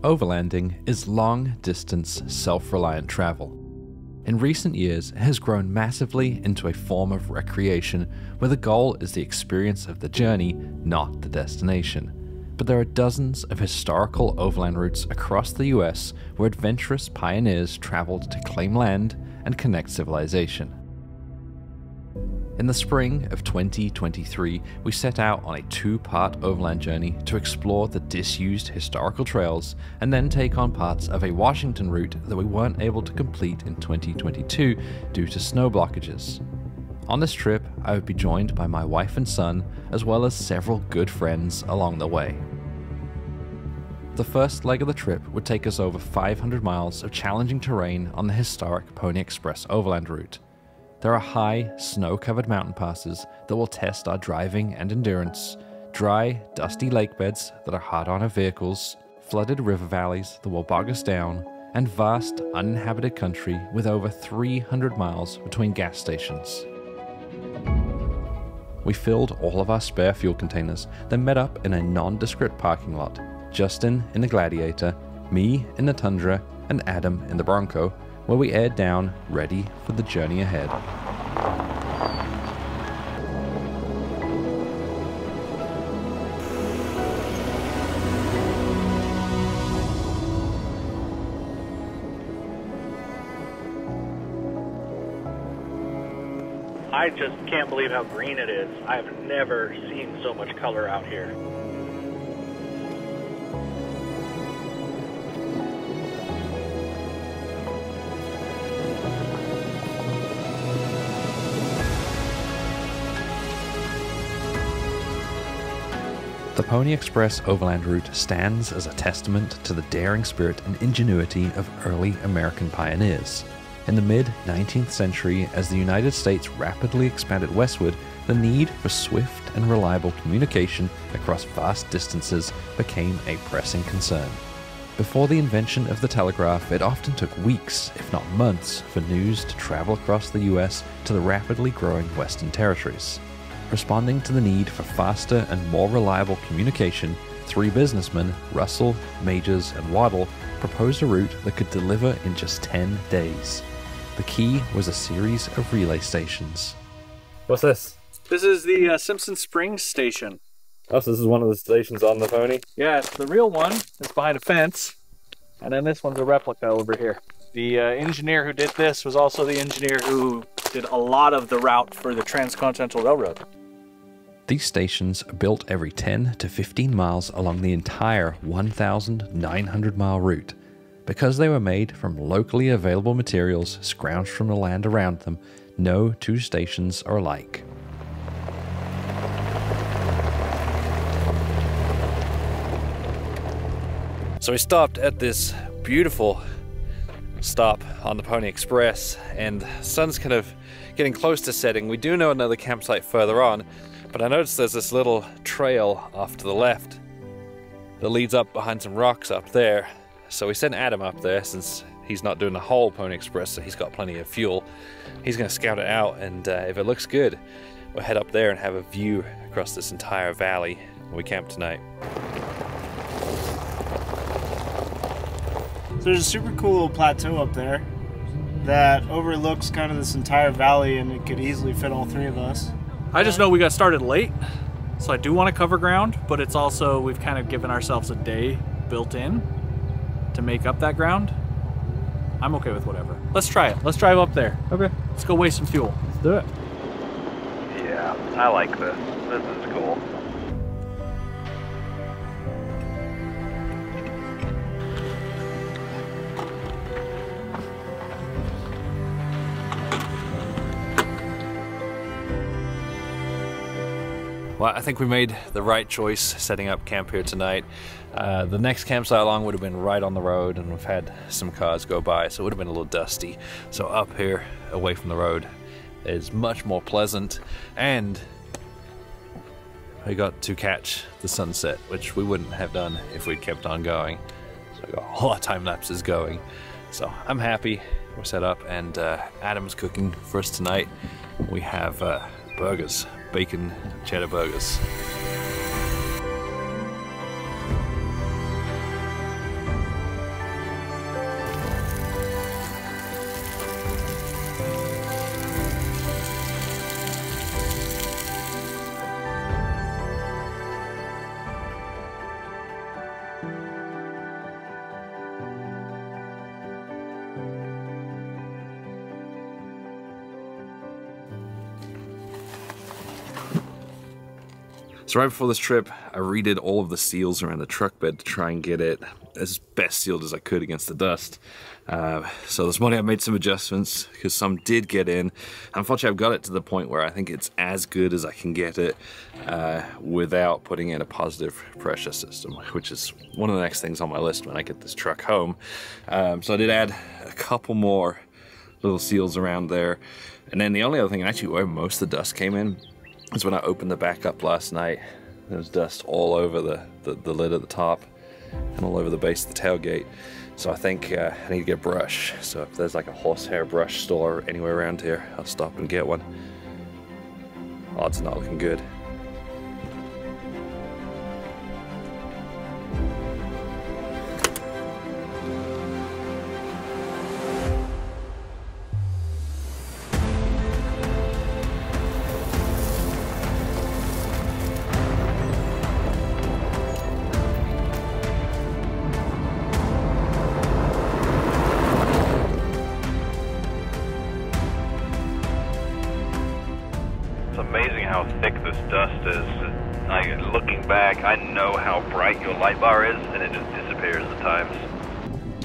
Overlanding is long-distance, self-reliant travel. In recent years, it has grown massively into a form of recreation where the goal is the experience of the journey, not the destination. But there are dozens of historical overland routes across the US where adventurous pioneers traveled to claim land and connect civilization. In the spring of 2023, we set out on a two-part overland journey to explore the disused historical trails and then take on parts of a Washington route that we weren't able to complete in 2022 due to snow blockages. On this trip, I would be joined by my wife and son, as well as several good friends along the way. The first leg of the trip would take us over 500 miles of challenging terrain on the historic Pony Express overland route. There are high, snow-covered mountain passes that will test our driving and endurance, dry, dusty lake beds that are hard on our vehicles, flooded river valleys that will bog us down, and vast, uninhabited country with over 300 miles between gas stations. We filled all of our spare fuel containers, then met up in a nondescript parking lot. Justin in the Gladiator, me in the Tundra, and Adam in the Bronco, where we aired down, ready for the journey ahead. I just can't believe how green it is. I've never seen so much color out here. The Pony Express overland route stands as a testament to the daring spirit and ingenuity of early American pioneers. In the mid-19th century, as the United States rapidly expanded westward, the need for swift and reliable communication across vast distances became a pressing concern. Before the invention of the telegraph, it often took weeks, if not months, for news to travel across the US to the rapidly growing Western territories. Responding to the need for faster and more reliable communication, three businessmen, Russell, Majors, and Waddell, proposed a route that could deliver in just 10 days. The key was a series of relay stations. What's this? This is the Simpson Springs station. Oh, so this is one of the stations on the Pony? Yeah, the real one is behind a fence, and then this one's a replica over here. The engineer who did this was also the engineer who did a lot of the route for the Transcontinental Railroad. These stations are built every 10 to 15 miles along the entire 1,900-mile route. Because they were made from locally available materials scrounged from the land around them, no two stations are alike. So we stopped at this beautiful stop on the Pony Express, and the sun's kind of getting close to setting. We do know another campsite further on, but I noticed there's this little trail off to the left that leads up behind some rocks up there. So we sent Adam up there since he's not doing the whole Pony Express, so he's got plenty of fuel. He's going to scout it out, and if it looks good, we'll head up there and have a view across this entire valley when we camp tonight. So there's a super cool little plateau up there that overlooks kind of this entire valley, and it could easily fit all three of us. I just know we got started late, so I do want to cover ground, but it's also, we've kind of given ourselves a day built in to make up that ground. I'm okay with whatever. Let's try it. Let's drive up there. Okay. Let's go waste some fuel. Let's do it. Yeah, I like this. This is cool. Well, I think we made the right choice setting up camp here tonight. The next campsite along would have been right on the road, and we've had some cars go by, so it would have been a little dusty. So up here, away from the road, is much more pleasant, and we got to catch the sunset, which we wouldn't have done if we'd kept on going. So we got a whole lot of time lapses going. So I'm happy we're set up, and Adam's cooking for us tonight. We have burgers, bacon cheddar burgers. So right before this trip, I redid all of the seals around the truck bed to try and get it as best sealed as I could against the dust. So this morning I made some adjustments because some did get in. Unfortunately, I've got it to the point where I think it's as good as I can get it without putting in a positive pressure system, which is one of the next things on my list when I get this truck home. So I did add a couple more little seals around there. And then the only other thing, and actually where most of the dust came in, is when I opened the back up last night. There was dust all over the lid at the top and all over the base of the tailgate. So I think I need to get a brush. So if there's like a horsehair brush store anywhere around here, I'll stop and get one. Odds not looking good. How thick this dust is. Looking back, I know how bright your light bar is, and it just disappears at times.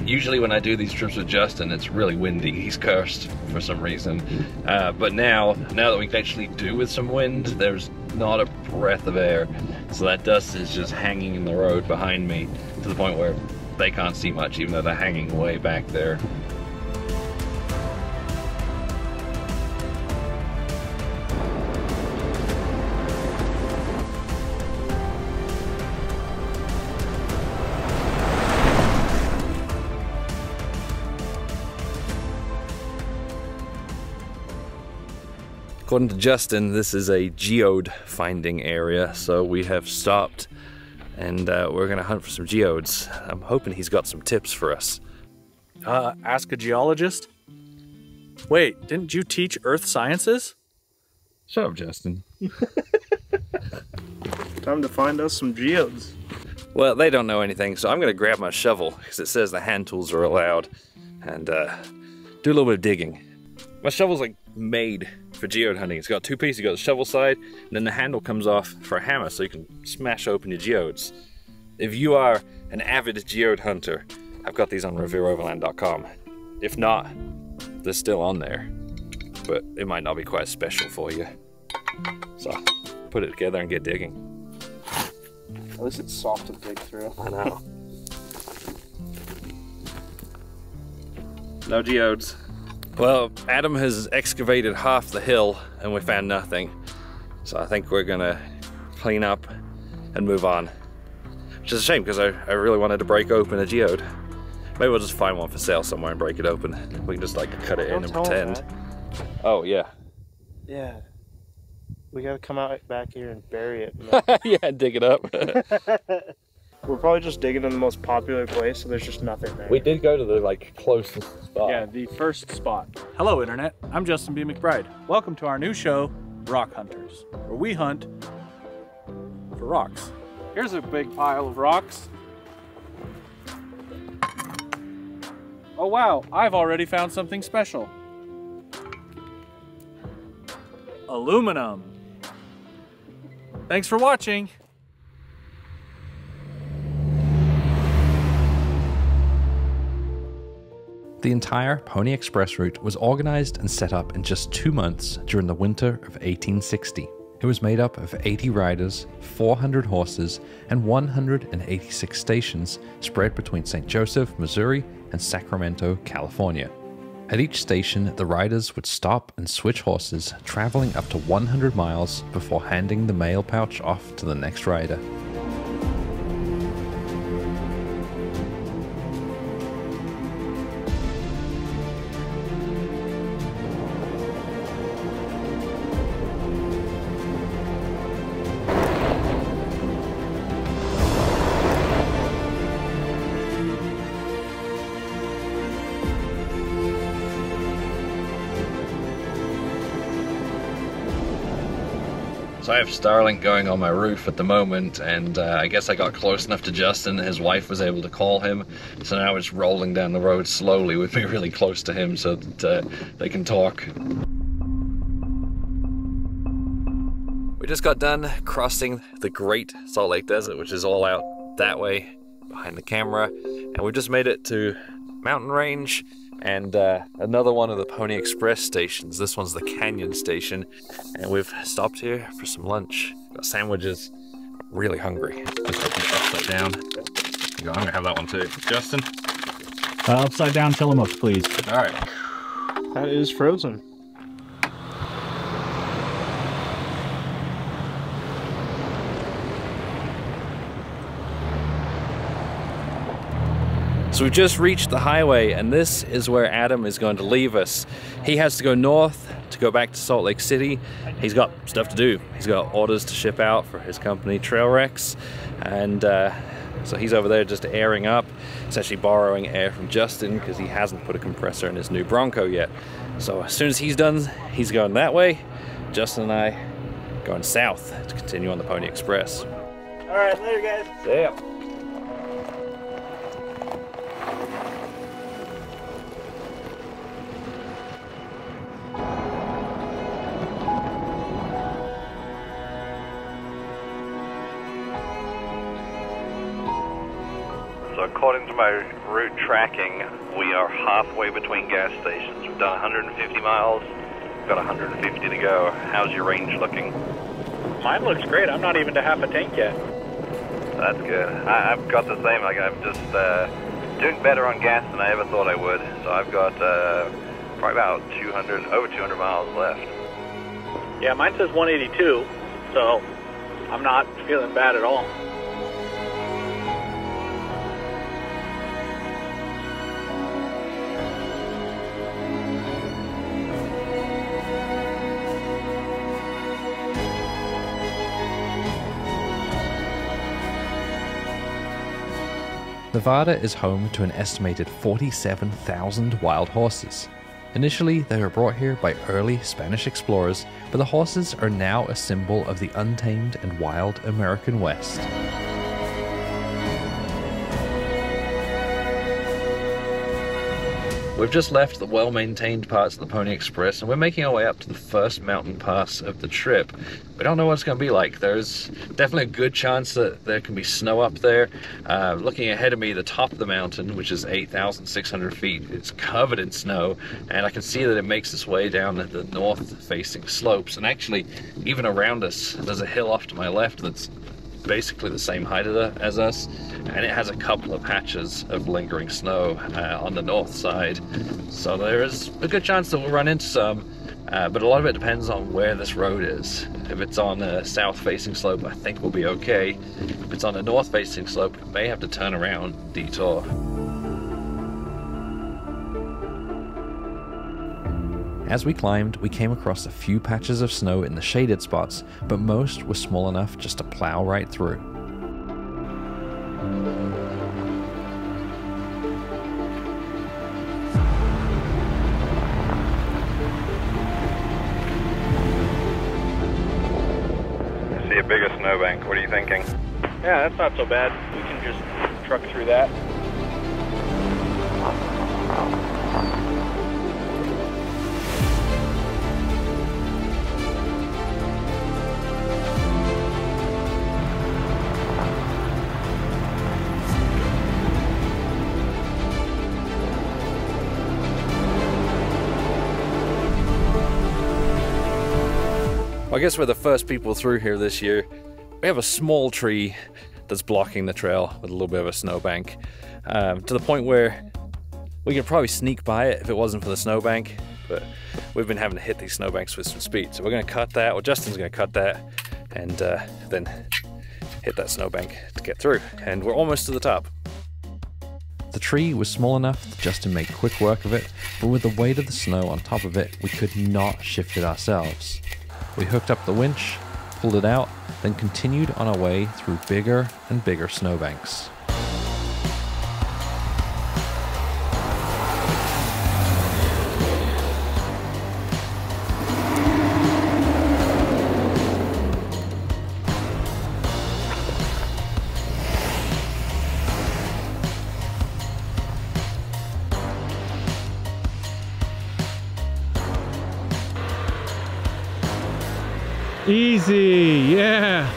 Usually when I do these trips with Justin, it's really windy. He's cursed for some reason. But now that we can actually do with some wind, there's not a breath of air. So that dust is just hanging in the road behind me to the point where they can't see much, even though they're hanging way back there. According to Justin, this is a geode finding area, so we have stopped and we're gonna hunt for some geodes. I'm hoping he's got some tips for us. Ask a geologist? Wait, didn't you teach earth sciences? Shut up, Justin. Time to find us some geodes. Well, they don't know anything, so I'm gonna grab my shovel because it says the hand tools are allowed and do a little bit of digging. My shovel's like made for geode hunting. It's got two pieces. You got the shovel side, and then the handle comes off for a hammer so you can smash open your geodes. If you are an avid geode hunter, I've got these on revereoverland.com. If not, they're still on there, but it might not be quite special for you. So put it together and get digging. At least it's soft to dig through. I know. No geodes. Well, Adam has excavated half the hill and we found nothing. So I think we're gonna clean up and move on. Which is a shame because I really wanted to break open a geode. Maybe we'll just find one for sale somewhere and break it open. We can just like cut it in and pretend. Oh, yeah. Yeah. We gotta come out back here and bury it. Yeah, dig it up. We're probably just digging in the most popular place, so there's just nothing there. We did go to the like closest spot. Yeah, the first spot. Hello, Internet. I'm Justin B. McBride. Welcome to our new show, Rock Hunters, where we hunt for rocks. Here's a big pile of rocks. Oh wow, I've already found something special. Aluminum. Thanks for watching. The entire Pony Express route was organized and set up in just 2 months during the winter of 1860. It was made up of 80 riders, 400 horses, and 186 stations spread between St. Joseph, Missouri, and Sacramento, California. At each station, the riders would stop and switch horses, traveling up to 100 miles before handing the mail pouch off to the next rider. So I have Starlink going on my roof at the moment, and I guess I got close enough to Justin. His wife was able to call him, so now it's rolling down the road slowly with me really close to him so that they can talk. We just got done crossing the Great Salt Lake Desert, which is all out that way behind the camera, and we just made it to mountain range and another one of the Pony Express stations. This one's the Canyon station, and we've stopped here for some lunch. Got sandwiches. Really hungry. Just open it upside down. I'm gonna have that one too. Justin? Upside down Tillamook, please. All right. That is frozen. So we've just reached the highway, and this is where Adam is going to leave us. He has to go north to go back to Salt Lake City. He's got stuff to do. He's got orders to ship out for his company, Trailrex, and so he's over there just airing up. He's actually borrowing air from Justin because he hasn't put a compressor in his new Bronco yet. So as soon as he's done, he's going that way. Justin and I going south to continue on the Pony Express. All right, later, guys. See ya. So according to my route tracking, we are halfway between gas stations. We've done 150 miles, we've got 150 to go. How's your range looking? Mine looks great. I'm not even to half a tank yet. That's good. I've got the same. Like I'm just doing better on gas than I ever thought I would. So I've got probably about over 200 miles left. Yeah, mine says 182, so I'm not feeling bad at all. Nevada is home to an estimated 47,000 wild horses. Initially, they were brought here by early Spanish explorers, but the horses are now a symbol of the untamed and wild American West. We've just left the well-maintained parts of the Pony Express, and we're making our way up to the first mountain pass of the trip. We don't know what it's going to be like. There's definitely a good chance that there can be snow up there. Looking ahead of me, the top of the mountain, which is 8,600 feet, it's covered in snow, and I can see that it makes its way down the north-facing slopes. And actually, even around us, there's a hill off to my left that's basically the same height as us, and it has a couple of patches of lingering snow on the north side. So there is a good chance that we'll run into some, but a lot of it depends on where this road is. If it's on a south-facing slope, I think we'll be okay. If it's on a north-facing slope, we may have to turn around, detour. As we climbed, we came across a few patches of snow in the shaded spots, but most were small enough just to plow right through. I see a bigger snowbank. What are you thinking? Yeah, that's not so bad. We can just truck through that. Well, I guess we're the first people through here this year. We have a small tree that's blocking the trail with a little bit of a snowbank, to the point where we could probably sneak by it if it wasn't for the snowbank, but we've been having to hit these snowbanks with some speed. So we're gonna cut that, or Justin's gonna cut that, and then hit that snowbank to get through. And we're almost to the top. The tree was small enough that Justin made quick work of it, but with the weight of the snow on top of it, we could not shift it ourselves. We hooked up the winch, pulled it out, then continued on our way through bigger and bigger snowbanks. Easy, yeah.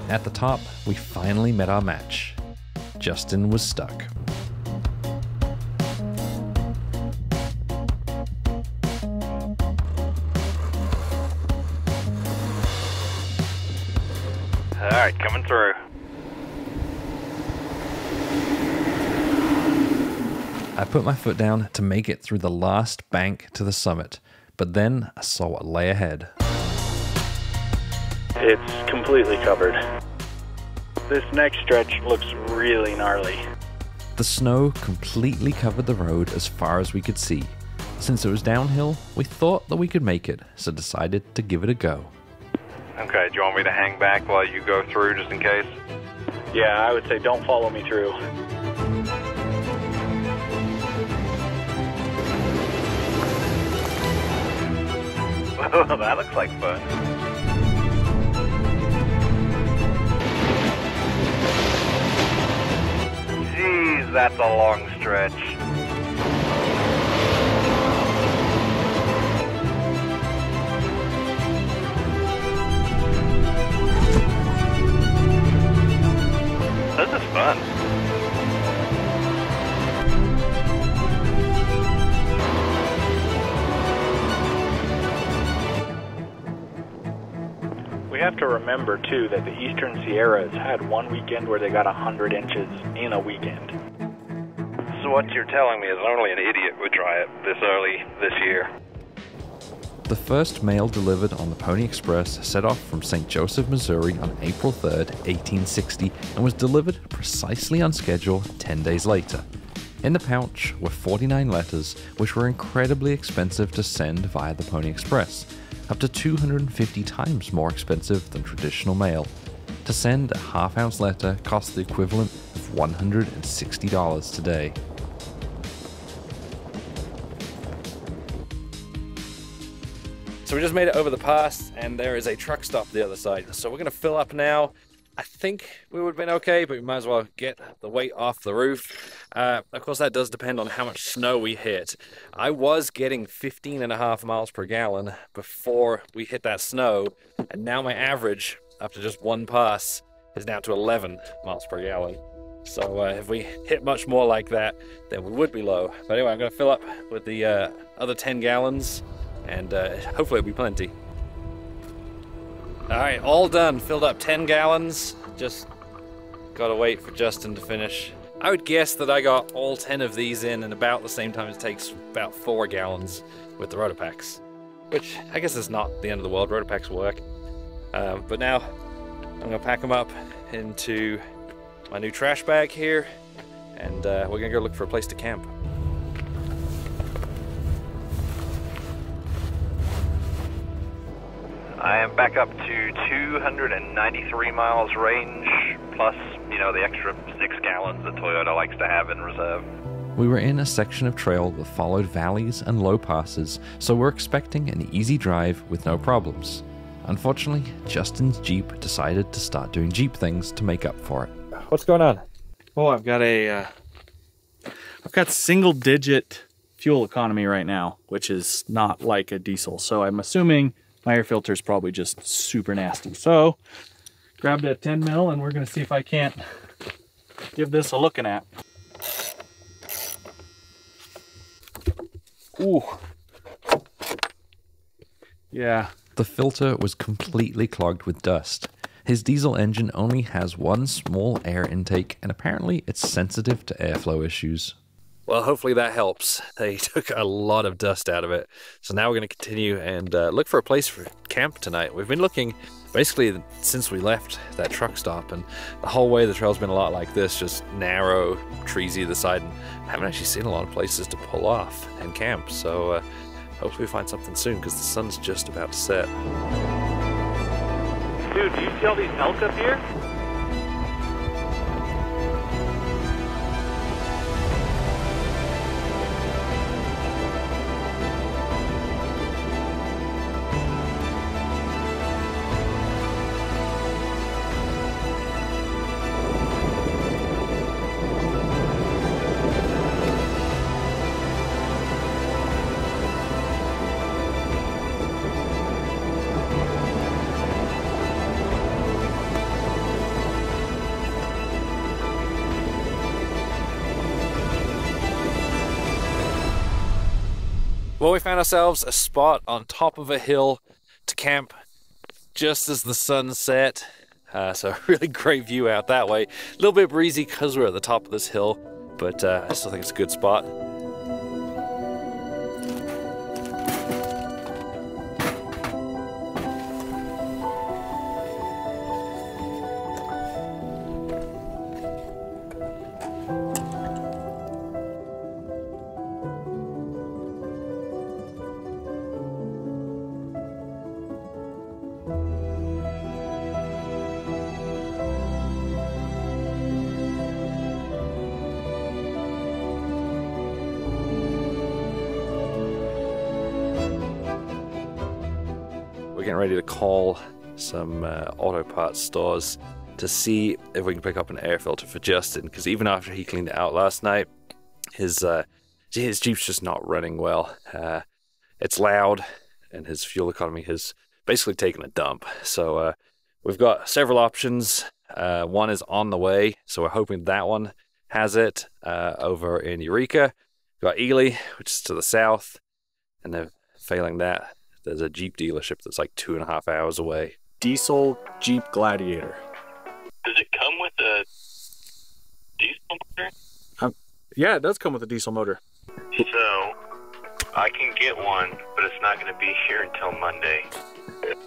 At the top, we finally met our match. Justin was stuck. Alright, coming through. I put my foot down to make it through the last bank to the summit, but then I saw what lay ahead. It's completely covered. This next stretch looks really gnarly. The snow completely covered the road as far as we could see. Since it was downhill, we thought that we could make it, so decided to give it a go. Okay, do you want me to hang back while you go through just in case? Yeah, I would say don't follow me through. Oh, that looks like fun. Jeez, that's a long stretch. This is fun. We have to remember, too, that the Eastern Sierras had one weekend where they got 100 inches in a weekend. So what you're telling me is only an idiot would try it this early this year. The first mail delivered on the Pony Express set off from St. Joseph, Missouri on April 3rd, 1860, and was delivered precisely on schedule 10 days later. In the pouch were 49 letters, which were incredibly expensive to send via the Pony Express, up to 250 times more expensive than traditional mail. To send a half-ounce letter cost the equivalent of $160 today. So we just made it over the pass, and there is a truck stop the other side. So we're going to fill up now. I think we would have been okay, but we might as well get the weight off the roof. Of course, that does depend on how much snow we hit. I was getting 15.5 miles per gallon before we hit that snow, and now my average, after just one pass, is now to 11 miles per gallon. So if we hit much more like that, then we would be low. But anyway, I'm going to fill up with the other 10 gallons. And hopefully it'll be plenty. Alright, all done. Filled up 10 gallons. Just gotta wait for Justin to finish. I would guess that I got all 10 of these in about the same time it takes about 4 gallons with the Rotopacks. Which, I guess is not the end of the world. Rotopacks work. But now, I'm gonna pack them up into my new trash bag here. And we're gonna go look for a place to camp. I am back up to 293 miles range, plus, you know, the extra 6 gallons that Toyota likes to have in reserve. We were in a section of trail that followed valleys and low passes, so we're expecting an easy drive with no problems. Unfortunately, Justin's Jeep decided to start doing Jeep things to make up for it. What's going on? Oh, I've got single-digit fuel economy right now, which is not like a diesel. So I'm assuming my air filter is probably just super nasty. So grabbed a 10 mil and we're gonna see if I can't give this a looking at. Ooh. Yeah. The filter was completely clogged with dust. His diesel engine only has one small air intake, and apparently it's sensitive to airflow issues. Well, hopefully that helps. They took a lot of dust out of it. So now we're going to continue and look for a place for camp tonight. We've been looking basically since we left that truck stop, and the whole way the trail's been a lot like this, just narrow, trees either side, and I haven't actually seen a lot of places to pull off and camp. So hopefully we find something soon, because the sun's just about to set. Dude, do you see all these elk up here? Well, we found ourselves a spot on top of a hill to camp just as the sun set. So a really great view out that way. A little bit breezy because we're at the top of this hill, but I still think it's a good spot. We're getting ready to call some auto parts stores to see if we can pick up an air filter for Justin, because even after he cleaned it out last night, his Jeep's just not running well. It's loud, and his fuel economy has basically taken a dump. So we've got several options. One is on the way, so we're hoping that one has it over in Eureka. We've got Ely, which is to the south, and then failing that, there's a Jeep dealership that's like 2.5 hours away. Diesel Jeep Gladiator. Does it come with a diesel motor? Yeah, it does come with a diesel motor. So, I can get one, but it's not going to be here until Monday. Looks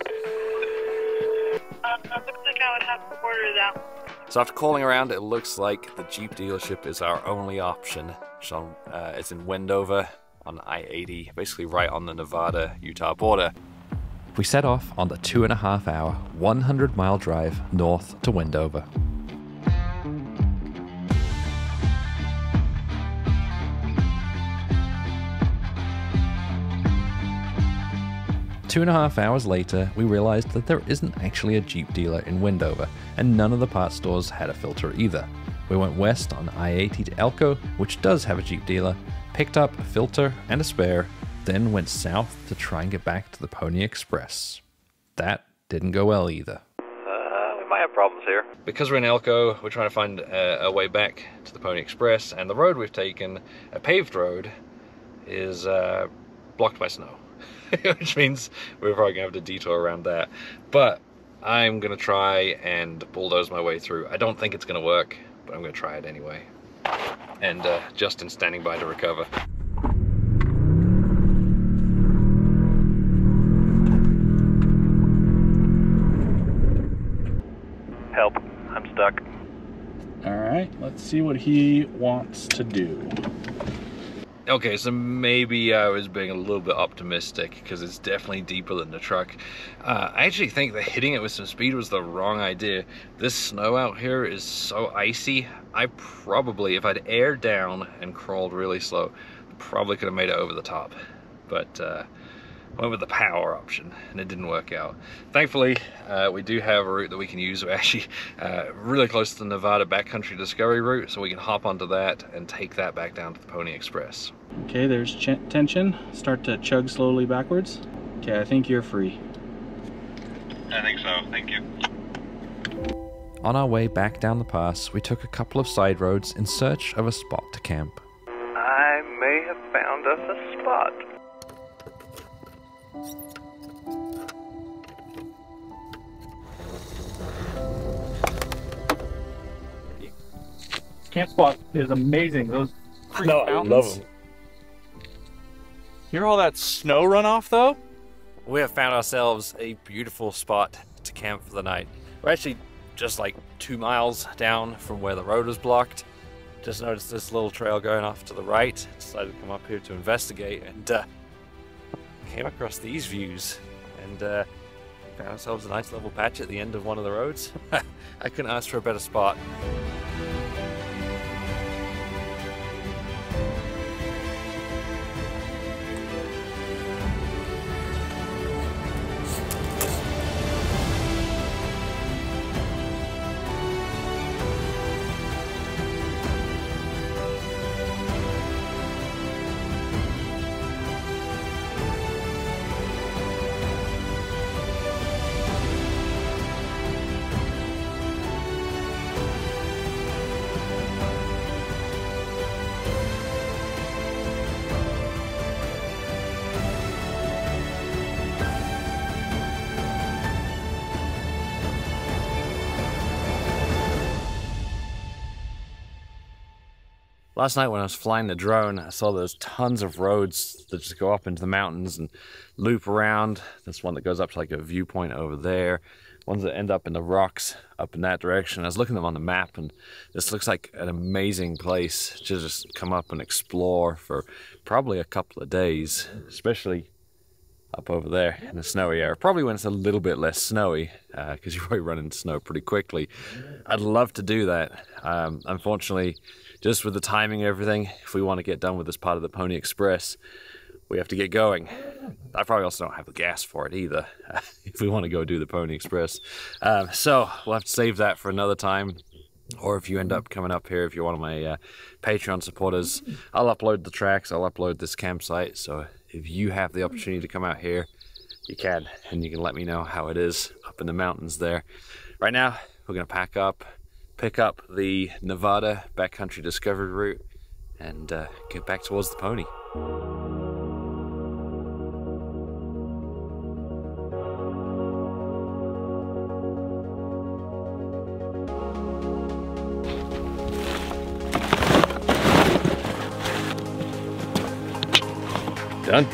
like I would have to order that. So after calling around, it looks like the Jeep dealership is our only option. So it's in Wendover on I-80, basically right on the Nevada-Utah border. We set off on the 2.5-hour, 100-mile drive north to Wendover. Two and a half hours later, we realized that there isn't actually a Jeep dealer in Wendover, and none of the parts stores had a filter either. We went west on I-80 to Elko, which does have a Jeep dealer, picked up a filter and a spare, then went south to try and get back to the Pony Express. That didn't go well either. We might have problems here. Because we're in Elko, we're trying to find a way back to the Pony Express, and the road we've taken, a paved road, is blocked by snow. Which means we're probably gonna have to detour around that. But I'm gonna try and bulldoze my way through. I don't think it's gonna work, but I'm gonna try it anyway. And Justin's standing by to recover. Help, I'm stuck. Alright, let's see what he wants to do. Okay, so maybe I was being a little bit optimistic because it's definitely deeper than the truck. I actually think that hitting it with some speed was the wrong idea. This snow out here is so icy. I probably, if I'd aired down and crawled really slow, probably could have made it over the top. But I went with the power option and it didn't work out. Thankfully, we do have a route that we can use. We're actually really close to the Nevada Backcountry Discovery route, so we can hop onto that and take that back down to the Pony Express. Okay, there's tension. Start to chug slowly backwards. Okay, I think you're free. I think so, thank you. On our way back down the pass, we took a couple of side roads in search of a spot to camp. I may have found us a spot. Camp spot is amazing. Those mountains. I love them. Hear all that snow runoff though? We have found ourselves a beautiful spot to camp for the night. We're actually just like 2 miles down from where the road was blocked. Just noticed this little trail going off to the right. Decided to come up here to investigate and came across these views and found ourselves a nice level patch at the end of one of the roads. I couldn't ask for a better spot. Last night when I was flying the drone, I saw there's tons of roads that just go up into the mountains and loop around. There's one that goes up to like a viewpoint over there. Ones that end up in the rocks up in that direction. I was looking at them on the map, and this looks like an amazing place to just come up and explore for probably a couple of days, especially up over there in the snowy area. Probably when it's a little bit less snowy, because you probably run into snow pretty quickly. I'd love to do that. Unfortunately, just with the timing and everything, if we want to get done with this part of the Pony Express, we have to get going. I probably also don't have the gas for it either, if we want to go do the Pony Express. So we'll have to save that for another time. Or if you end up coming up here, if you're one of my Patreon supporters, I'll upload the tracks, I'll upload this campsite. So if you have the opportunity to come out here, you can, and you can let me know how it is up in the mountains there. Right now, we're gonna pack up, pick up the Nevada backcountry discovery route, and get back towards the pony. Done.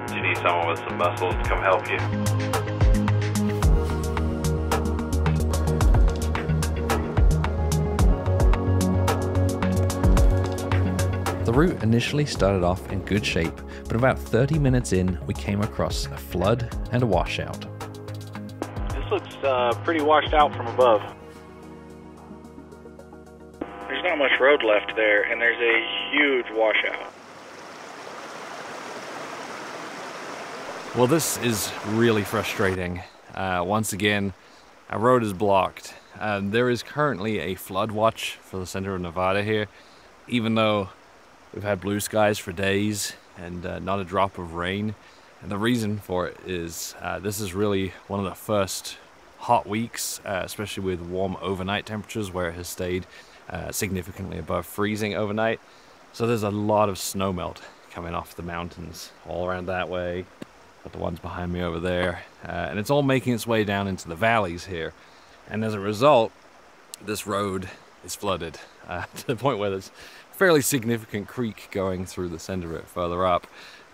Do you need someone with some muscles to come help you? The route initially started off in good shape, but about 30 minutes in, we came across a flood and a washout. This looks pretty washed out from above. There's not much road left there, and there's a huge washout. Well, this is really frustrating. Once again, our road is blocked. There is currently a flood watch for the center of Nevada here, even though we've had blue skies for days and not a drop of rain. And the reason for it is this is really one of the first hot weeks, especially with warm overnight temperatures where it has stayed significantly above freezing overnight. So there's a lot of snowmelt coming off the mountains all around that way, but the ones behind me over there. And it's all making its way down into the valleys here. And as a result, this road is flooded to the point where there's fairly significant creek going through the center of it further up,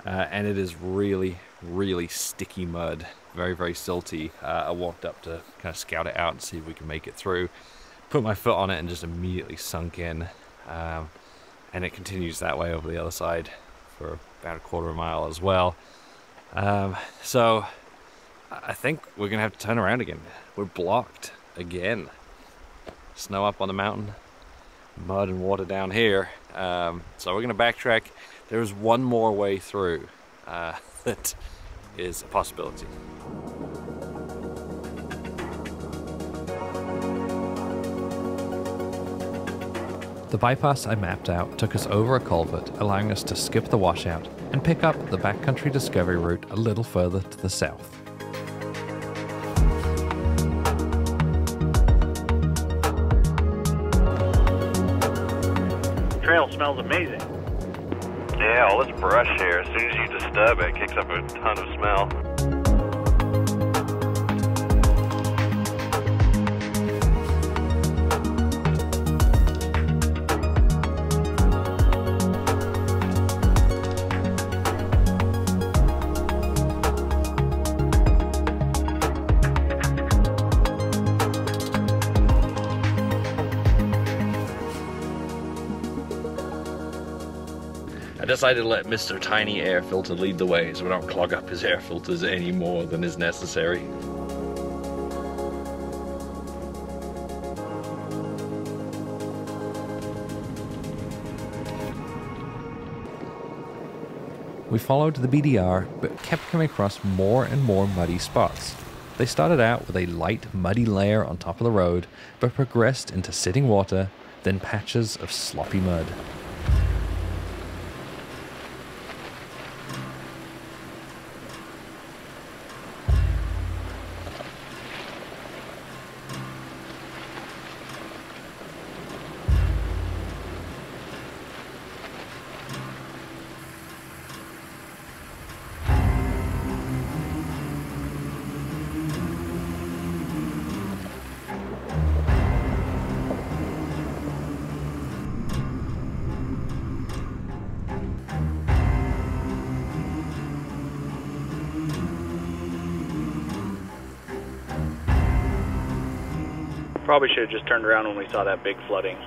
and it is really, really sticky mud, very, very silty. I walked up to kind of scout it out and see if we can make it through, put my foot on it and just immediately sunk in, and it continues that way over the other side for about a quarter of a mile as well. So I think we're gonna have to turn around again. We're blocked again. Snow up on the mountain, mud and water down here. So we're going to backtrack. There's one more way through that is a possibility. The bypass I mapped out took us over a culvert, allowing us to skip the washout and pick up the backcountry discovery route a little further to the south. Trail smells amazing. Yeah, all this brush here, as soon as you disturb it, it kicks up a ton of smell. I decided to let Mr. Tiny Air Filter lead the way so we don't clog up his air filters any more than is necessary. We followed the BDR, but kept coming across more and more muddy spots. They started out with a light, muddy layer on top of the road, but progressed into sitting water, then patches of sloppy mud. Probably should have just turned around when we saw that big flooding.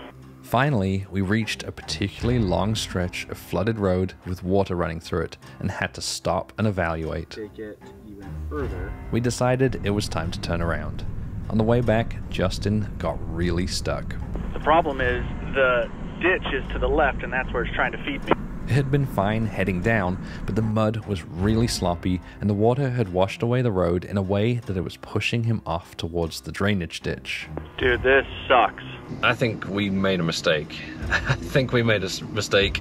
Finally, we reached a particularly long stretch of flooded road with water running through it and had to stop and evaluate. Take it even further. We decided it was time to turn around. On the way back, Justin got really stuck. The problem is the ditch is to the left, and that's where it's trying to feed me. It had been fine heading down, but the mud was really sloppy and the water had washed away the road in a way that it was pushing him off towards the drainage ditch. Dude, this sucks. I think we made a mistake. I think we made a mistake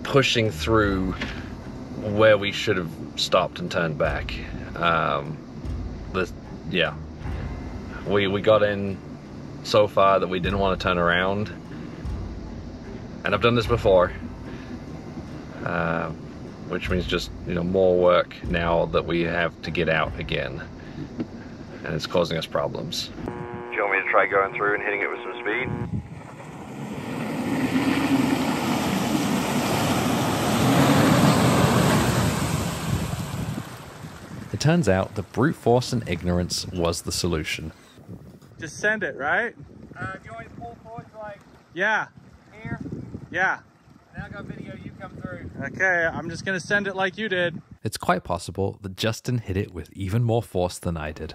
pushing through where we should have stopped and turned back. Yeah. We got in so far that we didn't want to turn around. And I've done this before. Which means just, more work now that we have to get out again. And it's causing us problems. Do you want me to try going through and hitting it with some speed? It turns out that brute force and ignorance was the solution. Just send it, right? Do you want to pull forward like Yeah. here? Yeah. Now I got video, you come through. Okay, I'm just gonna send it like you did. It's quite possible that Justin hit it with even more force than I did.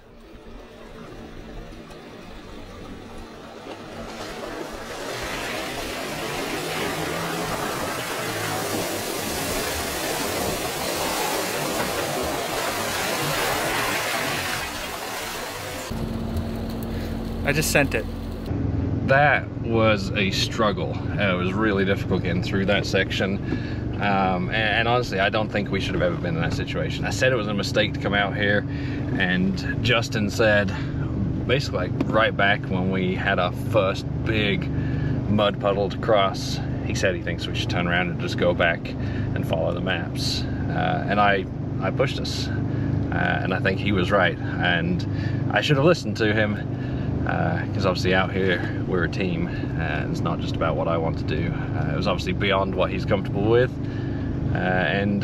I just sent it. That was a struggle. It was really difficult getting through that section. And honestly, I don't think we should have ever been in that situation. I said it was a mistake to come out here, and Justin said, basically like right back when we had our first big mud puddle to cross, he said he thinks we should turn around and just go back and follow the maps. And I pushed us. And I think he was right. And I should have listened to him. Because obviously out here we're a team and it's not just about what I want to do. It was obviously beyond what he's comfortable with, and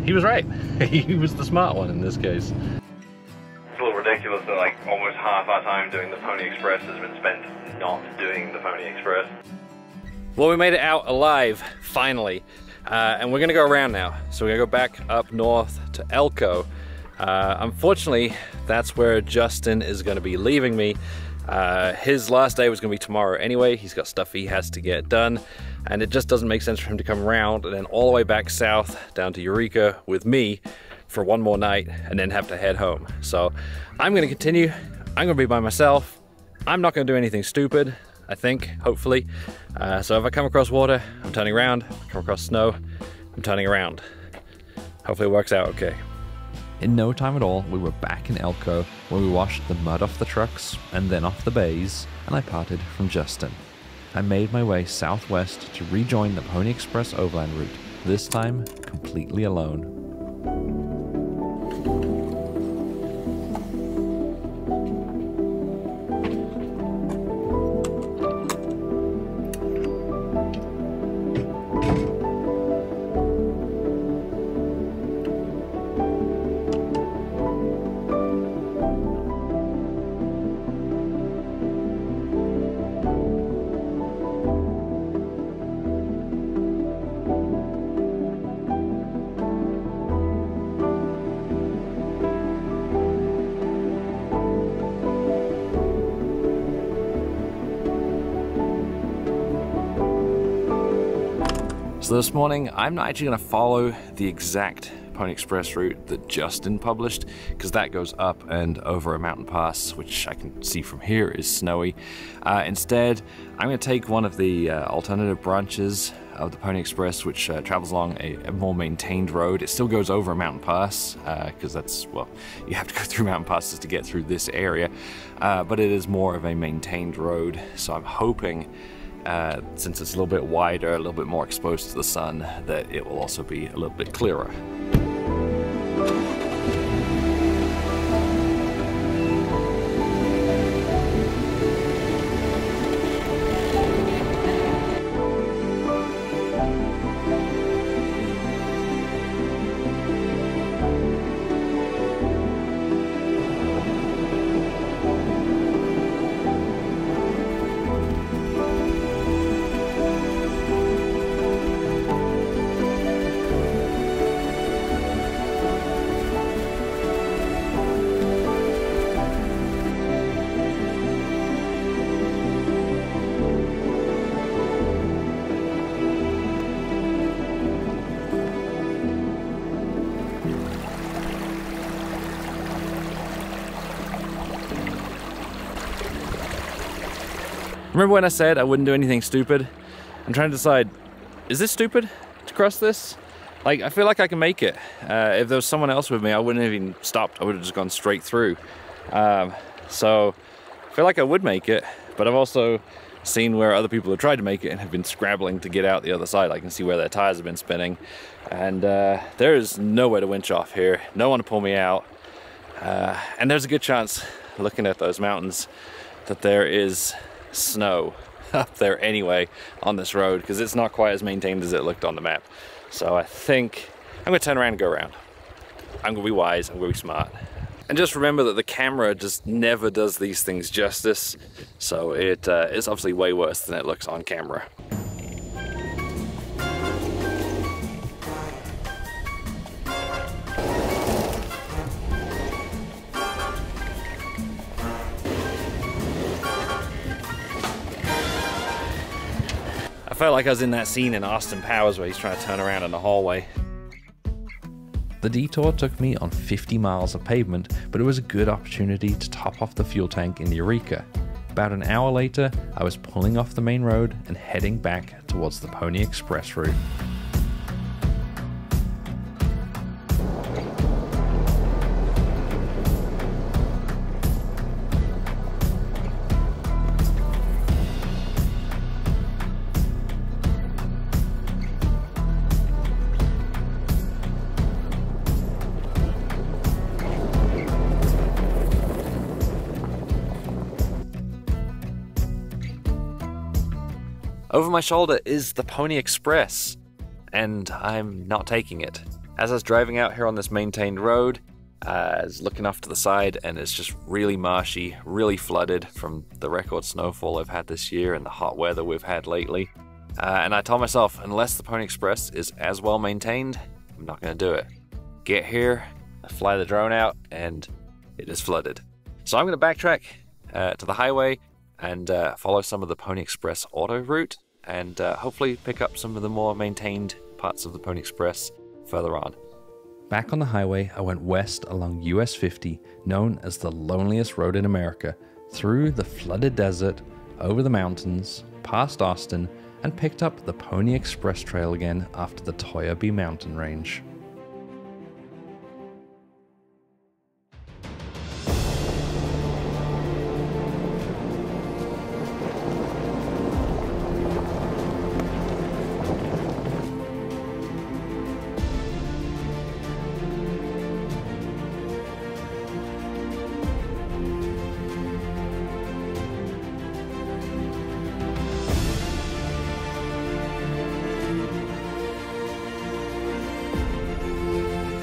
he was right. He was the smart one in this case. It's a little ridiculous that like almost half our time doing the Pony Express has been spent not doing the Pony Express. Well, we made it out alive, finally. And we're gonna go around now. So we're gonna go back up north to Elko. Unfortunately, that's where Justin is gonna be leaving me. His last day was going to be tomorrow anyway. He's got stuff he has to get done, and it just doesn't make sense for him to come around and then all the way back south down to Eureka with me for one more night and then have to head home. So I'm going to continue. I'm going to be by myself. I'm not going to do anything stupid, I think, hopefully. So if I come across water, I'm turning around. If I come across snow, I'm turning around. Hopefully it works out okay. In no time at all, we were back in Elko, where we washed the mud off the trucks and then off the bays, and I parted from Justin. I made my way southwest to rejoin the Pony Express Overland route, this time completely alone. So this morning, I'm not actually going to follow the exact Pony Express route that Justin published, because that goes up and over a mountain pass, which I can see from here is snowy. Instead, I'm going to take one of the alternative branches of the Pony Express, which travels along a more maintained road. It still goes over a mountain pass, because that's, well, you have to go through mountain passes to get through this area, but it is more of a maintained road, so I'm hoping since it's a little bit wider, a little bit more exposed to the sun, that it will also be a little bit clearer. Remember when I said I wouldn't do anything stupid? I'm trying to decide, is this stupid to cross this? Like, I feel like I can make it. If there was someone else with me, I wouldn't have even stopped. I would have just gone straight through. So I feel like I would make it, but I've also seen where other people have tried to make it and have been scrabbling to get out the other side. I can see where their tires have been spinning. And there is nowhere to winch off here. No one to pull me out. And there's a good chance, looking at those mountains, that there is snow up there anyway on this road, because it's not quite as maintained as it looked on the map. So I think I'm gonna turn around and go around. I'm gonna be wise, I'm gonna be smart. And just remember that the camera just never does these things justice. So it's obviously way worse than it looks on camera. I felt like I was in that scene in Austin Powers where he's trying to turn around in the hallway. The detour took me on 50 miles of pavement, but it was a good opportunity to top off the fuel tank in Eureka. About an hour later, I was pulling off the main road and heading back towards the Pony Express route. Over my shoulder is the Pony Express, and I'm not taking it. As I was driving out here on this maintained road, I was looking off to the side, and it's just really marshy, really flooded from the record snowfall I've had this year and the hot weather we've had lately. And I told myself, unless the Pony Express is as well maintained, I'm not going to do it. Get here, I fly the drone out, and it is flooded. So I'm going to backtrack to the highway and follow some of the Pony Express auto route, and hopefully pick up some of the more maintained parts of the Pony Express further on. Back on the highway, I went west along US 50, known as the loneliest road in America, through the flooded desert, over the mountains, past Austin, and picked up the Pony Express trail again after the Toyabe mountain range.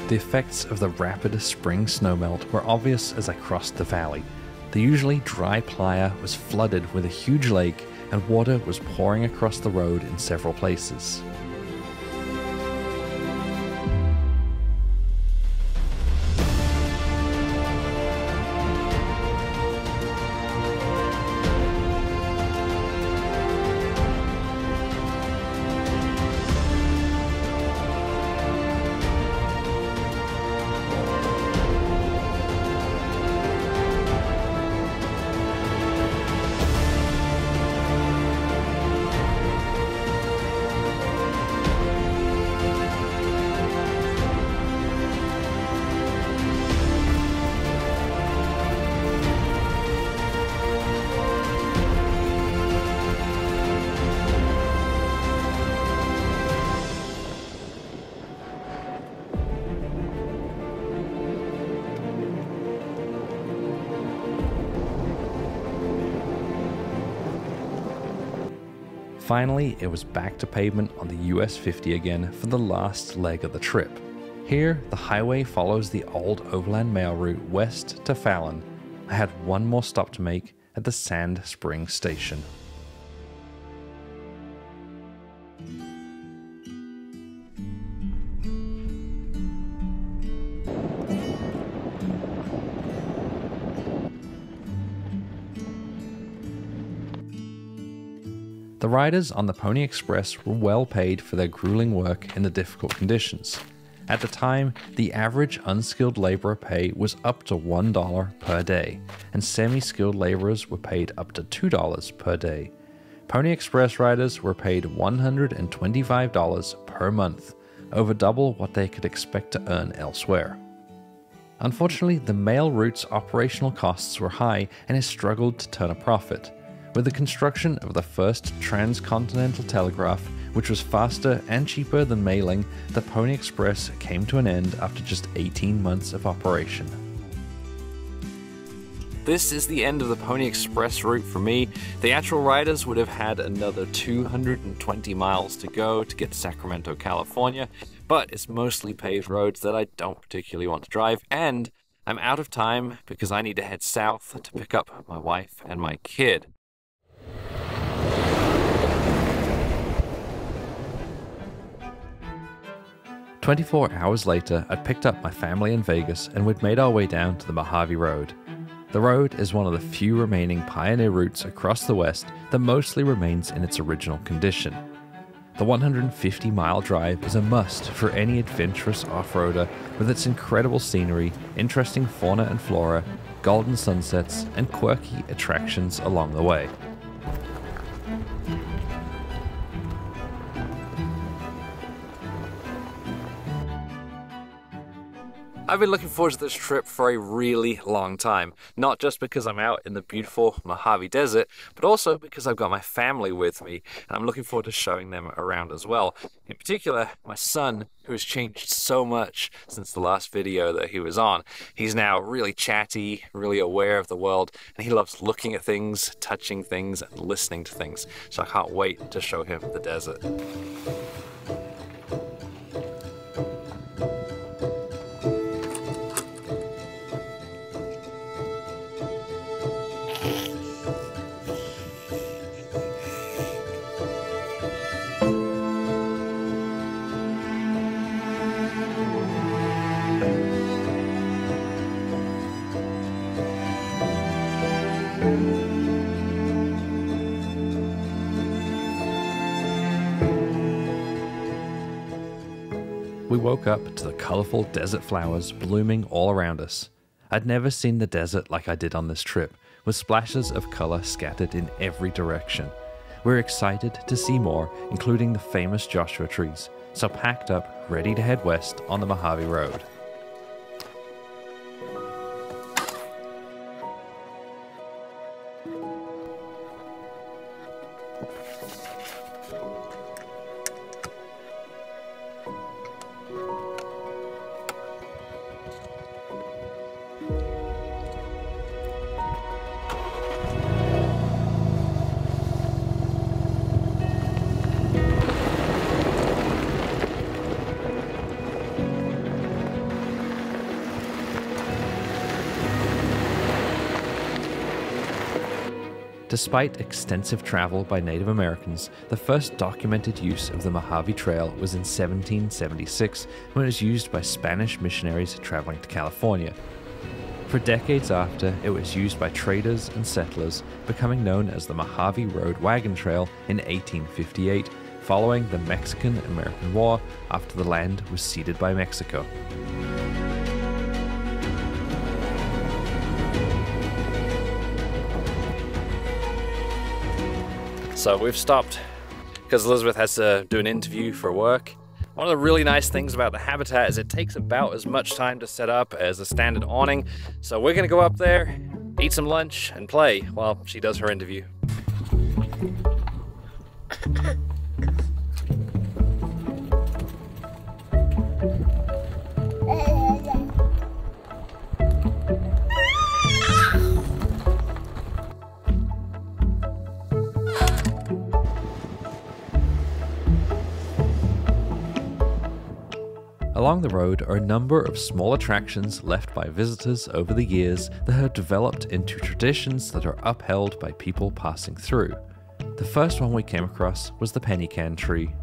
The effects of the rapid spring snowmelt were obvious as I crossed the valley. The usually dry playa was flooded with a huge lake, and water was pouring across the road in several places. Finally, it was back to pavement on the US 50 again for the last leg of the trip. Here, the highway follows the old overland mail route west to Fallon. I had one more stop to make at the Sand Springs station. The riders on the Pony Express were well paid for their grueling work in the difficult conditions. At the time, the average unskilled laborer pay was up to $1 per day, and semi-skilled laborers were paid up to $2 per day. Pony Express riders were paid $125 per month, over double what they could expect to earn elsewhere. Unfortunately, the mail route's operational costs were high and it struggled to turn a profit. With the construction of the first transcontinental telegraph, which was faster and cheaper than mailing, the Pony Express came to an end after just 18 months of operation. This is the end of the Pony Express route for me. The actual riders would have had another 220 miles to go to get to Sacramento, California, but it's mostly paved roads that I don't particularly want to drive, and I'm out of time because I need to head south to pick up my wife and my kid. "24 hours later, I'd picked up my family in Vegas and we'd made our way down to the Mojave Road. The road is one of the few remaining pioneer routes across the West that mostly remains in its original condition. The 150-mile drive is a must for any adventurous off-roader with its incredible scenery, interesting fauna and flora, golden sunsets, and quirky attractions along the way. I've been looking forward to this trip for a really long time, not just because I'm out in the beautiful Mojave Desert, but also because I've got my family with me, and I'm looking forward to showing them around as well. In particular, my son, who has changed so much since the last video that he was on. He's now really chatty, really aware of the world, and he loves looking at things, touching things, and listening to things, so I can't wait to show him the desert. We woke up to the colorful desert flowers blooming all around us. I'd never seen the desert like I did on this trip, with splashes of color scattered in every direction. We're excited to see more, including the famous Joshua trees, so packed up, ready to head west on the Mojave Road. Despite extensive travel by Native Americans, the first documented use of the Mojave Trail was in 1776 when it was used by Spanish missionaries traveling to California. For decades after, it was used by traders and settlers, becoming known as the Mojave Road Wagon Trail in 1858, following the Mexican-American War after the land was ceded by Mexico. So we've stopped because Elizabeth has to do an interview for work. One of the really nice things about the habitat is it takes about as much time to set up as a standard awning. So we're gonna go up there, eat some lunch, and play while she does her interview. Along the road are a number of small attractions left by visitors over the years that have developed into traditions that are upheld by people passing through. The first one we came across was the penny can tree.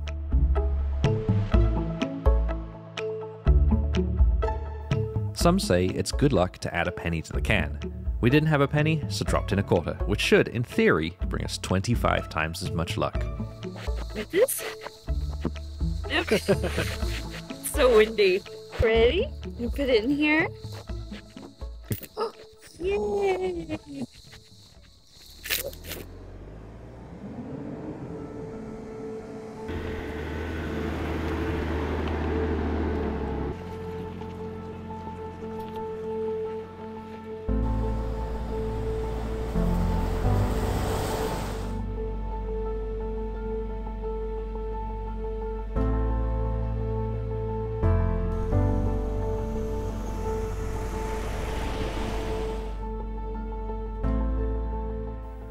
Some say it's good luck to add a penny to the can. We didn't have a penny, so dropped in a quarter, which should, in theory, bring us 25 times as much luck. Like this? So windy. Ready? You put it in here. Oh, yay!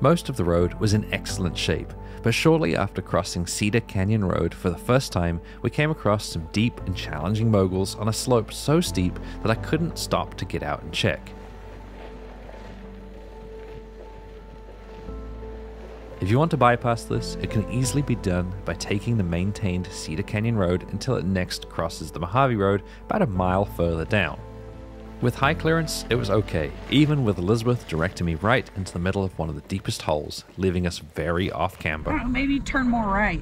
Most of the road was in excellent shape, but shortly after crossing Cedar Canyon Road for the first time, we came across some deep and challenging moguls on a slope so steep that I couldn't stop to get out and check. If you want to bypass this, it can easily be done by taking the maintained Cedar Canyon Road until it next crosses the Mojave Road about a mile further down. With high clearance, it was okay, even with Elizabeth directing me right into the middle of one of the deepest holes, leaving us very off camber. Maybe turn more right.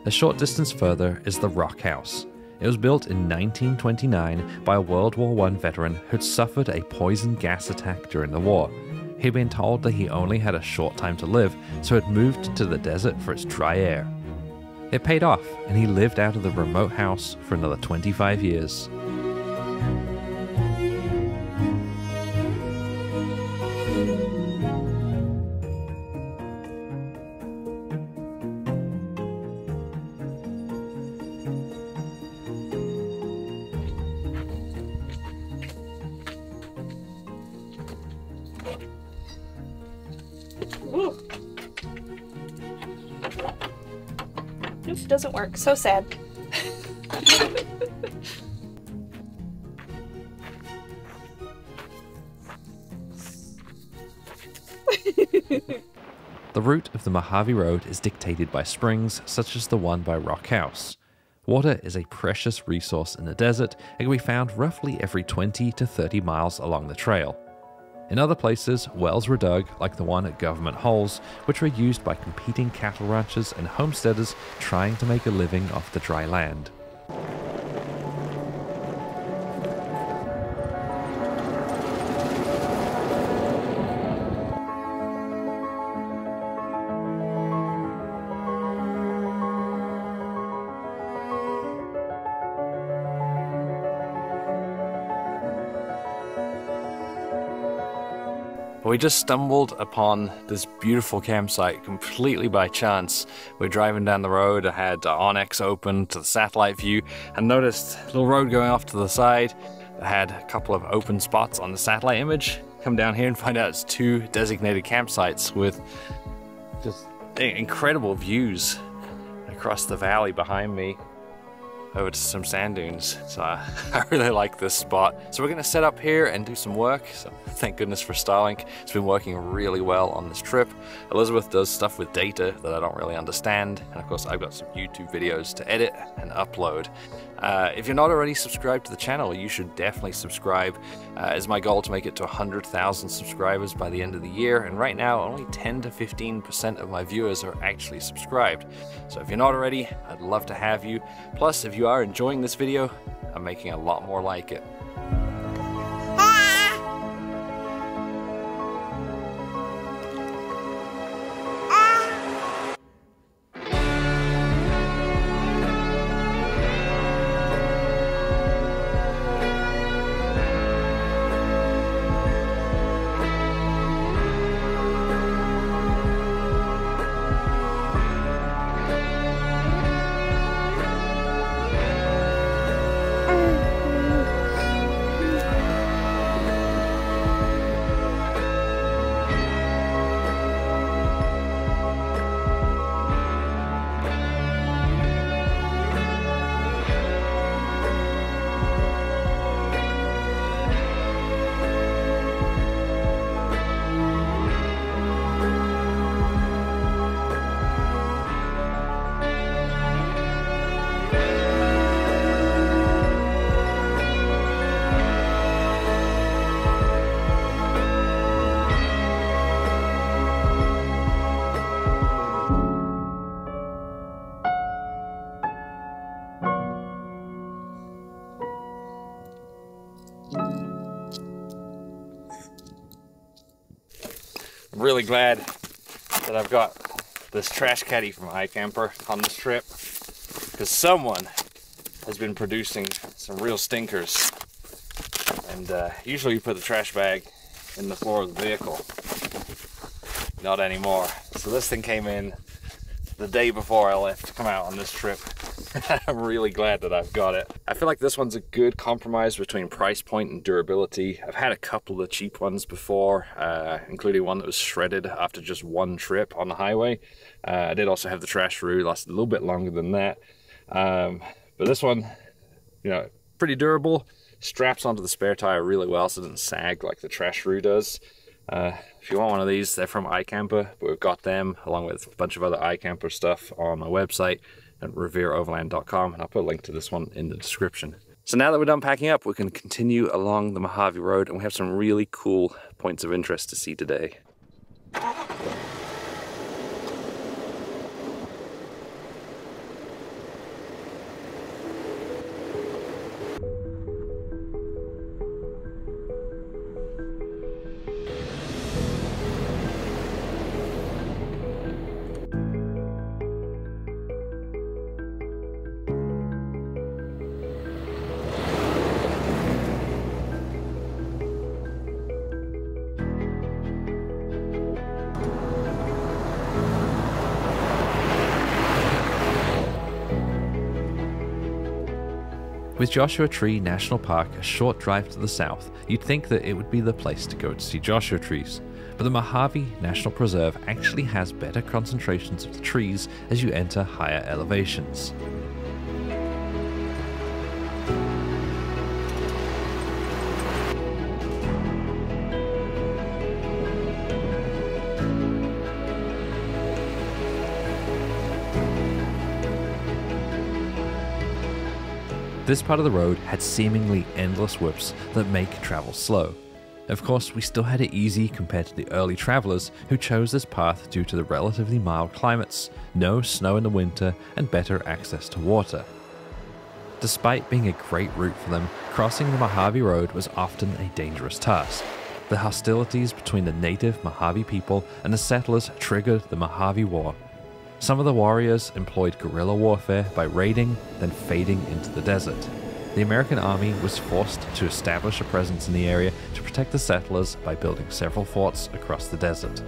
A short distance further is the Rock House. It was built in 1929 by a World War I veteran who'd suffered a poison gas attack during the war. He'd been told that he only had a short time to live, so had moved to the desert for its dry air. It paid off, and he lived out of the remote house for another 25 years. Oof, doesn't work. So sad. The route of the Mojave Road is dictated by springs such as the one by Rock House. Water is a precious resource in the desert and can be found roughly every 20 to 30 miles along the trail. In other places, wells were dug, like the one at Government Holes, which were used by competing cattle ranchers and homesteaders trying to make a living off the dry land. We just stumbled upon this beautiful campsite completely by chance. We're driving down the road, I had Onyx open to the satellite view and noticed a little road going off to the side that had a couple of open spots on the satellite image. Come down here and find out it's 2 designated campsites with just incredible views across the valley behind me over to some sand dunes. So I really like this spot. So we're gonna set up here and do some work. So thank goodness for Starlink. It's been working really well on this trip. Elizabeth does stuff with data that I don't really understand. And of course I've got some YouTube videos to edit and upload. If you're not already subscribed to the channel, you should definitely subscribe. It's my goal to make it to 100,000 subscribers by the end of the year. And right now, only 10 to 15% of my viewers are actually subscribed. So if you're not already, I'd love to have you. Plus, if you are enjoying this video, I'm making a lot more like it. I'm really glad that I've got this trash caddy from iCamper on this trip, because someone has been producing some real stinkers. And usually you put the trash bag in the floor of the vehicle. Not anymore. So this thing came in the day before I left to come out on this trip. I'm really glad that I've got it. I feel like this one's a good compromise between price point and durability. I've had a couple of cheap ones before, including one that was shredded after just one trip on the highway. I did also have the trash roo, lasted a little bit longer than that. But this one, you know, pretty durable. Straps onto the spare tire really well so it doesn't sag like the trash roo does. If you want one of these, they're from iCamper, but we've got them along with a bunch of other iCamper stuff on my website at revereoverland.com, and I'll put a link to this one in the description. So now that we're done packing up, we can continue along the Mojave Road, and we have some really cool points of interest to see today. With Joshua Tree National Park a short drive to the south, you'd think that it would be the place to go to see Joshua trees. But the Mojave National Preserve actually has better concentrations of the trees as you enter higher elevations. This part of the road had seemingly endless whips that make travel slow. Of course, we still had it easy compared to the early travelers who chose this path due to the relatively mild climates, no snow in the winter, and better access to water. Despite being a great route for them, crossing the Mojave Road was often a dangerous task. The hostilities between the native Mojave people and the settlers triggered the Mojave War. Some of the warriors employed guerrilla warfare by raiding, then fading into the desert. The American army was forced to establish a presence in the area to protect the settlers by building several forts across the desert.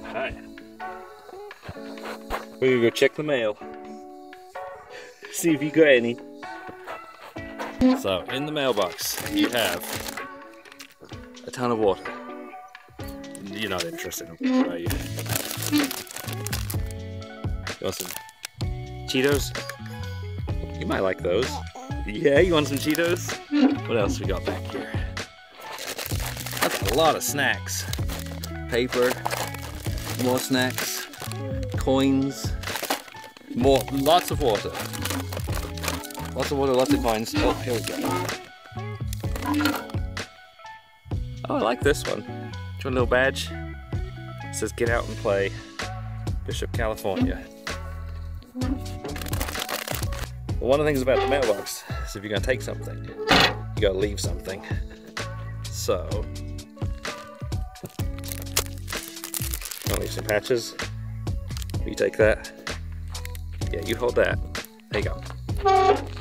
Hi. We're gonna go check the mail. See if you got any. So, in the mailbox, you have a ton of water. You're not interested in them, are you? You want some Cheetos? You might like those. Yeah, you want some Cheetos? What else we got back here? That's a lot of snacks. Paper, more snacks, coins, more, lots of water. Lots of water, lots of coins. Oh, here we go. Oh, I like this one. Do you want a little badge? It says get out and play. Bishop, California. Well, one of the things about the mailbox is if you're gonna take something, you gotta leave something. So, I'll leave some patches. You take that. Yeah, you hold that. There you go.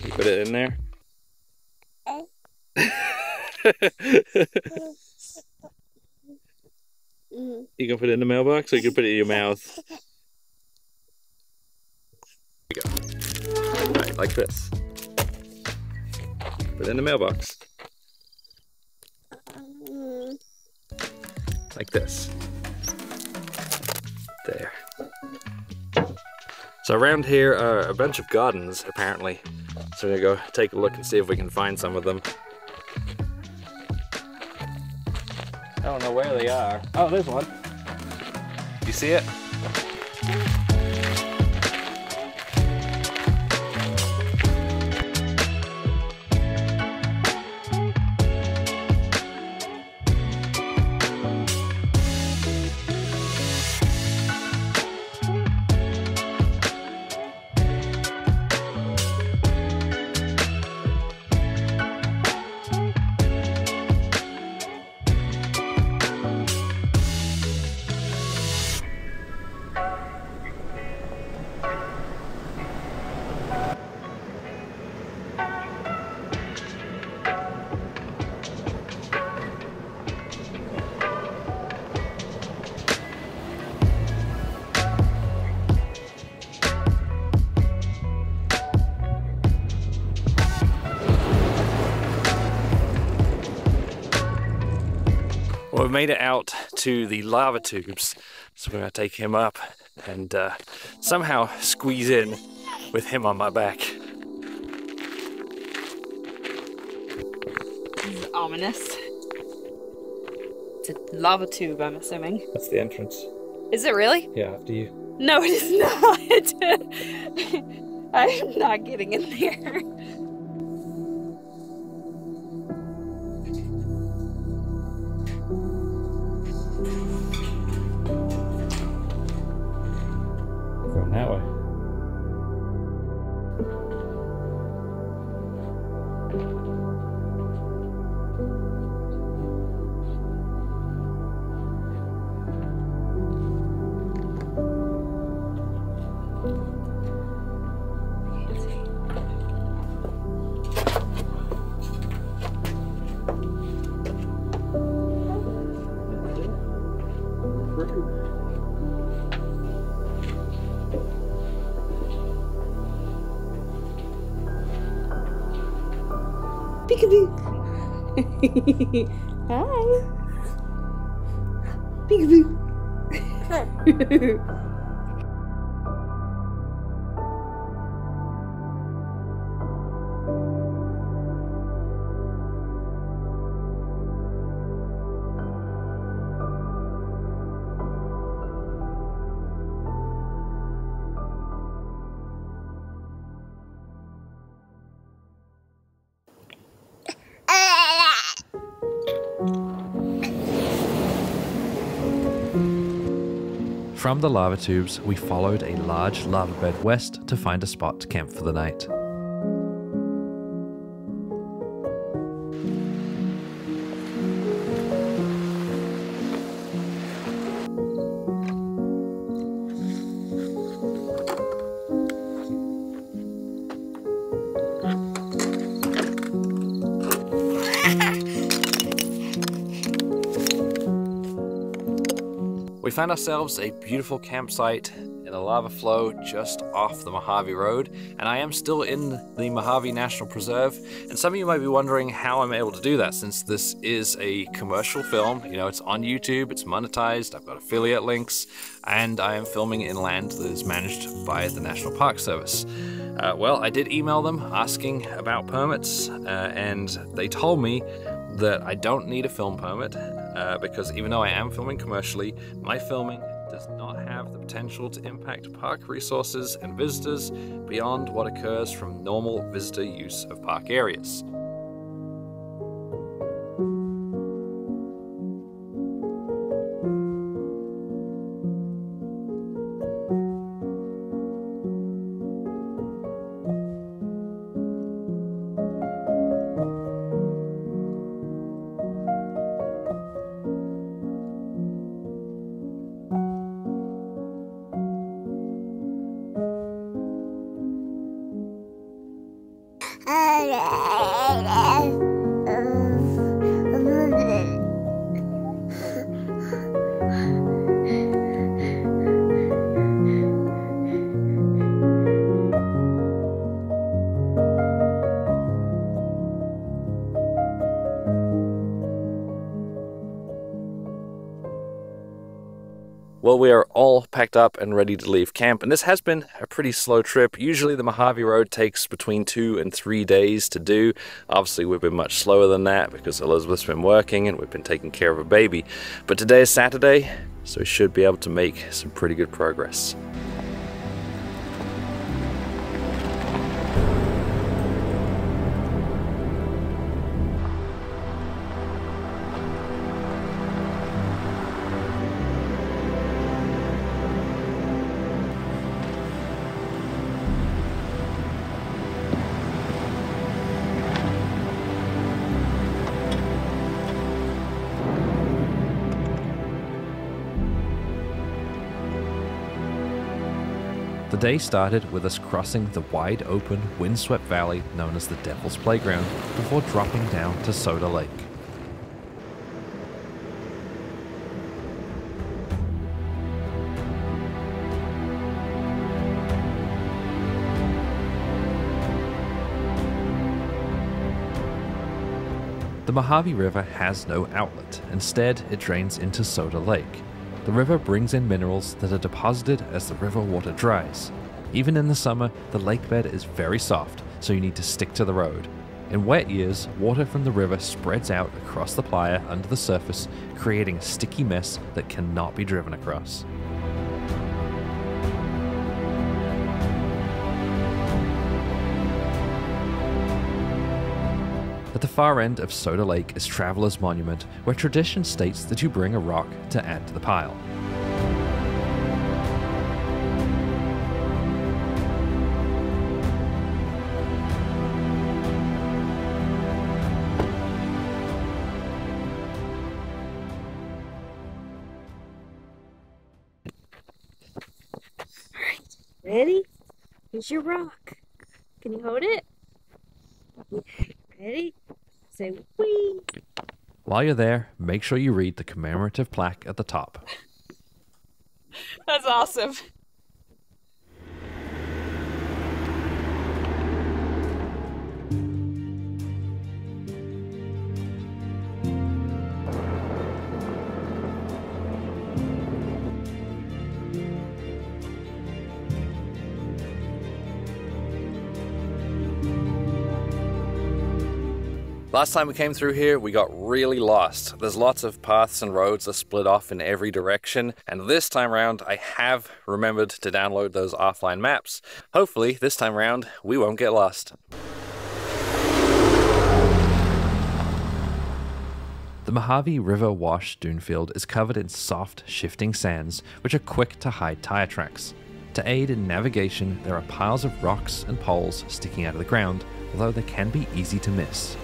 You put it in there. You can put it in the mailbox, or you can put it in your mouth. There you go. Right, like this. Put it in the mailbox. Like this. There. So around here are a bunch of gardens, apparently. So we're gonna go take a look and see if we can find some of them. I don't know where they are. Oh, there's one. You see it? we made it out to the lava tubes, so we're gonna take him up and somehow squeeze in with him on my back. This is ominous. It's a lava tube, I'm assuming. That's the entrance. Is it really? Yeah, after you. No, it is not. I'm not getting in there. Going that way. Peekaboo. Hi. Peekaboo. From the lava tubes, we followed a large lava bed west to find a spot to camp for the night. We found ourselves a beautiful campsite in a lava flow just off the Mojave Road, and I am still in the Mojave National Preserve. And some of you might be wondering how I'm able to do that, since this is a commercial film. You know, it's on YouTube, it's monetized, I've got affiliate links, and I am filming in land that is managed by the National Park Service. Well, I did email them asking about permits, and they told me that I don't need a film permit because even though I am filming commercially, my filming does not have the potential to impact park resources and visitors beyond what occurs from normal visitor use of park areas. Well, we are all packed up and ready to leave camp, and this has been a pretty slow trip. Usually the Mojave Road takes between 2 and 3 days to do. Obviously we've been much slower than that because Elizabeth's been working and we've been taking care of a baby. But today is Saturday, so we should be able to make some pretty good progress. The day started with us crossing the wide open, windswept valley known as the Devil's Playground before dropping down to Soda Lake. The Mojave River has no outlet. Instead, it drains into Soda Lake. The river brings in minerals that are deposited as the river water dries. Even in the summer, the lake bed is very soft, so you need to stick to the road. In wet years, water from the river spreads out across the playa under the surface, creating a sticky mess that cannot be driven across. At the far end of Soda Lake is Traveler's Monument, where tradition states that you bring a rock to add to the pile. Ready? Here's your rock. Can you hold it? Ready? Say wee. While you're there, make sure you read the commemorative plaque at the top. That's awesome. Last time we came through here, we got really lost. There's lots of paths and roads that split off in every direction, and this time around I have remembered to download those offline maps. Hopefully, this time around, we won't get lost. The Mojave River Wash dune field is covered in soft, shifting sands, which are quick to hide tire tracks. To aid in navigation, there are piles of rocks and poles sticking out of the ground, although they can be easy to miss.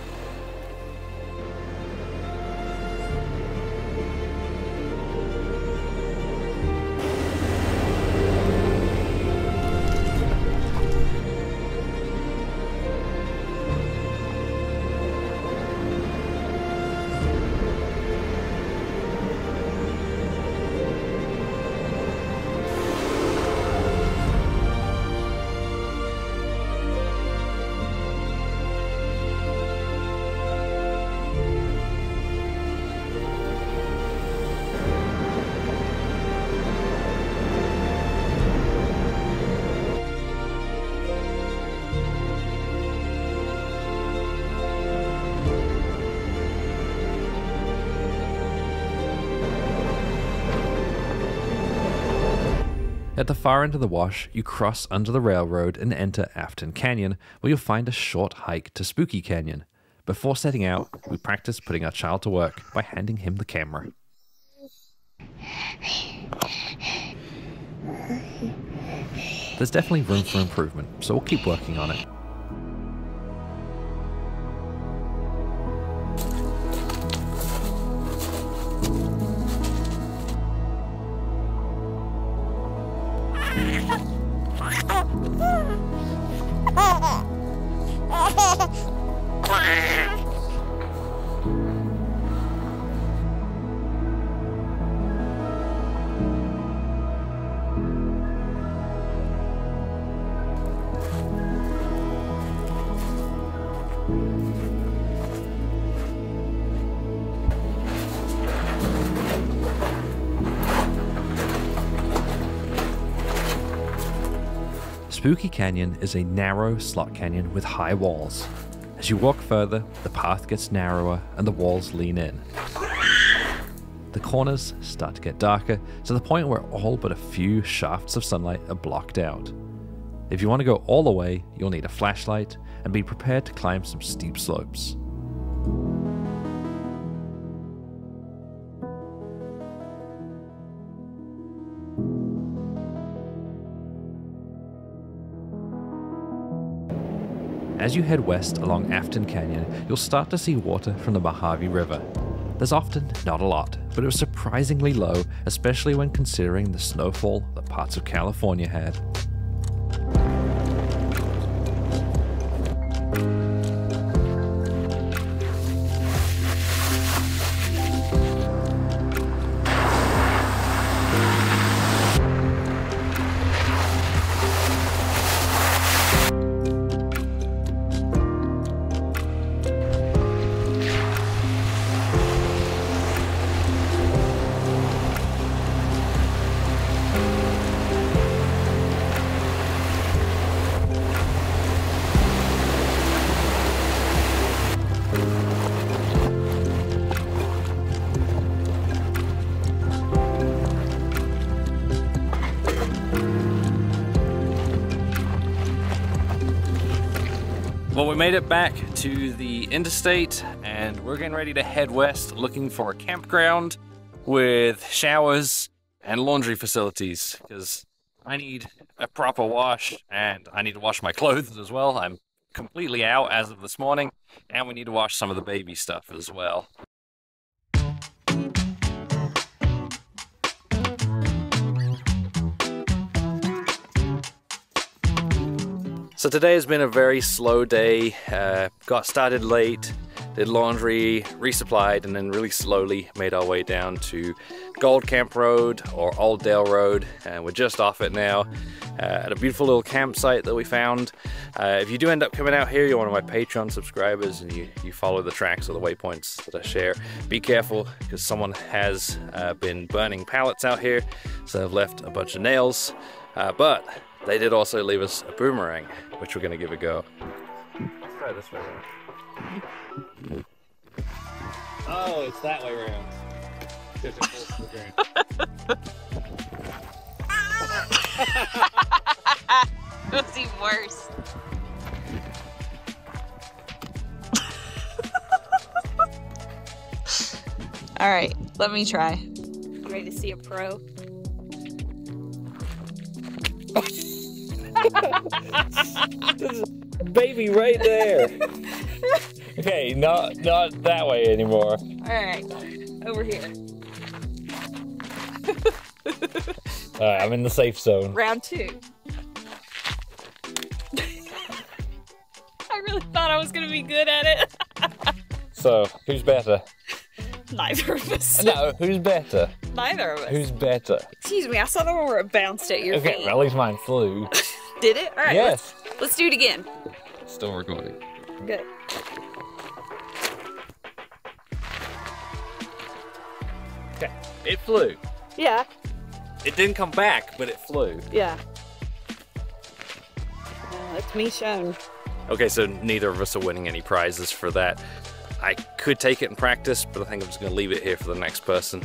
At the far end of the wash, you cross under the railroad and enter Afton Canyon, where you'll find a short hike to Spooky Canyon. Before setting out, we practice putting our child to work by handing him the camera. There's definitely room for improvement, so we'll keep working on it. Spooky Canyon is a narrow slot canyon with high walls. As you walk further, the path gets narrower and the walls lean in. The corners start to get darker to the point where all but a few shafts of sunlight are blocked out. If you want to go all the way, you'll need a flashlight and be prepared to climb some steep slopes. As you head west along Afton Canyon, you'll start to see water from the Mojave River. There's often not a lot, but it was surprisingly low, especially when considering the snowfall that parts of California had. Well, we made it back to the interstate and we're getting ready to head west looking for a campground with showers and laundry facilities because I need a proper wash and I need to wash my clothes as well. I'm completely out as of this morning and we need to wash some of the baby stuff as well. So today has been a very slow day. Got started late, did laundry, resupplied, and then really slowly made our way down to Gold Camp Road or Old Dale Road. And we're just off it now at a beautiful little campsite that we found. If you do end up coming out here, you're one of my Patreon subscribers and you follow the tracks or the waypoints that I share, be careful because someone has been burning pallets out here, so I've left a bunch of nails. But they did also leave us a boomerang, which we're going to give a go. Let's try this way around. Oh, it's that way around. That was even worse. All right, let me try. Ready to see a pro? There's a baby right there. Okay, not that way anymore. All right, over here. All right, I'm in the safe zone. Round 2. I really thought I was gonna be good at it. So, who's better? Neither of us. No, who's better? Neither of us. Who's better? Excuse me, I saw the one where it bounced at your Okay, feet. well, at least mine flew. Did it? All right. Yes. Let's do it again. Still recording. Good. Okay, it flew. Yeah. It didn't come back, but it flew. Yeah. That's me shown. Okay, so neither of us are winning any prizes for that. I could take it in practice, but I think I'm just going to leave it here for the next person.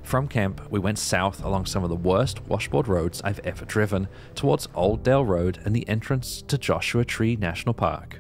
From camp, we went south along some of the worst washboard roads I've ever driven, towards Old Dale Road and the entrance to Joshua Tree National Park.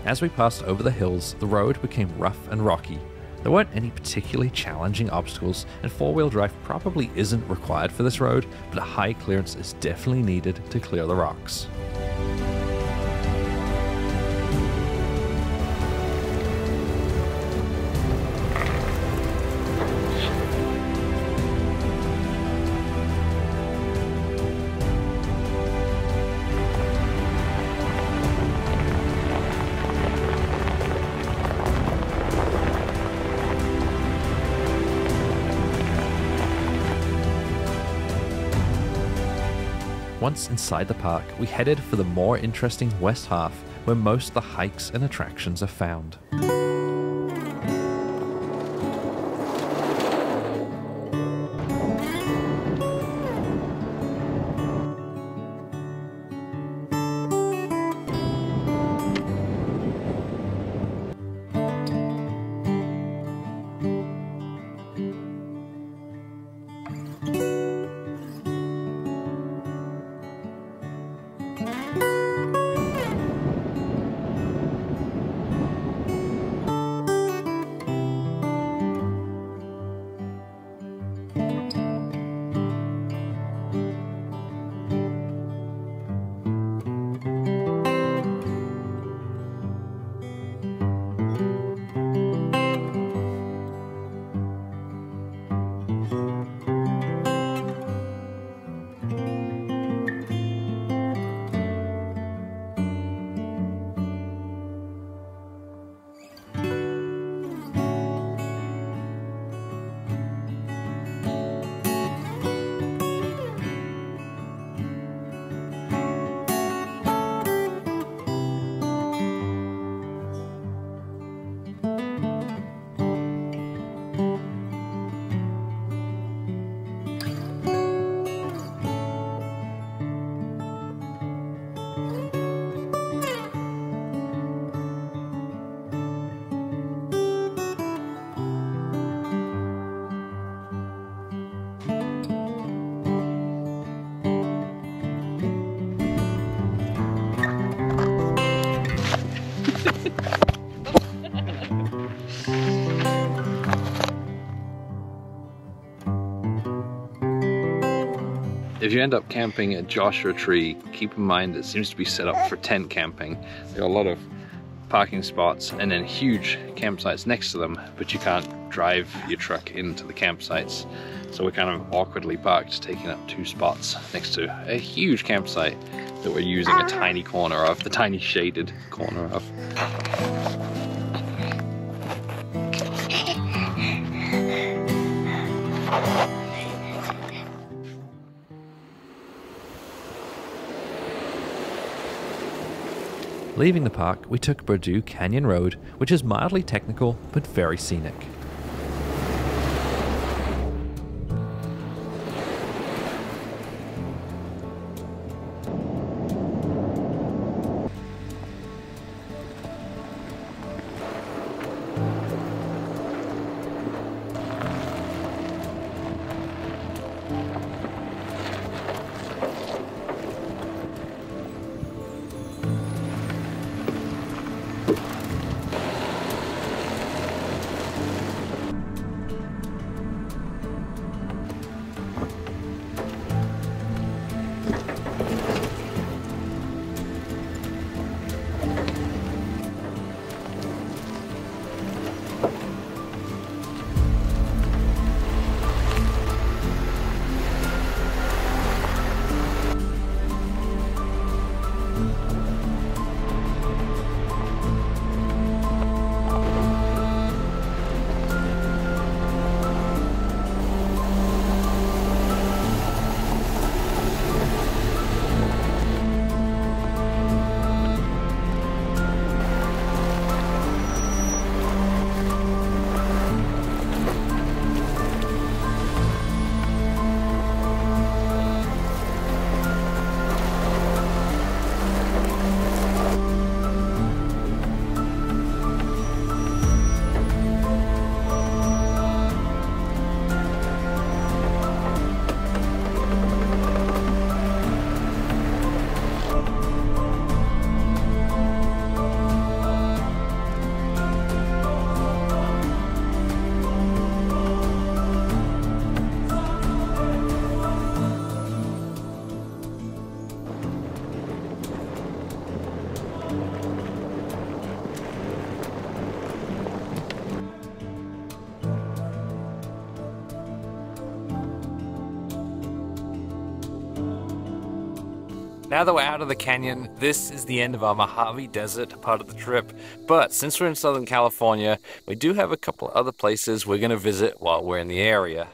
As we passed over the hills, the road became rough and rocky. There weren't any particularly challenging obstacles, and four-wheel drive probably isn't required for this road, but a high clearance is definitely needed to clear the rocks. Once inside the park, we headed for the more interesting west half, where most of the hikes and attractions are found. If you end up camping at Joshua Tree, keep in mind it seems to be set up for tent camping. There are a lot of parking spots and then huge campsites next to them, but you can't drive your truck into the campsites. So we're kind of awkwardly parked, taking up 2 spots next to a huge campsite that we're using a tiny corner of, the tiny shaded corner of. Leaving the park, we took Purdue Canyon Road, which is mildly technical but very scenic. Now that we're out of the canyon, this is the end of our Mojave Desert part of the trip. But since we're in Southern California, we do have a couple of other places we're going to visit while we're in the area.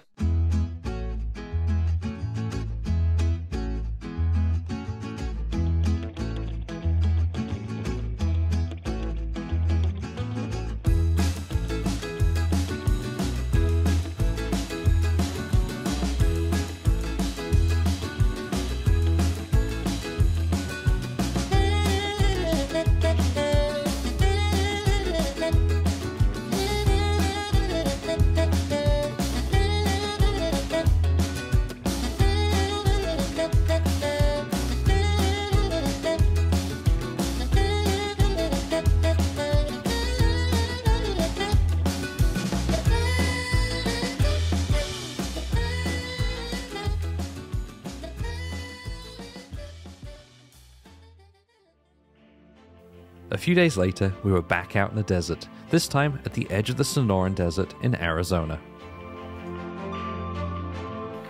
A few days later, we were back out in the desert, this time at the edge of the Sonoran Desert in Arizona.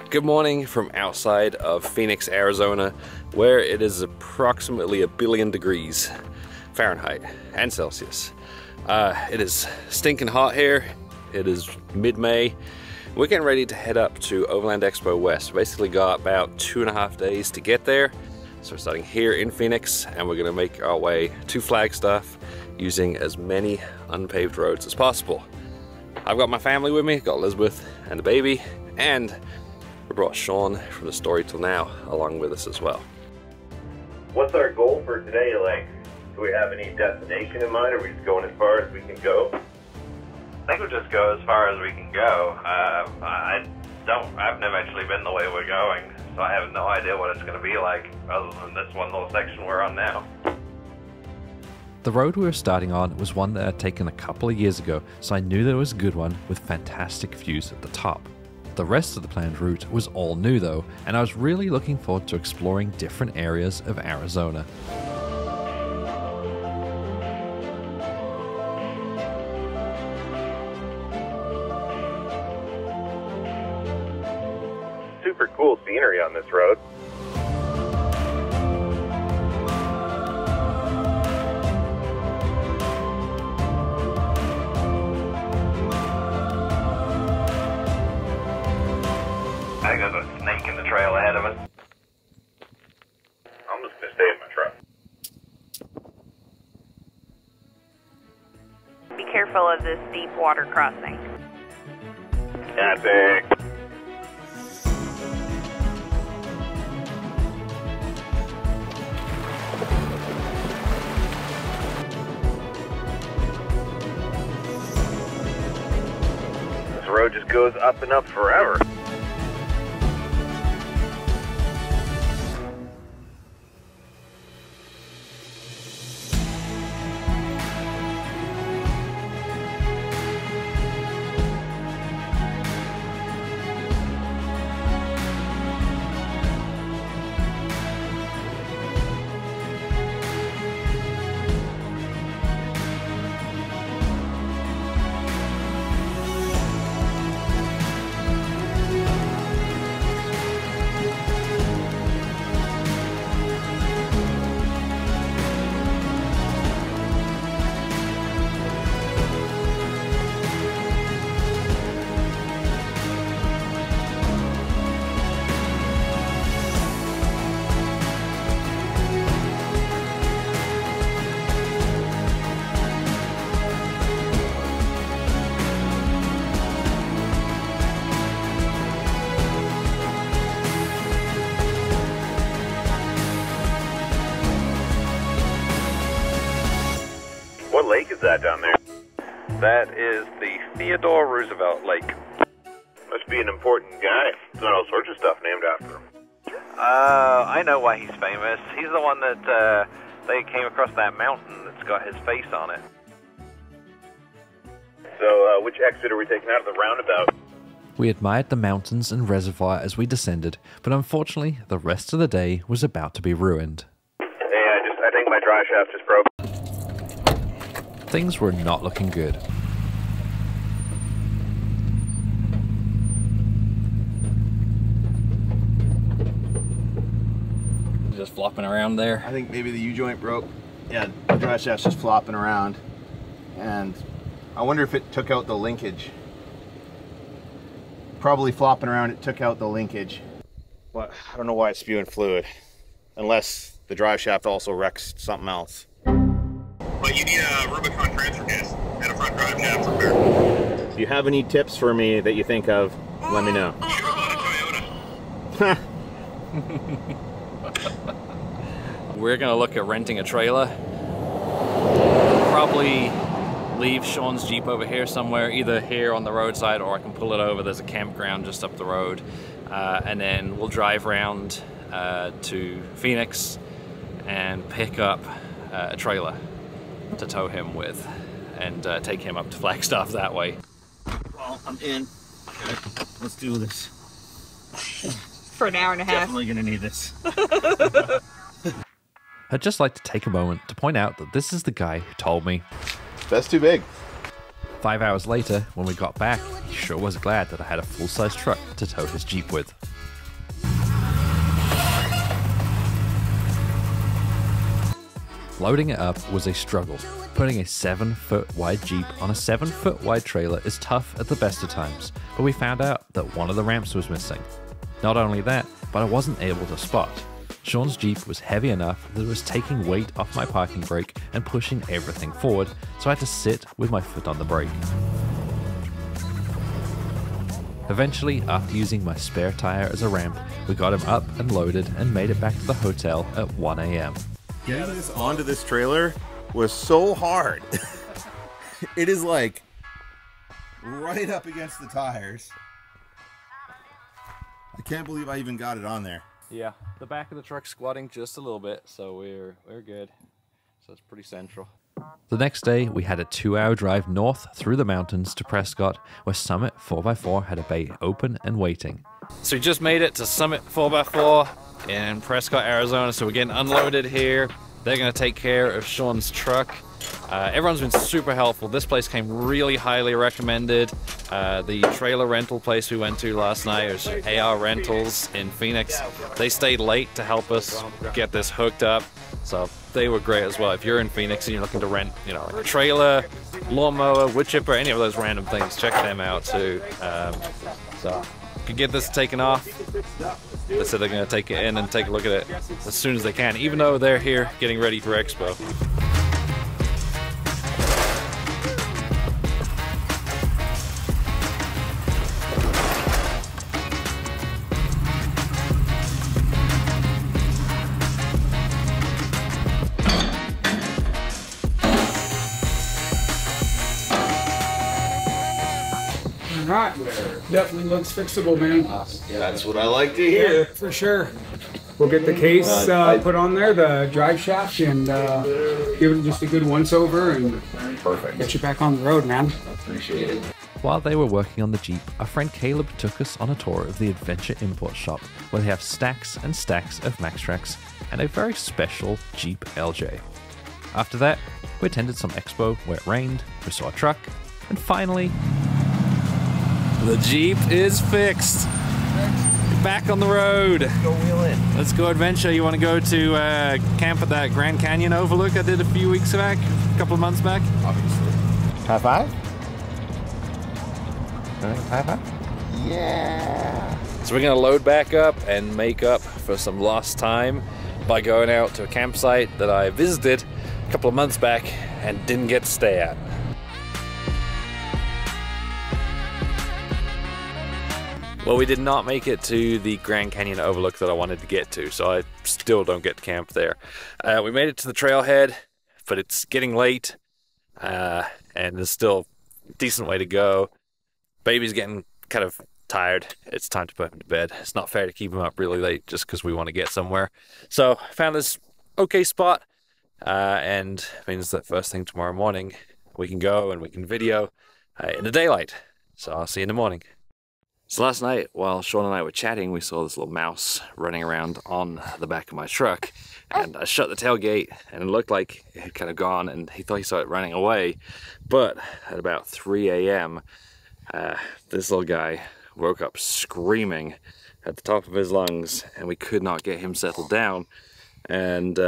Good morning from outside of Phoenix, Arizona, where it is approximately 1 billion degrees Fahrenheit and Celsius. It is stinking hot here. It is mid-May. We're getting ready to head up to Overland Expo West. Basically got about 2.5 days to get there. So we're starting here in Phoenix, and we're gonna make our way to Flagstaff using as many unpaved roads as possible. I've got my family with me, got Elizabeth and the baby, and we brought Sean from the Story Till Now along with us as well. What's our goal for today? Like, do we have any destination in mind, or are we just going as far as we can go? I think we'll just go as far as we can go. I've never actually been the way we're going, so I have no idea what it's going to be like, other than this one little section we're on now. The road we were starting on was one that I'd taken a couple of years ago, so I knew that it was a good one with fantastic views at the top. The rest of the planned route was all new though, and I was really looking forward to exploring different areas of Arizona. Super cool scenery on this road. I think there's a snake in the trail ahead of us. I'm just gonna stay in my truck. Be careful of this deep water crossing. Epic. This road just goes up and up forever. What lake is that down there? That is the Theodore Roosevelt Lake. Must be an important guy. There's got all sorts of stuff named after him. I know why he's famous. He's the one that they came across that mountain that's got his face on it. So, which exit are we taking out of the roundabout? We admired the mountains and reservoir as we descended, but unfortunately, the rest of the day was about to be ruined. Hey, I think my drive shaft is broke. Things were not looking good. Just flopping around there. I think maybe the U-joint broke. Yeah, the drive shaft's just flopping around. And I wonder if it took out the linkage. Probably flopping around, it took out the linkage. But I don't know why it's spewing fluid. Unless the drive shaft also wrecks something else. But you need a Rubicon transfer case and a front drive shaft repair. If you have any tips for me that you think of, let me know. Sure about a Toyota. We're gonna look at renting a trailer. Probably leave Sean's Jeep over here somewhere, either here on the roadside or I can pull it over. There's a campground just up the road. And then we'll drive around to Phoenix and pick up a trailer to tow him with and take him up to Flagstaff that way. Well, I'm in. Okay, let's do this. For an hour and a half. Definitely gonna need this. I'd just like to take a moment to point out that this is the guy who told me. That's too big. 5 hours later, when we got back, he sure was glad that I had a full-size truck to tow his Jeep with. Loading it up was a struggle. Putting a 7-foot wide Jeep on a 7-foot wide trailer is tough at the best of times, but we found out that one of the ramps was missing. Not only that, but I wasn't able to spot. Sean's Jeep was heavy enough that it was taking weight off my parking brake and pushing everything forward, so I had to sit with my foot on the brake. Eventually, after using my spare tire as a ramp, we got him up and loaded and made it back to the hotel at 1 a.m. Getting this onto this trailer was so hard. It is like right up against the tires. I can't believe I even got it on there. Yeah, the back of the truck's squatting just a little bit, so we're good. So it's pretty central. The next day, we had a 2-hour drive north through the mountains to Prescott, where Summit 4x4 had a bay open and waiting. So we just made it to Summit 4x4 in Prescott, Arizona, so we're getting unloaded here. They're going to take care of Sean's truck. Everyone's been super helpful. This place came really highly recommended. The trailer rental place we went to last night was AR Rentals in Phoenix. They stayed late to help us get this hooked up, so they were great as well. If you're in Phoenix and you're looking to rent, you know, like a trailer, lawnmower, wood chipper, any of those random things, check them out too. So you can get this taken off. They said they're going to take it in and take a look at it as soon as they can, even though they're here getting ready for Expo. Alright, definitely looks fixable, man. That's what I like to hear. Yeah, for sure. We'll get the case put on there, the drive shaft, and give it just a good once-over and get you back on the road, man. Appreciate it. While they were working on the Jeep, our friend Caleb took us on a tour of the Adventure Import Shop, where they have stacks and stacks of Maxtrax and a very special Jeep LJ. After that, we attended some expo where it rained, we saw a truck, and finally, the Jeep is fixed. Back on the road. Let's go wheel in. Let's go adventure. You want to go to camp at that Grand Canyon overlook I did a few weeks back, a couple of months back? Obviously. High five? High five? Yeah. So we're going to load back up and make up for some lost time by going out to a campsite that I visited a couple of months back and didn't get to stay at. Well, we did not make it to the Grand Canyon overlook that I wanted to get to, so I still don't get to camp there. We made it to the trailhead, but it's getting late, and there's still a decent way to go. Baby's getting kind of tired. It's time to put him to bed. It's not fair to keep him up really late just because we want to get somewhere. So I found this okay spot, and it means that first thing tomorrow morning, we can go and we can video in the daylight. So I'll see you in the morning. So last night, while Sean and I were chatting, we saw this little mouse running around on the back of my truck, and I shut the tailgate, and it looked like it had kind of gone, and he thought he saw it running away. But at about 3 a.m., this little guy woke up screaming at the top of his lungs, and we could not get him settled down. And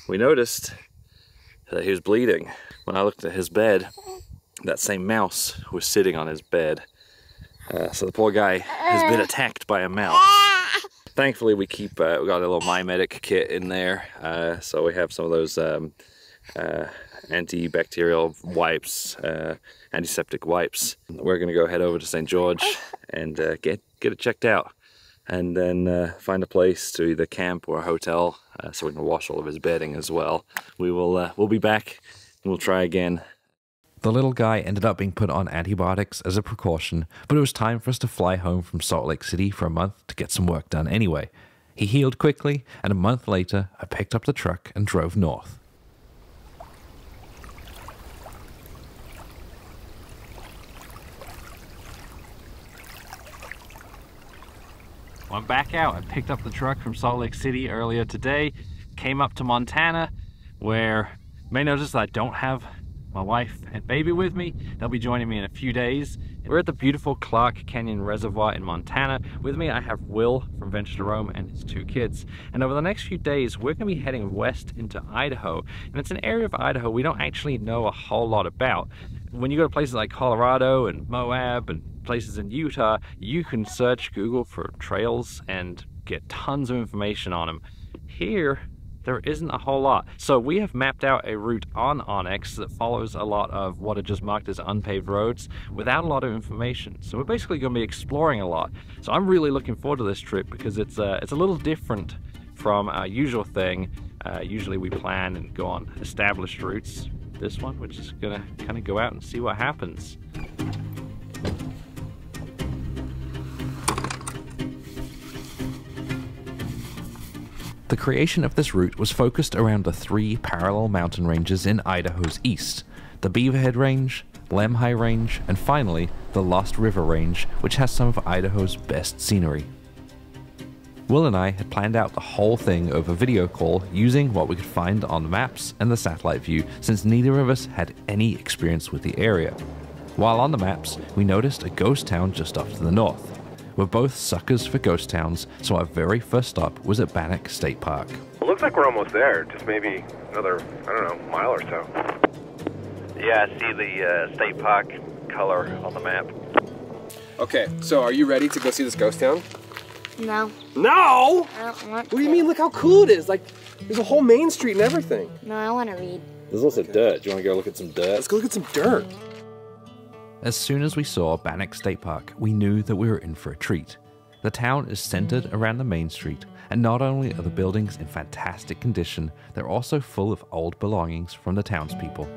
we noticed that he was bleeding. When I looked at his bed, that same mouse was sitting on his bed. So the poor guy has been attacked by a mouse. Thankfully, we got a little MyMedic kit in there, so we have some of those antibacterial wipes, antiseptic wipes. We're going to go head over to St. George and get it checked out, and then find a place to either camp or a hotel, so we can wash all of his bedding as well. We'll be back and we'll try again. The little guy ended up being put on antibiotics as a precaution, but it was time for us to fly home from Salt Lake City for a month to get some work done anyway. He healed quickly, and a month later, I picked up the truck and drove north. I'm back out. I picked up the truck from Salt Lake City earlier today, came up to Montana, where you may notice that I don't have my wife and baby with me. They'll be joining me in a few days. We're at the beautiful Clark Canyon Reservoir in Montana. With me I have Will from Venture to Roam and his 2 kids. And over the next few days we're going to be heading west into Idaho. And it's an area of Idaho we don't actually know a whole lot about. When you go to places like Colorado and Moab and places in Utah, you can search Google for trails and get tons of information on them. Here, there isn't a whole lot. So we have mapped out a route on Onyx that follows a lot of what are just marked as unpaved roads without a lot of information. So we're basically going to be exploring a lot. So I'm really looking forward to this trip because it's a little different from our usual thing. Usually we plan and go on established routes. This one, we're just gonna kind of go out and see what happens. The creation of this route was focused around the 3 parallel mountain ranges in Idaho's east, the Beaverhead Range, Lemhi Range, and finally the Lost River Range, which has some of Idaho's best scenery. Will and I had planned out the whole thing over video call using what we could find on the maps and the satellite view, since neither of us had any experience with the area. While on the maps, we noticed a ghost town just off to the north. We're both suckers for ghost towns, so our very first stop was at Bannock State Park. It looks like we're almost there, just maybe another, I don't know, mile or so. Yeah, I see the state park color on the map. Okay, so are you ready to go see this ghost town? No. No? I don't want What do you mean? Look how cool it is. Like, there's a whole main street and everything. No, I want to read. There's also dirt. Do you want to go look at some dirt? Let's go look at some dirt. As soon as we saw Bannock State Park, we knew that we were in for a treat. The town is centered around the main street, and not only are the buildings in fantastic condition, they're also full of old belongings from the townspeople.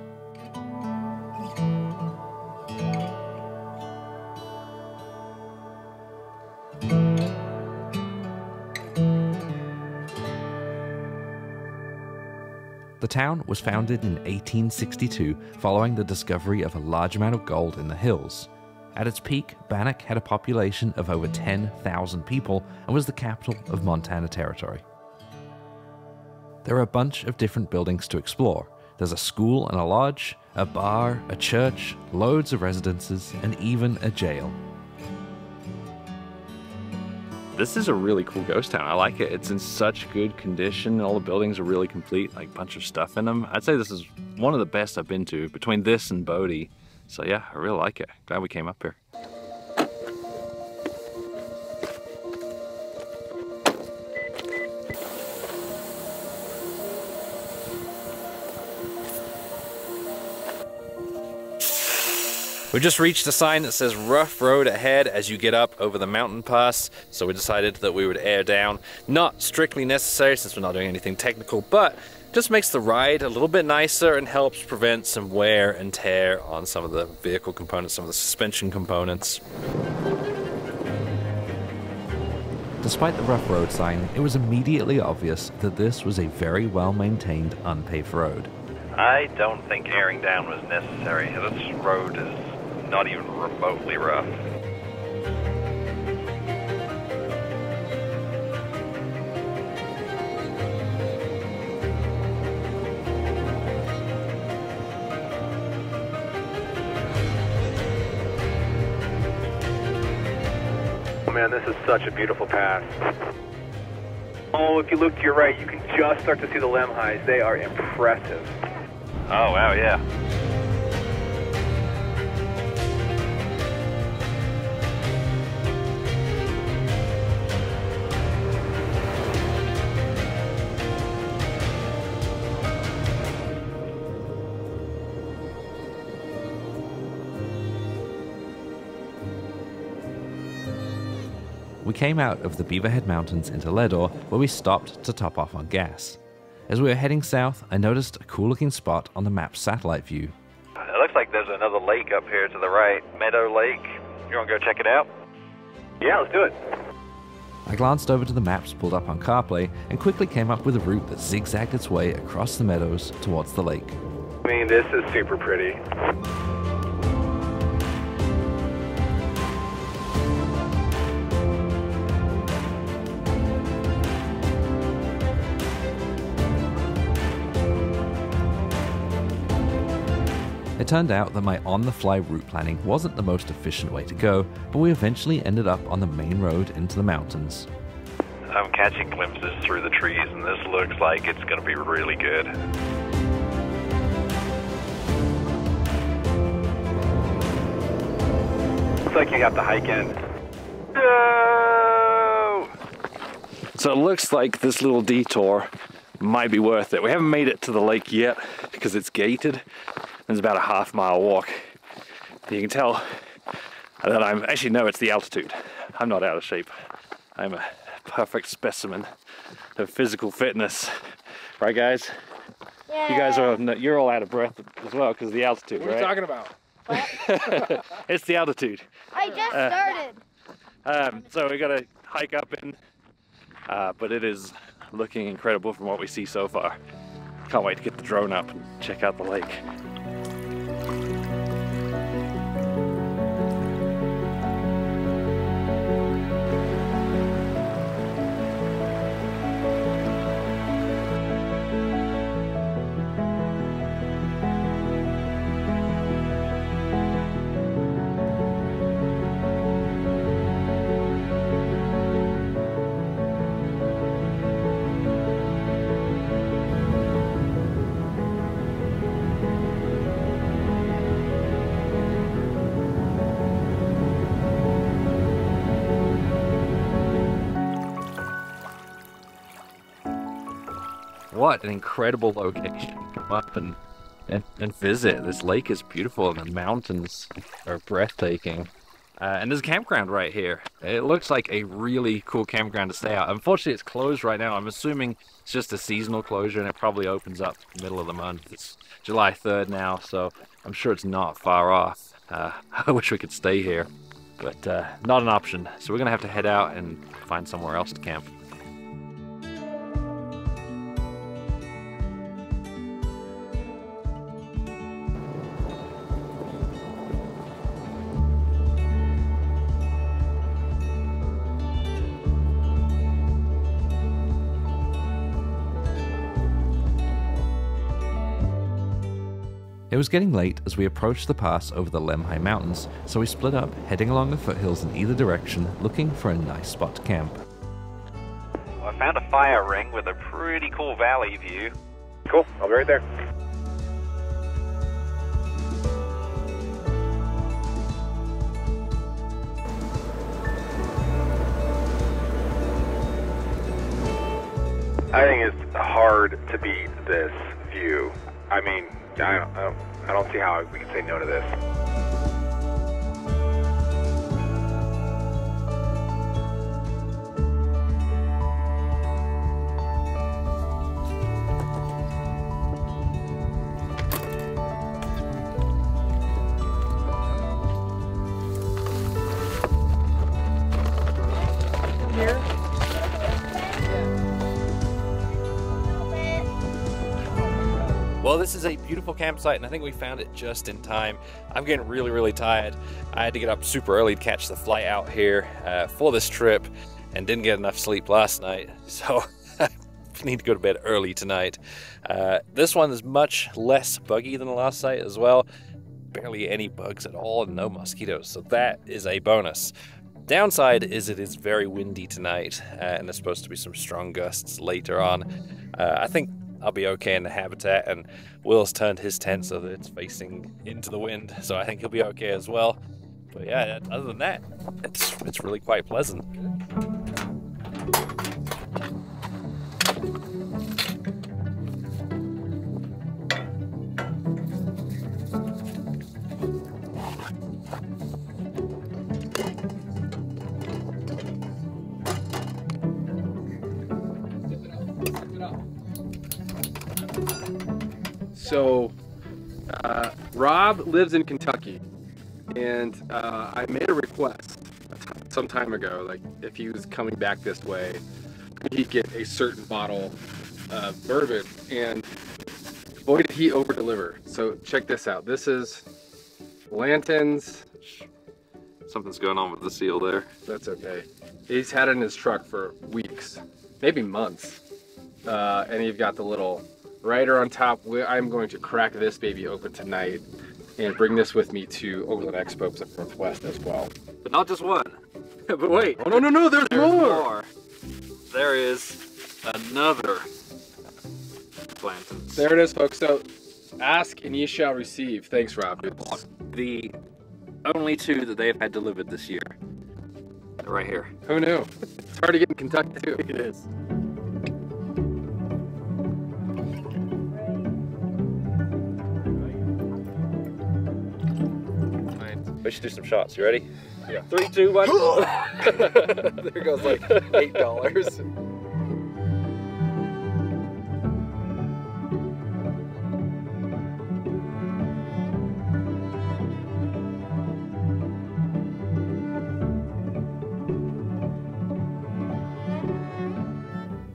The town was founded in 1862 following the discovery of a large amount of gold in the hills. At its peak, Bannock had a population of over 10,000 people and was the capital of Montana Territory. There are a bunch of different buildings to explore. There's a school and a lodge, a bar, a church, loads of residences, and even a jail. This is a really cool ghost town. I like it. It's in such good condition. All the buildings are really complete, like a bunch of stuff in them. I'd say this is one of the best I've been to between this and Bodie. So yeah, I really like it. Glad we came up here. We just reached a sign that says rough road ahead as you get up over the mountain pass, so we decided that we would air down. Not strictly necessary since we're not doing anything technical, but just makes the ride a little bit nicer and helps prevent some wear and tear on some of the vehicle components, some of the suspension components. Despite the rough road sign, it was immediately obvious that this was a very well-maintained, unpaved road. I don't think airing down was necessary. This road is not even remotely rough. Oh man, this is such a beautiful pass. Oh, if you look to your right, you can just start to see the Lemhis. They are impressive. Oh wow, yeah. We came out of the Beaverhead Mountains into Ledor, where we stopped to top off on gas. As we were heading south, I noticed a cool-looking spot on the map's satellite view. It looks like there's another lake up here to the right, Meadow Lake. You want to go check it out? Yeah, let's do it. I glanced over to the maps pulled up on CarPlay and quickly came up with a route that zigzagged its way across the meadows towards the lake. I mean, this is super pretty. turned out that my on-the-fly route planning wasn't the most efficient way to go, but we eventually ended up on the main road into the mountains. I'm catching glimpses through the trees, and this looks like it's going to be really good. Looks like you have to hike in. No! So it looks like this little detour might be worth it. We haven't made it to the lake yet because it's gated. It's about a half-mile walk. You can tell that actually, no, it's the altitude. I'm not out of shape. I'm a perfect specimen of physical fitness. Right, guys? Yeah. You guys you're all out of breath as well because of the altitude, right? What are you talking about? It's the altitude. I just started. So we gotta hike up in, but it is looking incredible from what we see so far. Can't wait to get the drone up and check out the lake. What an incredible location. Come up and visit. This lake is beautiful and the mountains are breathtaking. And there's a campground right here. It looks like a really cool campground to stay out. Unfortunately, it's closed right now. I'm assuming it's just a seasonal closure and it probably opens up middle of the month. It's July 3rd now, so I'm sure it's not far off. I wish we could stay here, but not an option. So we're gonna have to head out and find somewhere else to camp. It was getting late as we approached the pass over the Lemhi Mountains, so we split up, heading along the foothills in either direction, looking for a nice spot to camp. I found a fire ring with a pretty cool valley view. Cool, I'll be right there. I think it's hard to beat this view. I mean, I don't see how we can say no to this. Well, this is a beautiful campsite, and I think we found it just in time. I'm getting really, really tired. I had to get up super early to catch the flight out here for this trip, and didn't get enough sleep last night, so I need to go to bed early tonight. This one is much less buggy than the last site as well. Barely any bugs at all, and no mosquitoes, so that is a bonus. Downside is it is very windy tonight, and there's supposed to be some strong gusts later on. I think I'll be okay in the habitat, and Will's turned his tent so that it's facing into the wind, so I think he'll be okay as well. But yeah, other than that, it's really quite pleasant. So, Rob lives in Kentucky, and I made a request some time ago, like if he was coming back this way, he'd get a certain bottle of bourbon, and boy did he over deliver. So check this out. This is Blanton's. Something's going on with the seal there. That's okay. He's had it in his truck for weeks, maybe months, and you've got the little writer on top. I'm going to crack this baby open tonight and bring this with me to Overland Expo Pacific Northwest as well. But not just one. But wait, oh no, there's more! There is another plantains. There it is, folks. So, ask and ye shall receive. Thanks, Rob. The only 2 that they've had delivered this year. They're right here. Who knew? It's hard to get in Kentucky too. It is. We should do some shots. You ready? Yeah. 3, 2, 1. There goes like $8.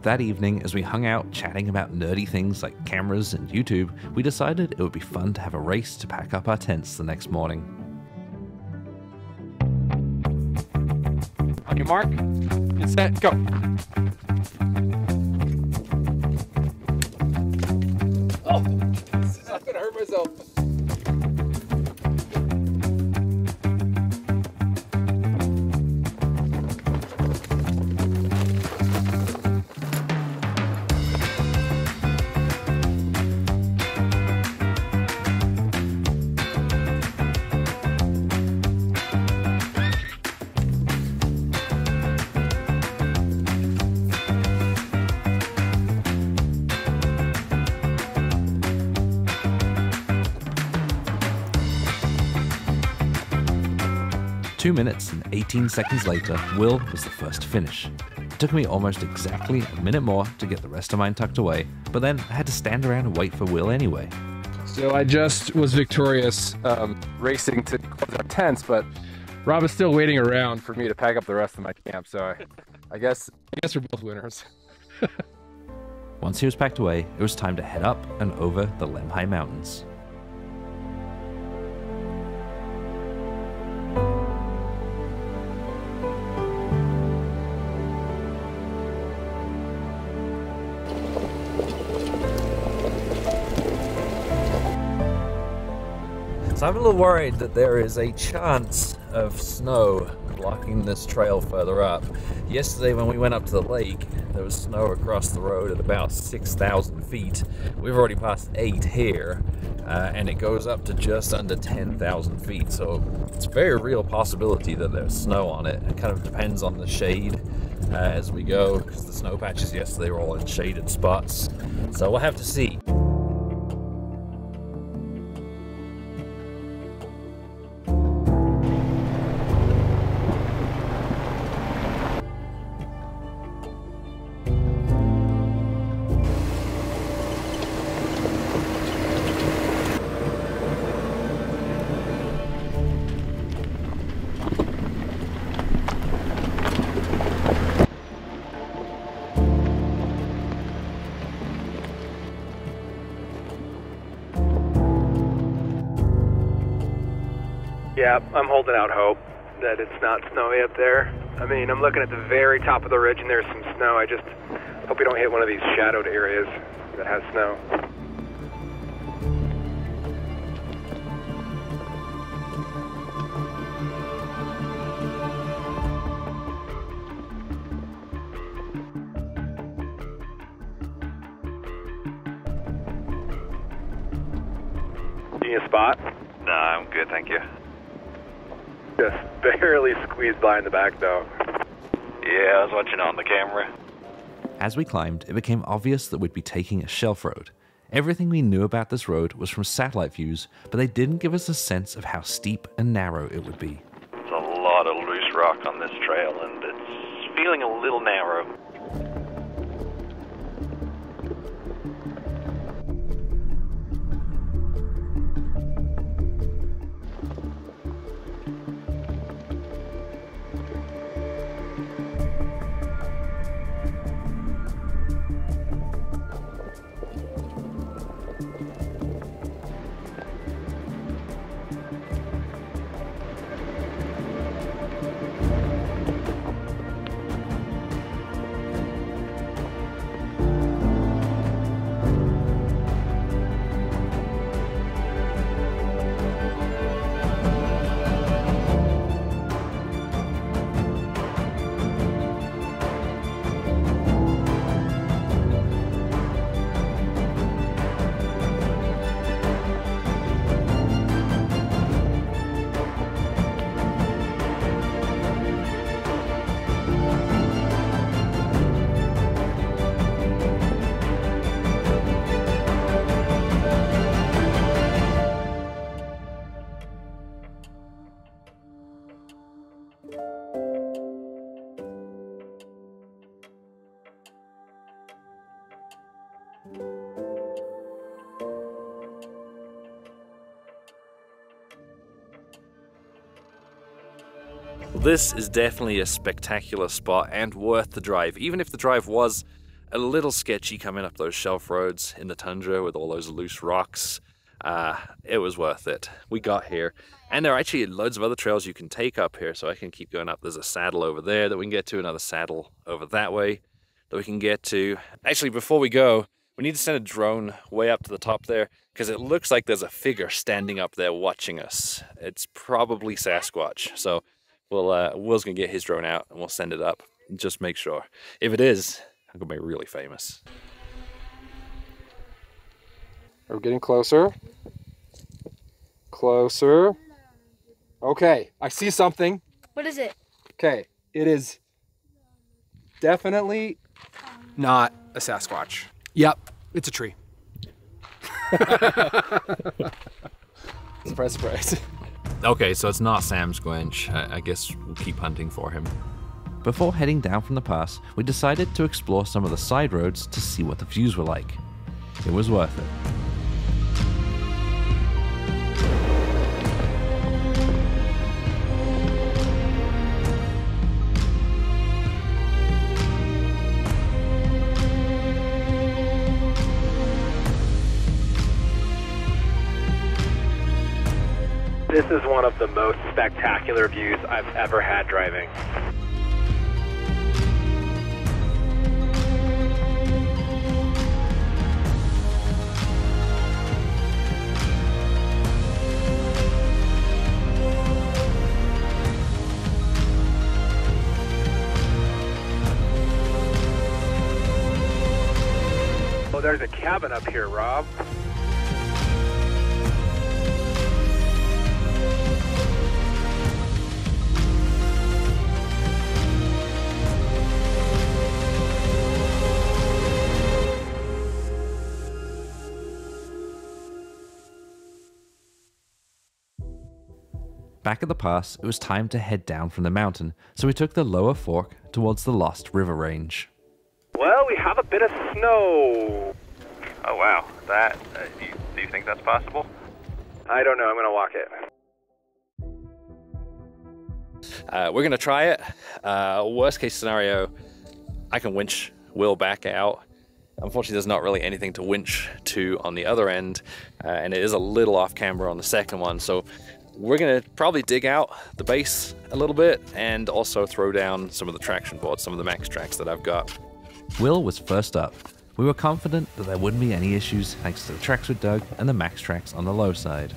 That evening, as we hung out chatting about nerdy things like cameras and YouTube, we decided it would be fun to have a race to pack up our tents the next morning. On your mark, get set, go. Oh, I'm gonna hurt myself. Two minutes and 18 seconds later, Will was the first to finish. It took me almost exactly a minute more to get the rest of mine tucked away, but then I had to stand around and wait for Will anyway. So I just was victorious racing to close our tents, but Rob is still waiting around for me to pack up the rest of my camp, so I guess we're both winners. Once he was packed away, it was time to head up and over the Lemhi Mountains. So I'm a little worried that there is a chance of snow blocking this trail further up. Yesterday when we went up to the lake, there was snow across the road at about 6,000 feet. We've already passed 8 here, and it goes up to just under 10,000 feet. So it's a very real possibility that there's snow on it. It kind of depends on the shade as we go, because the snow patches yesterday were all in shaded spots. So we'll have to see. Yeah, I'm holding out hope that it's not snowy up there. I mean, I'm looking at the very top of the ridge and there's some snow. I just hope we don't hit one of these shadowed areas that has snow. You need a spot? No, I'm good, thank you. Just barely squeezed by in the back, though. Yeah, I was watching on the camera. As we climbed, it became obvious that we'd be taking a shelf road. Everything we knew about this road was from satellite views, but they didn't give us a sense of how steep and narrow it would be. There's a lot of loose rock on this trail, and it's feeling a little narrow. This is definitely a spectacular spot and worth the drive, even if the drive was a little sketchy coming up those shelf roads in the tundra with all those loose rocks. It was worth it. We got here, and there are actually loads of other trails you can take up here, so I can keep going up. There's a saddle over there that we can get to, another saddle over that way that we can get to. Actually, before we go, we need to send a drone way up to the top there, because it looks like there's a figure standing up there watching us. It's probably Sasquatch, so Will's gonna get his drone out and we'll send it up and just make sure. If it is, I'm gonna be really famous. We're getting closer. Closer. Okay, I see something. What is it? Okay, it is definitely not a Sasquatch. Yep, it's a tree. Surprise, surprise. Okay, so it's not Sam Squinch. I guess we'll keep hunting for him. Before heading down from the pass, we decided to explore some of the side roads to see what the views were like. It was worth it. This is one of the most spectacular views I've ever had driving. Oh, there's a cabin up here, Rob. Back at the pass, it was time to head down from the mountain, so we took the lower fork towards the Lost River Range. Well, we have a bit of snow. Oh wow, that, do you think that's possible? I don't know, I'm gonna walk it. We're gonna try it. Worst case scenario, I can winch Will back out. Unfortunately, there's not really anything to winch to on the other end, and it is a little off camber on the second one, so we're gonna probably dig out the base a little bit and also throw down some of the traction boards, some of the max tracks that I've got. Will was first up. We were confident that there wouldn't be any issues thanks to the tracks we dug and the max tracks on the low side.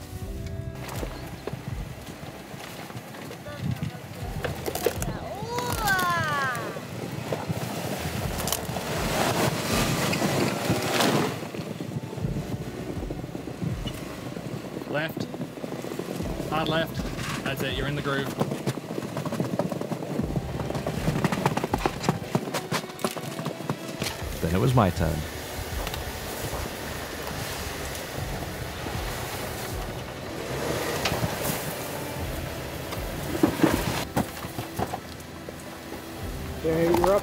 Left. Hard left. That's it, you're in the groove. Then it was my turn. Okay, you're up.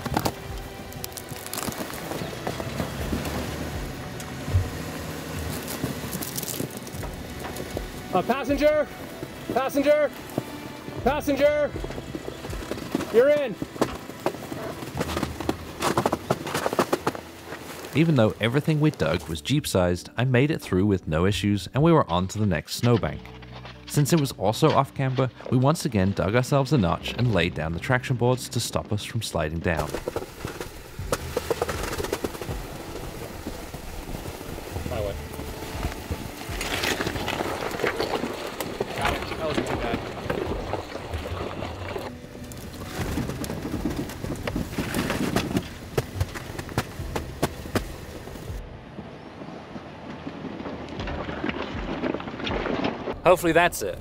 Passenger! Passenger! Passenger! You're in! Even though everything we dug was jeep-sized, I made it through with no issues and we were on to the next snowbank. Since it was also off camber, we once again dug ourselves a notch and laid down the traction boards to stop us from sliding down. My way. Got it. That wasn't too bad. Hopefully that's it.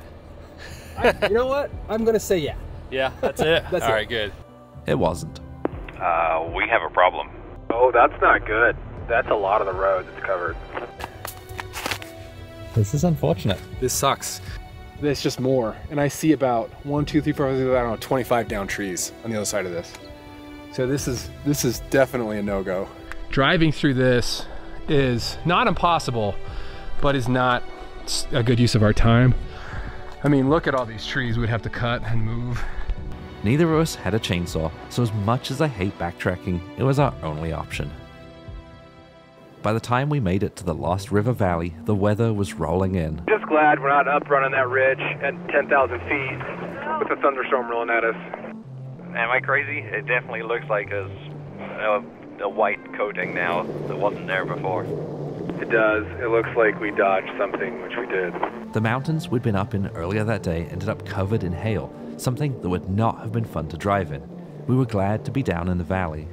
You know what? I'm gonna say yeah. Yeah, that's it? That's All it. right, good. It wasn't. We have a problem. Oh, that's not good. That's a lot of the road that's covered. This is unfortunate. This sucks. There's just more. And I see about 1, 2, 3, 4, 5, 6, I don't know, 25 down trees on the other side of this. So this is definitely a no-go. Driving through this is not impossible, but is not a good use of our time. I mean, look at all these trees we'd have to cut and move. Neither of us had a chainsaw, so as much as I hate backtracking, it was our only option. By the time we made it to the Lost River Valley, the weather was rolling in. Just glad we're not up running that ridge at 10,000 feet with a thunderstorm rolling at us. Am I crazy? It definitely looks like a white coating now that wasn't there before. It does. It looks like we dodged something, which we did. The mountains we'd been up in earlier that day ended up covered in hail, something that would not have been fun to drive in. We were glad to be down in the valley.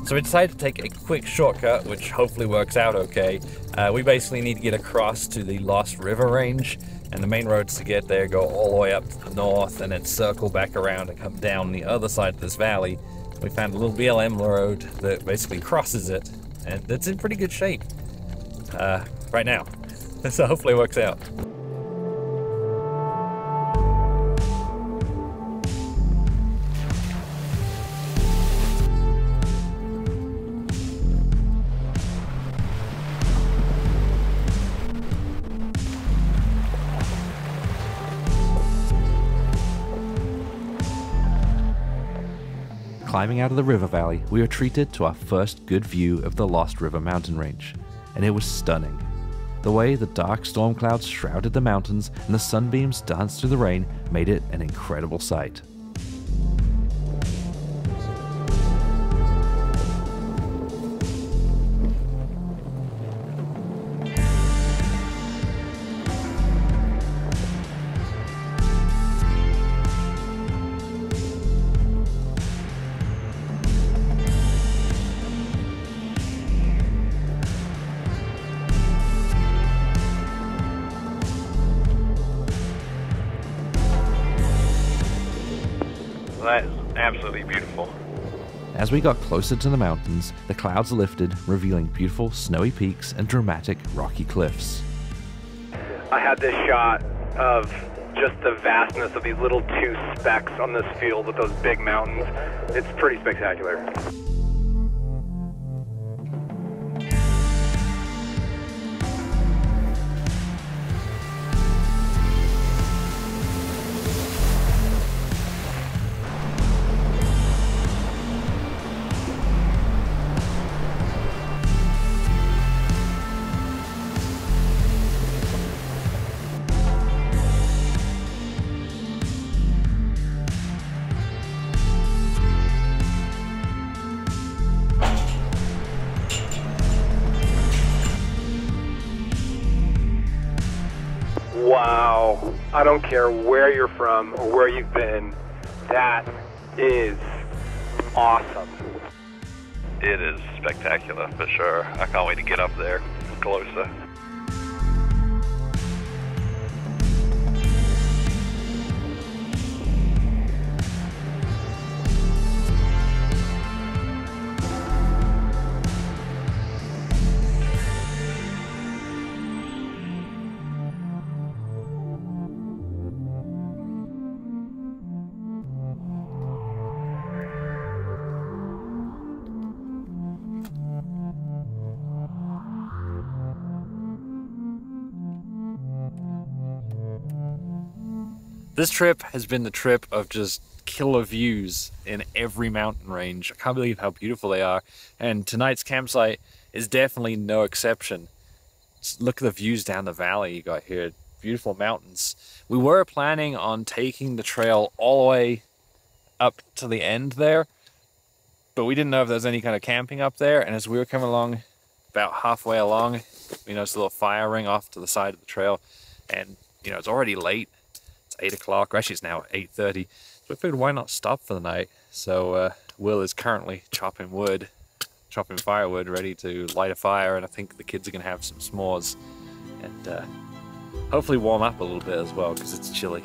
So we decided to take a quick shortcut, which hopefully works out okay. We basically need to get across to the Lost River Range, and the main roads to get there go all the way up to the north and then circle back around and come down the other side of this valley. We found a little BLM road that basically crosses it, and it's in pretty good shape right now. So hopefully it works out. Climbing out of the river valley, we were treated to our first good view of the Lost River mountain range, and it was stunning. The way the dark storm clouds shrouded the mountains and the sunbeams danced through the rain made it an incredible sight. That is absolutely beautiful. As we got closer to the mountains, the clouds lifted, revealing beautiful snowy peaks and dramatic rocky cliffs. I had this shot of just the vastness of these little two specks on this field with those big mountains. It's pretty spectacular. Wow. I don't care where you're from or where you've been. That is awesome. It is spectacular for sure. I can't wait to get up there closer. This trip has been the trip of just killer views in every mountain range. I can't believe how beautiful they are. And tonight's campsite is definitely no exception. Just look at the views down the valley you got here. Beautiful mountains. We were planning on taking the trail all the way up to the end there, but we didn't know if there was any kind of camping up there. And as we were coming along, about halfway along, we noticed a little fire ring off to the side of the trail. And, you know, it's already late. 8 o'clock, or actually it's now 8:30, so we figured why not stop for the night. So Will is currently chopping firewood, ready to light a fire, and I think the kids are gonna have some s'mores and hopefully warm up a little bit as well because it's chilly.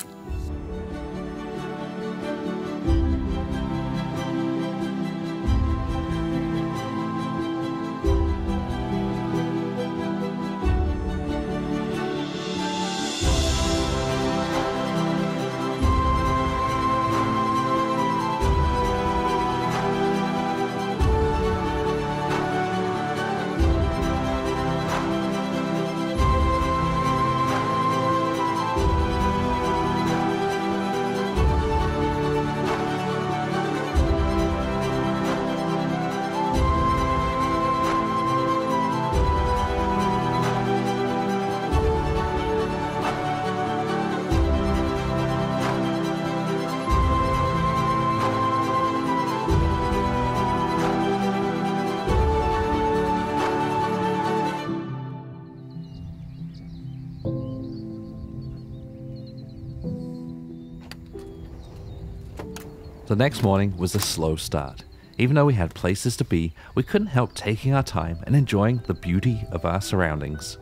The next morning was a slow start. Even though we had places to be, we couldn't help taking our time and enjoying the beauty of our surroundings.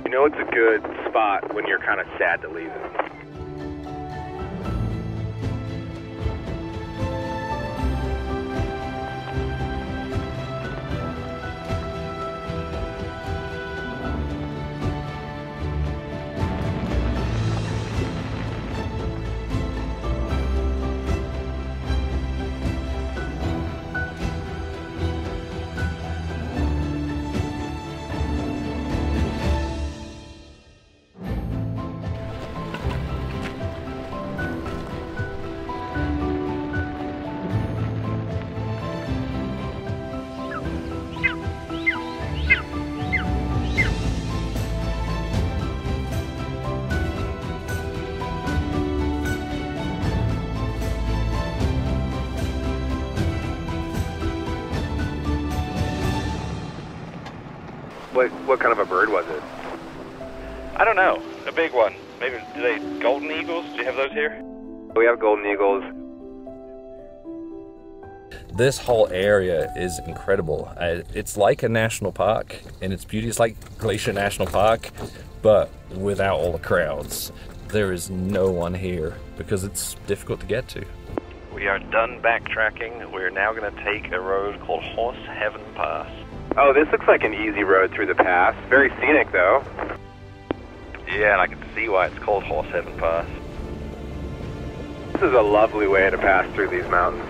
You know, it's a good spot when you're kind of sad to leave it. What kind of a bird was it? I don't know. A big one. Maybe, do they golden eagles? Do you have those here? We have golden eagles. This whole area is incredible. It's like a national park in its beauty. It's like Glacier National Park, but without all the crowds. There is no one here because it's difficult to get to. We are done backtracking. We're now going to take a road called Horse Heaven Pass. Oh, this looks like an easy road through the pass. Very scenic, though. Yeah, and I can see why it's called Horse Heaven Pass. This is a lovely way to pass through these mountains.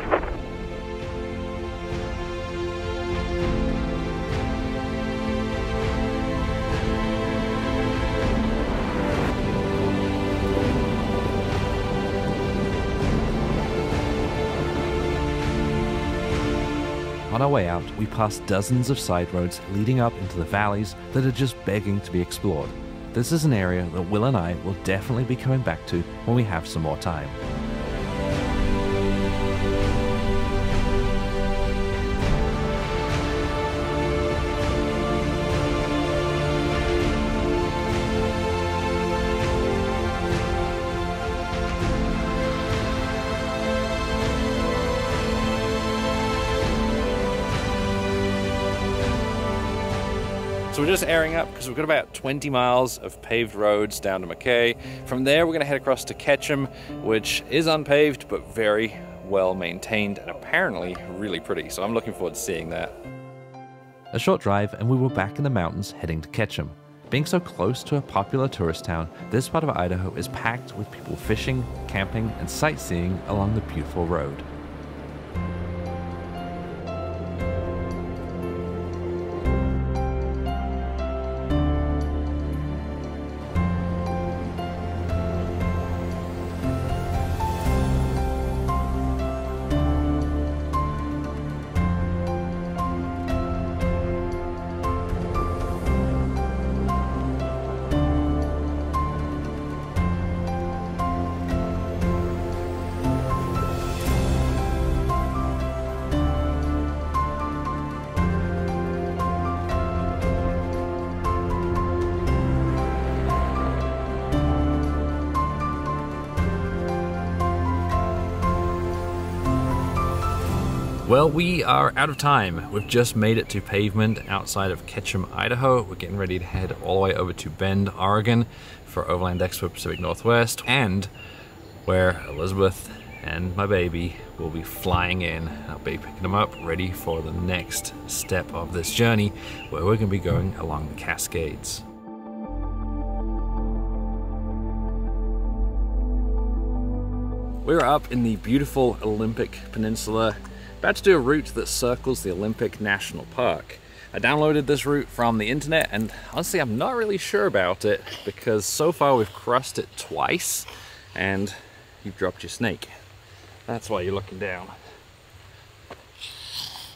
On our way out, we passed dozens of side roads leading up into the valleys that are just begging to be explored. This is an area that Will and I will definitely be coming back to when we have some more time. So we're just airing up because we've got about 20 miles of paved roads down to McKay. From there, we're going to head across to Ketchum, which is unpaved but very well maintained and apparently really pretty. So I'm looking forward to seeing that. A short drive and we were back in the mountains heading to Ketchum. Being so close to a popular tourist town, this part of Idaho is packed with people fishing, camping, and sightseeing along the beautiful road. Well, we are out of time. We've just made it to pavement outside of Ketchum, Idaho. We're getting ready to head all the way over to Bend, Oregon for Overland Expo Pacific Northwest, and where Elizabeth and my baby will be flying in. I'll be picking them up, ready for the next step of this journey, where we're going to be going along the Cascades. We're up in the beautiful Olympic Peninsula, about to do a route that circles the Olympic National Park. I downloaded this route from the internet, and honestly I'm not really sure about it because so far we've crossed it twice and you've dropped your snake. That's why you're looking down.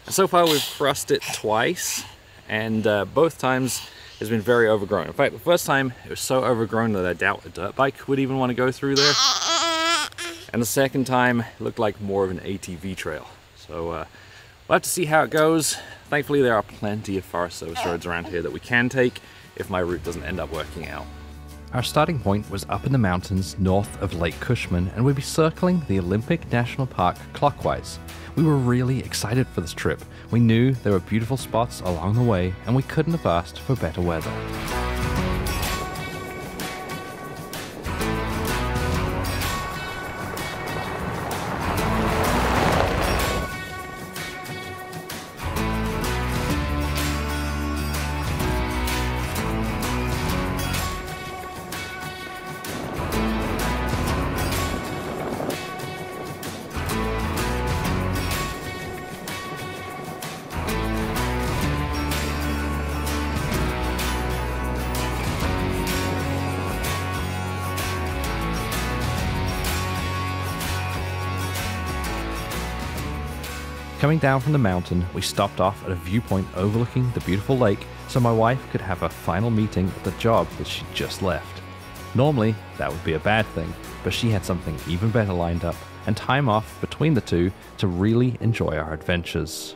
So far we've crossed it twice, and both times it's been very overgrown. In fact, the first time it was so overgrown that I doubt a dirt bike would even want to go through there. And the second time looked like more of an ATV trail. So we'll have to see how it goes. Thankfully there are plenty of Forest Service roads around here that we can take if my route doesn't end up working out. Our starting point was up in the mountains north of Lake Cushman, and we'd be circling the Olympic National Park clockwise. We were really excited for this trip. We knew there were beautiful spots along the way, and we couldn't have asked for better weather. Coming down from the mountain, we stopped off at a viewpoint overlooking the beautiful lake so my wife could have a final meeting at the job that she just left. Normally, that would be a bad thing, but she had something even better lined up, and time off between the two to really enjoy our adventures.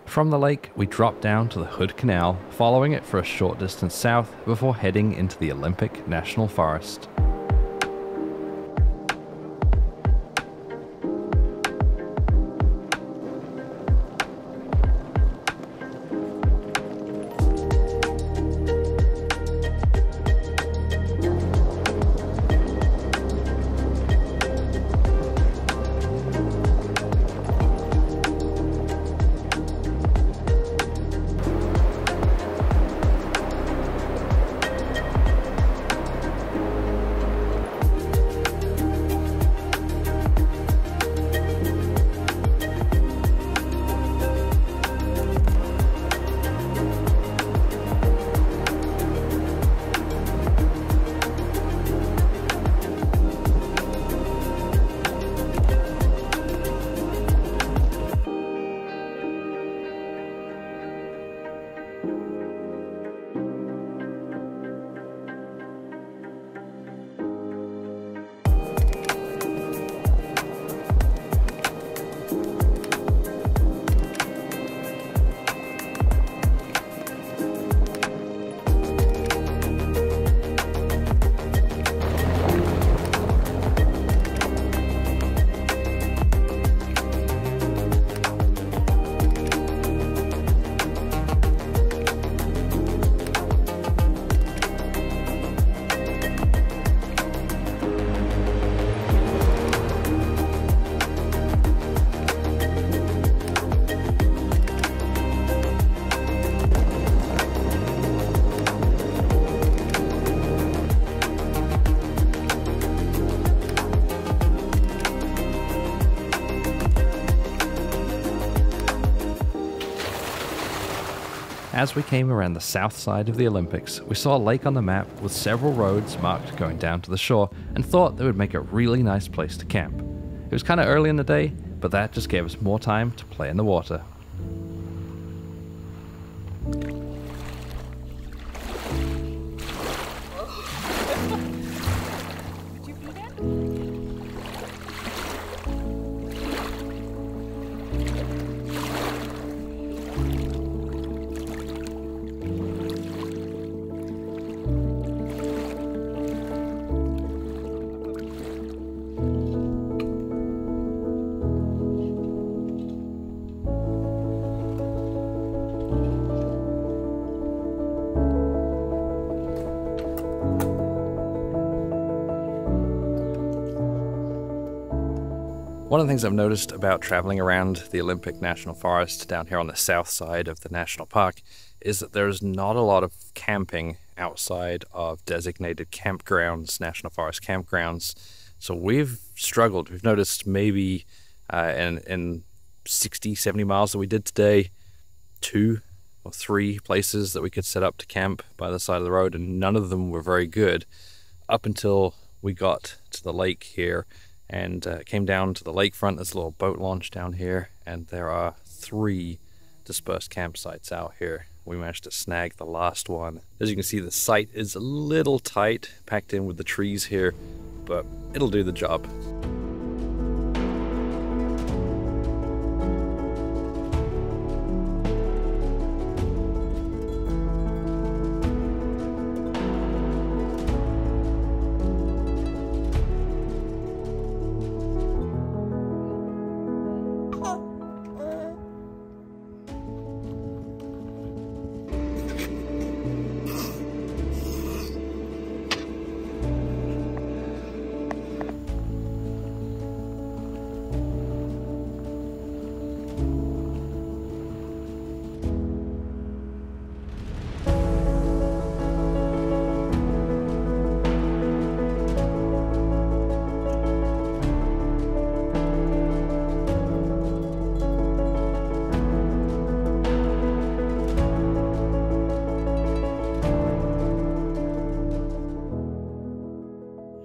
From the lake, we dropped down to the Hood Canal, following it for a short distance south before heading into the Olympic National Forest. As we came around the south side of the Olympics, we saw a lake on the map with several roads marked going down to the shore and thought they would make a really nice place to camp. It was kind of early in the day, but that just gave us more time to play in the water. One of the things I've noticed about traveling around the Olympic National Forest down here on the south side of the national park is that there's not a lot of camping outside of designated campgrounds, national forest campgrounds. So we've struggled. We've noticed maybe in 60, 70 miles that we did today, 2 or 3 places that we could set up to camp by the side of the road, and none of them were very good up until we got to the lake here and came down to the lakefront. There's a little boat launch down here, and there are 3 dispersed campsites out here. we managed to snag the last one. As you can see, the site is a little tight, packed in with the trees here, but it'll do the job.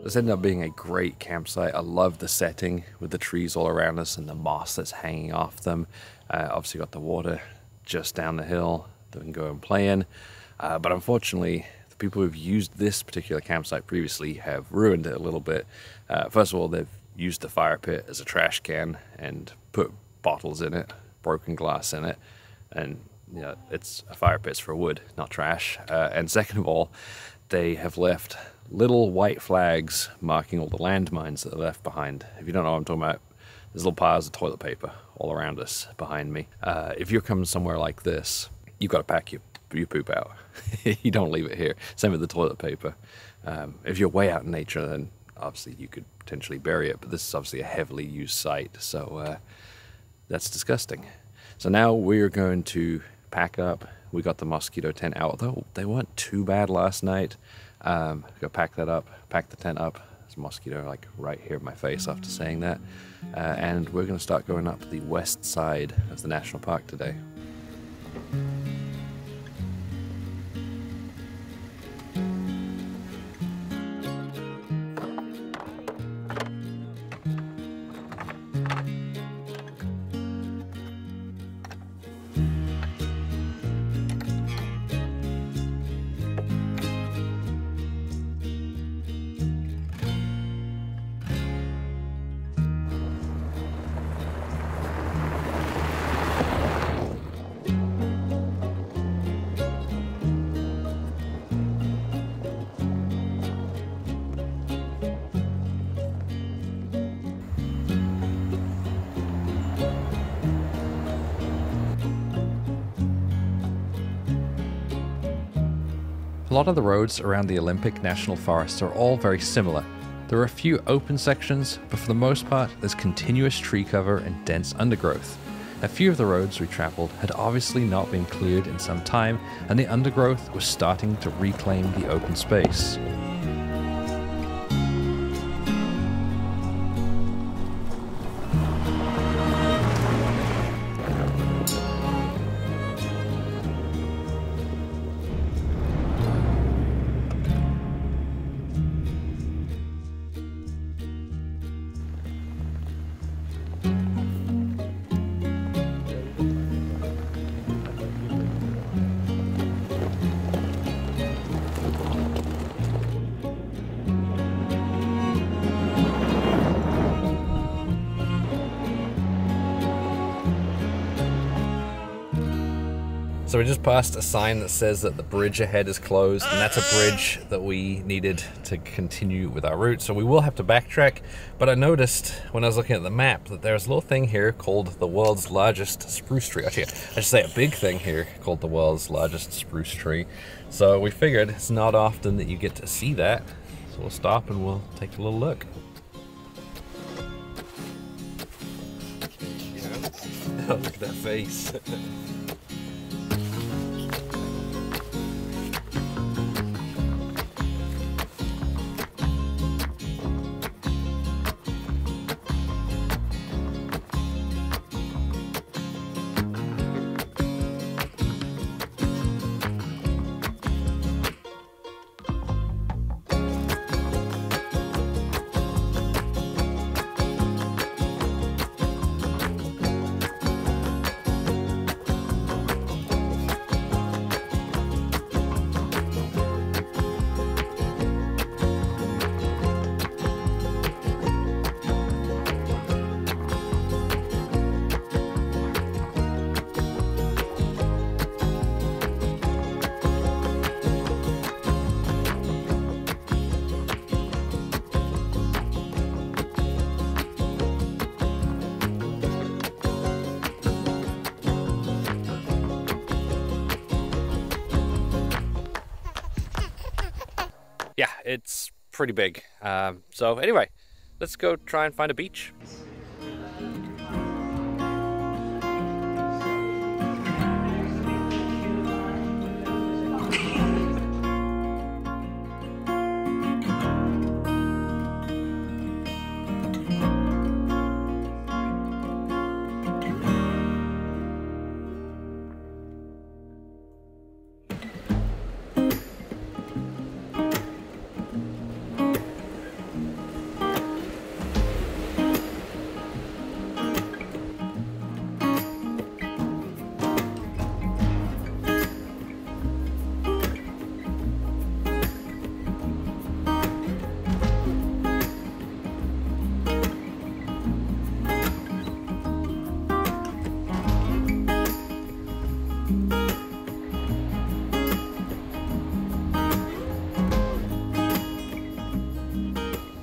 This ended up being a great campsite. I love the setting with the trees all around us and the moss that's hanging off them. Obviously got the water just down the hill that we can go and play in. But unfortunately, the people who've used this particular campsite previously have ruined it a little bit. First of all, they've used the fire pit as a trash can and put bottles in it, broken glass in it. And you know, it's a fire pit for wood, not trash. And second of all, they have left little white flags marking all the landmines that are left behind. If you don't know what I'm talking about, there's little piles of toilet paper all around us behind me. If you're coming somewhere like this, you've got to pack your poop out. You don't leave it here. Same with the toilet paper. If you're way out in nature, then obviously you could potentially bury it, but this is obviously a heavily used site, so that's disgusting. So now we're going to pack up. We got the mosquito tent out, though they weren't too bad last night. Go pack that up, pack the tent up. There's a mosquito like right here in my face after saying that. And we're going to start going up the west side of the national park today. A lot of the roads around the Olympic National Forest are all very similar. There are a few open sections, but for the most part, there's continuous tree cover and dense undergrowth. A few of the roads we traveled had obviously not been cleared in some time, and the undergrowth was starting to reclaim the open space. So we just passed a sign that says that the bridge ahead is closed, and that's a bridge that we needed to continue with our route. So we will have to backtrack, but I noticed when I was looking at the map that there's a little thing here called the world's largest spruce tree. Actually, I should say a big thing here called the world's largest spruce tree. So we figured it's not often that you get to see that. So we'll stop and we'll take a little look. Oh, look at that face. yeah, it's pretty big. So anyway, let's go try and find a beach.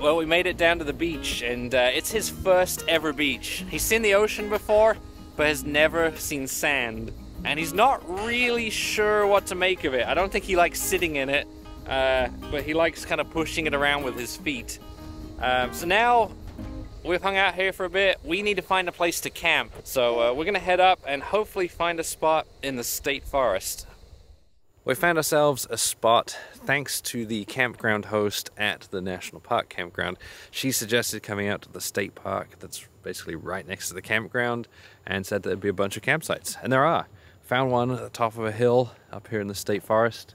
Well, we made it down to the beach, and it's his first ever beach. He's seen the ocean before, but has never seen sand. And he's not really sure what to make of it. I don't think he likes sitting in it, but he likes kind of pushing it around with his feet. So now we've hung out here for a bit. We need to find a place to camp. So we're gonna head up and hopefully find a spot in the state forest. We found ourselves a spot thanks to the campground host at the National Park campground. She suggested coming out to the state park that's basically right next to the campground and said there'd be a bunch of campsites. And there are. Found one at the top of a hill up here in the state forest.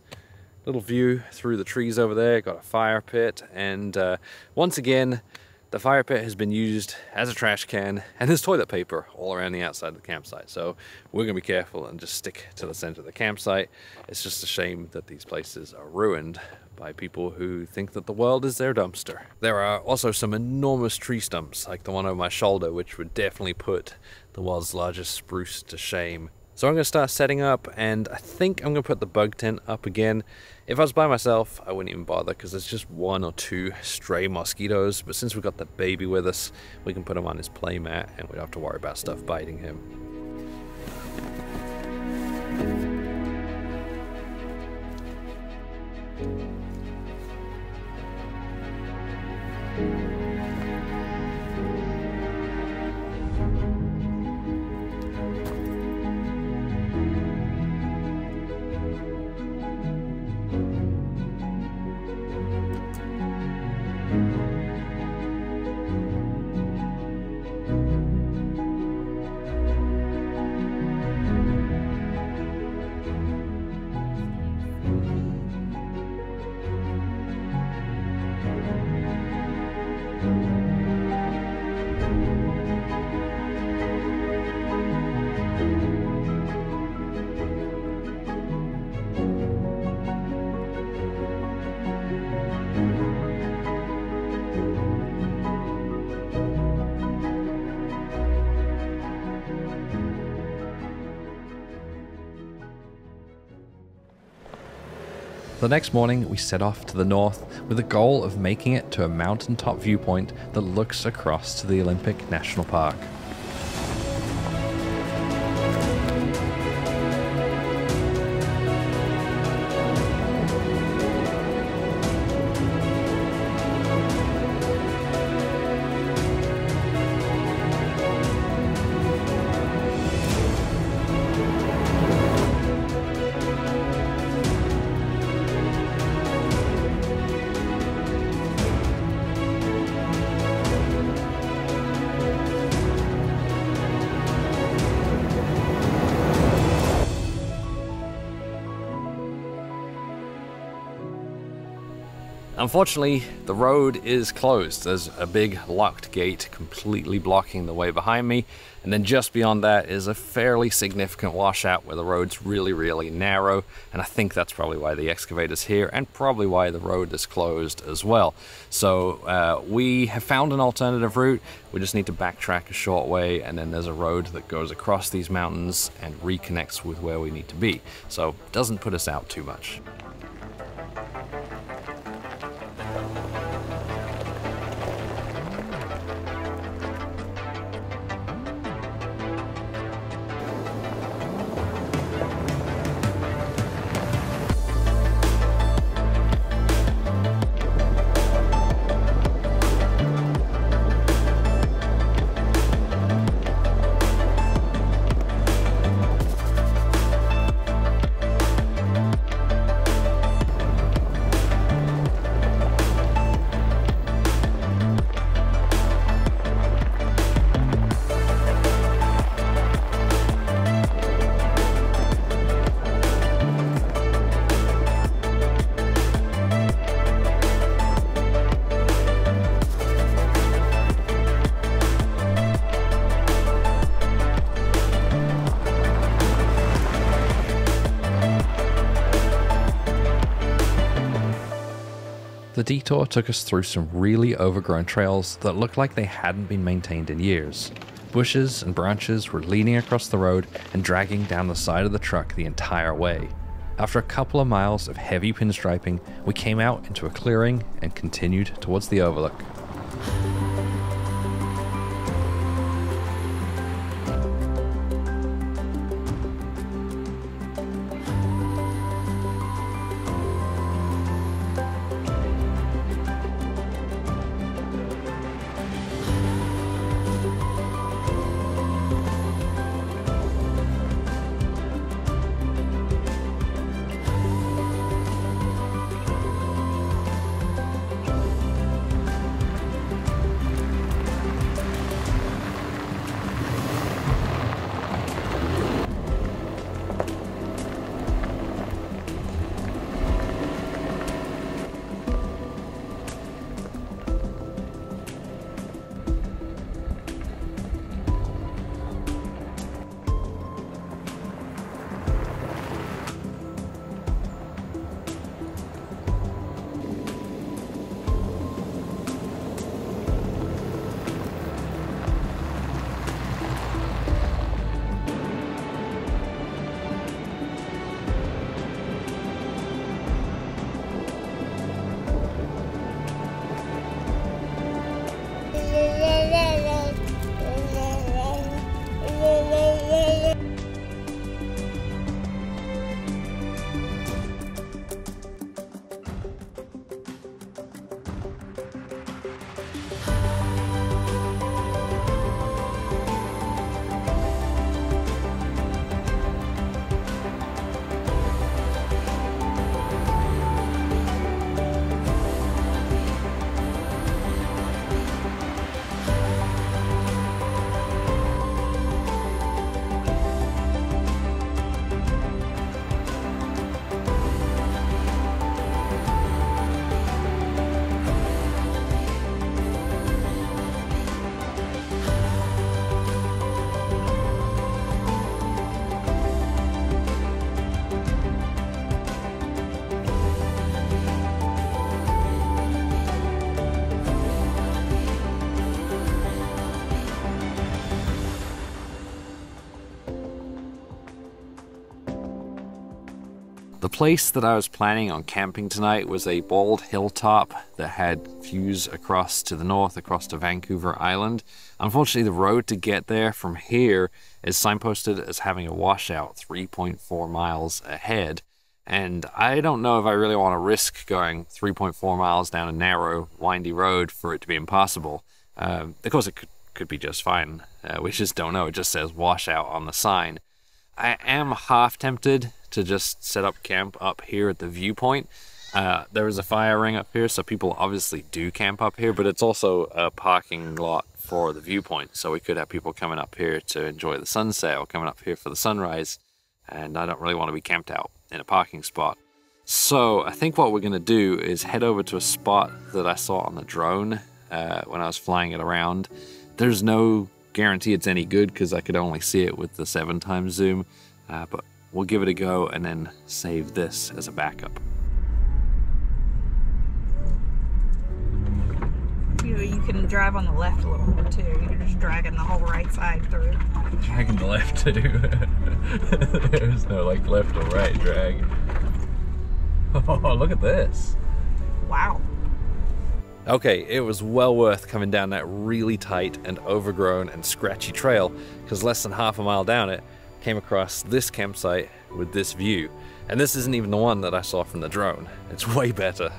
Little view through the trees over there, got a fire pit, and once again, the fire pit has been used as a trash can, and there's toilet paper all around the outside of the campsite. So we're gonna be careful and just stick to the center of the campsite. It's just a shame that these places are ruined by people who think that the world is their dumpster. There are also some enormous tree stumps, like the one over my shoulder, which would definitely put the world's largest spruce to shame. So I'm gonna start setting up, and I think I'm gonna put the bug tent up again. If I was by myself, I wouldn't even bother because there's just 1 or 2 stray mosquitoes. But since we've got the baby with us, we can put him on his play mat and we don't have to worry about stuff biting him. The next morning, we set off to the north with the goal of making it to a mountaintop viewpoint that looks across to the Olympic National Park. Unfortunately, the road is closed. There's a big locked gate completely blocking the way behind me, and then just beyond that is a fairly significant washout where the road's really narrow, and I think that's probably why the excavator's here and probably why the road is closed as well. So we have found an alternative route. We just need to backtrack a short way, and then there's a road that goes across these mountains and reconnects with where we need to be. So it doesn't put us out too much. The detour took us through some really overgrown trails that looked like they hadn't been maintained in years. Bushes and branches were leaning across the road and dragging down the side of the truck the entire way. After a couple of miles of heavy pinstriping, we came out into a clearing and continued towards the overlook. The place that I was planning on camping tonight was a bald hilltop that had views across to the north, across to Vancouver Island. Unfortunately, the road to get there from here is signposted as having a washout 3.4 miles ahead. And I don't know if I really want to risk going 3.4 miles down a narrow, windy road for it to be impossible. Of course, it could be just fine. We just don't know. It just says washout on the sign. I am half tempted to just set up camp up here at the viewpoint. There is a fire ring up here, so people obviously do camp up here, but it's also a parking lot for the viewpoint, so we could have people coming up here to enjoy the sunset or coming up here for the sunrise, and I don't really want to be camped out in a parking spot. So I think what we're going to do is head over to a spot that I saw on the drone when I was flying it around. There's no guarantee it's any good because I could only see it with the 7x zoom, but we'll give it a go and then save this as a backup. You can drive on the left a little bit too. You're just dragging the whole right side through. Dragging the left too. There's no like left or right drag. Oh, look at this. Wow. Okay, it was well worth coming down that really tight and overgrown and scratchy trail, because less than half a mile down it, came across this campsite with this view. And this isn't even the one that I saw from the drone. It's way better.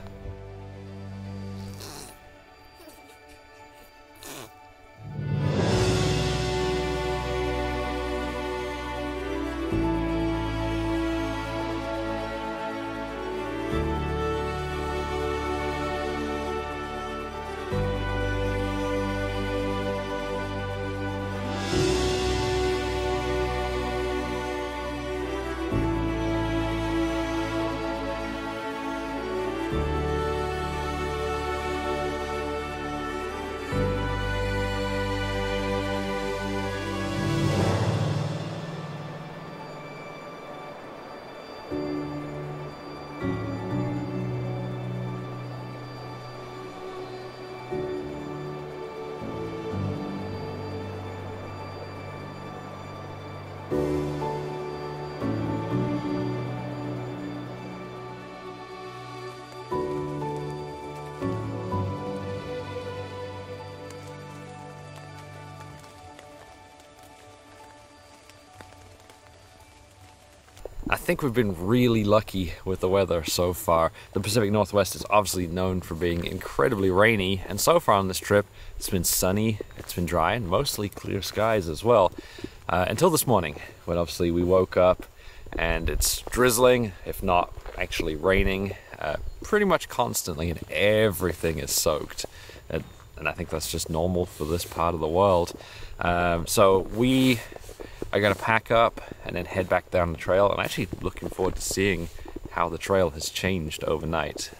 think we've been really lucky with the weather so far. The Pacific Northwest is obviously known for being incredibly rainy, and so far on this trip it's been sunny, it's been dry, and mostly clear skies as well. Until this morning, when obviously we woke up and it's drizzling, if not actually raining, pretty much constantly, and everything is soaked. And I think that's just normal for this part of the world. So we are going to pack up and then head back down the trail. I'm actually looking forward to seeing how the trail has changed overnight.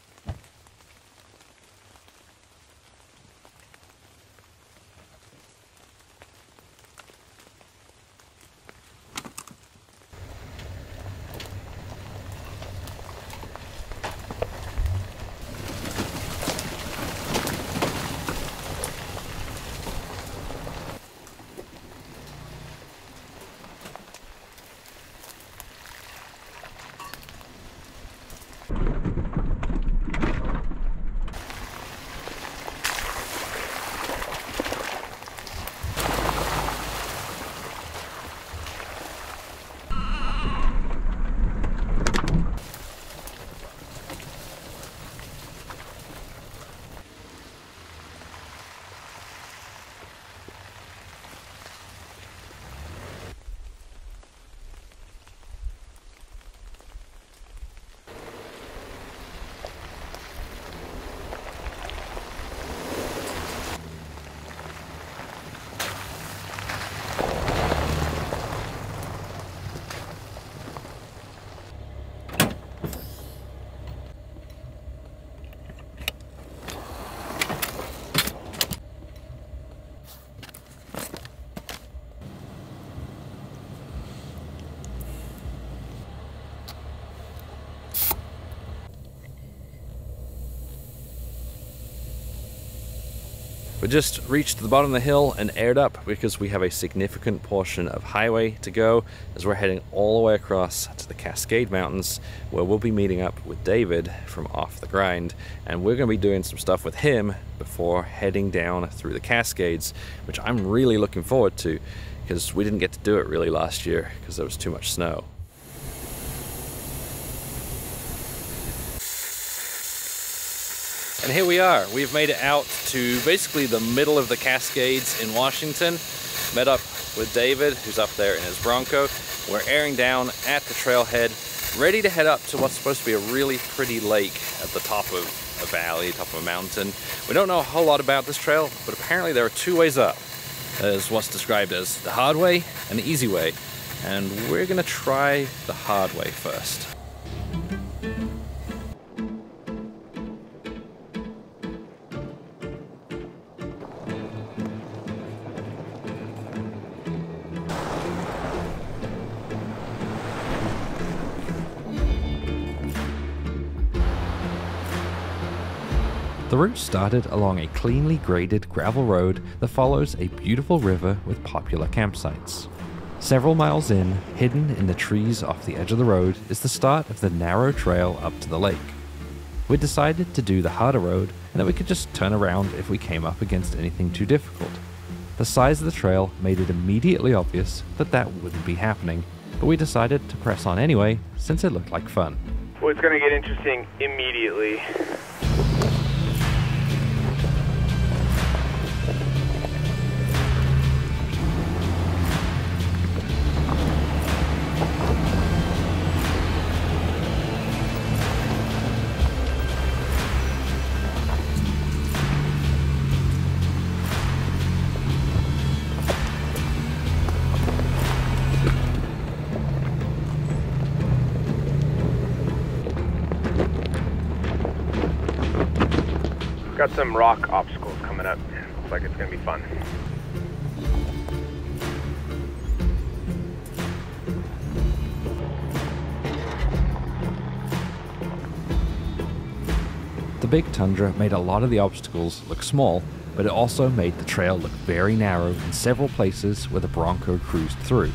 We just reached the bottom of the hill and aired up because we have a significant portion of highway to go as we're heading all the way across to the Cascade Mountains, where we'll be meeting up with David from Off the Grind, and we're going to be doing some stuff with him before heading down through the Cascades, which I'm really looking forward to because we didn't get to do it really last year because there was too much snow. And here we are. We've made it out to basically the middle of the Cascades in Washington. Met up with David, who's up there in his Bronco. We're airing down at the trailhead, ready to head up to what's supposed to be a really pretty lake at the top of a valley, top of a mountain. We don't know a whole lot about this trail, but apparently there are two ways up. There's what's described as the hard way and the easy way. And we're gonna try the hard way first. The route started along a cleanly graded gravel road that follows a beautiful river with popular campsites. Several miles in, hidden in the trees off the edge of the road, is the start of the narrow trail up to the lake. We decided to do the harder road and that we could just turn around if we came up against anything too difficult. The size of the trail made it immediately obvious that that wouldn't be happening, but we decided to press on anyway since it looked like fun. Well, it's going to get interesting immediately. Got some rock obstacles coming up. Looks like it's gonna be fun. The big tundra made a lot of the obstacles look small, but it also made the trail look very narrow in several places where the Bronco cruised through.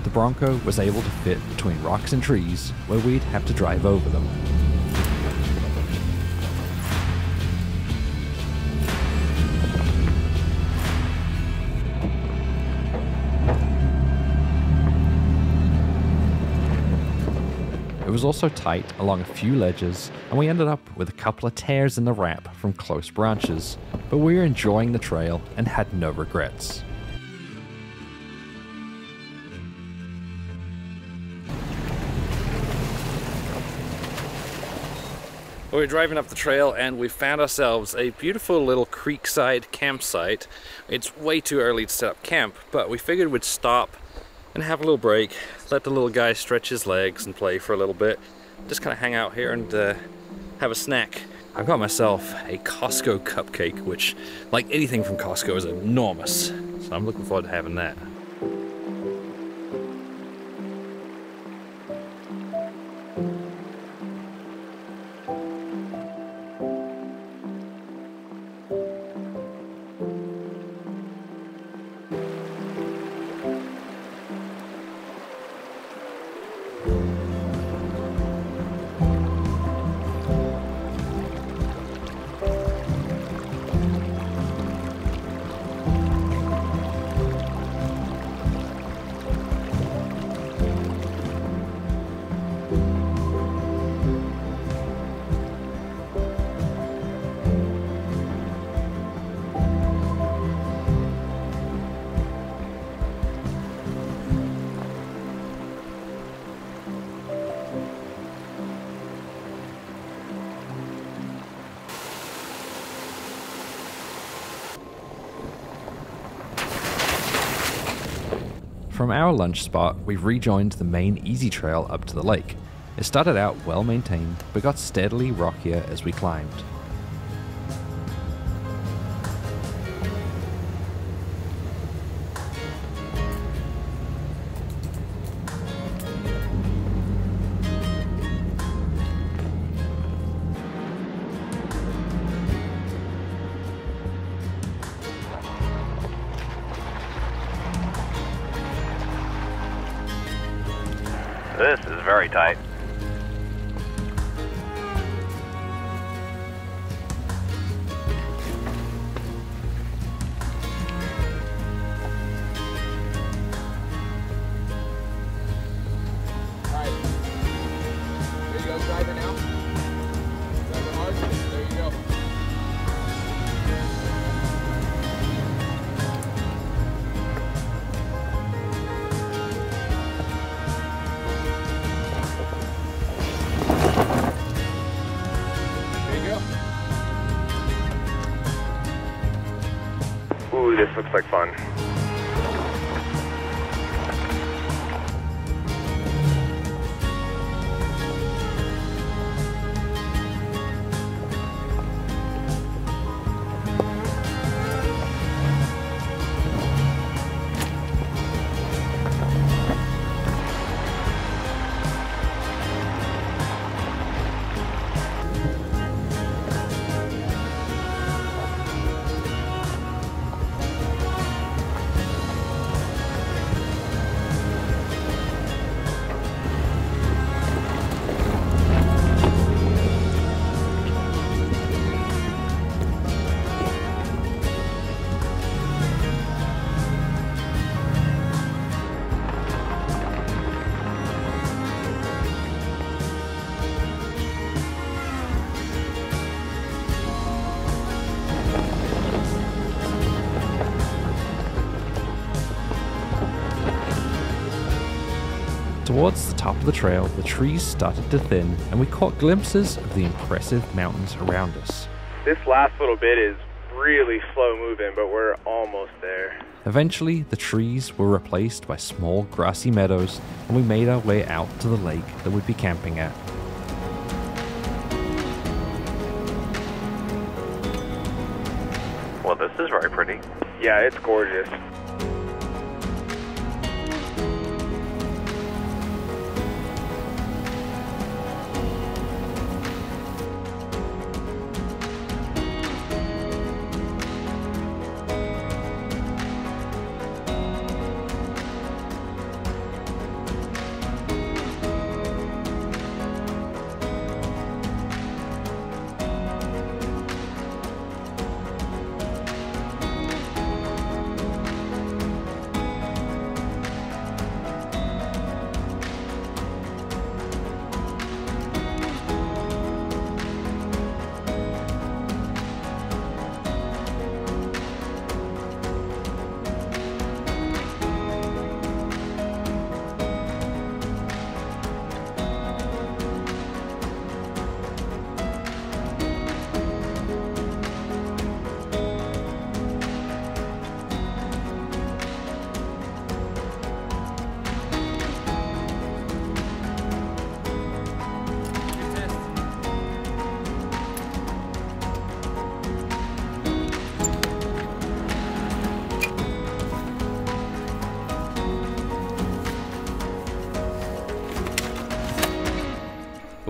The Bronco was able to fit between rocks and trees where we'd have to drive over them. was also tight along a few ledges, and we ended up with a couple of tears in the wrap from close branches, but we were enjoying the trail and had no regrets. We're driving up the trail and we found ourselves a beautiful little creekside campsite. It's way too early to set up camp, but we figured we'd stop and have a little break, let the little guy stretch his legs and play for a little bit. Just kind of hang out here and have a snack. I've got myself a Costco cupcake, which, like anything from Costco, is enormous. So I'm looking forward to having that. From our lunch spot, we rejoined the main easy trail up to the lake. It started out well maintained, but got steadily rockier as we climbed. This is very tight. Ooh, this looks like fun. Towards the top of the trail, the trees started to thin, and we caught glimpses of the impressive mountains around us. This last little bit is really slow moving, but we're almost there. Eventually, the trees were replaced by small grassy meadows, and we made our way out to the lake that we'd be camping at. Well, this is very pretty. Yeah, it's gorgeous.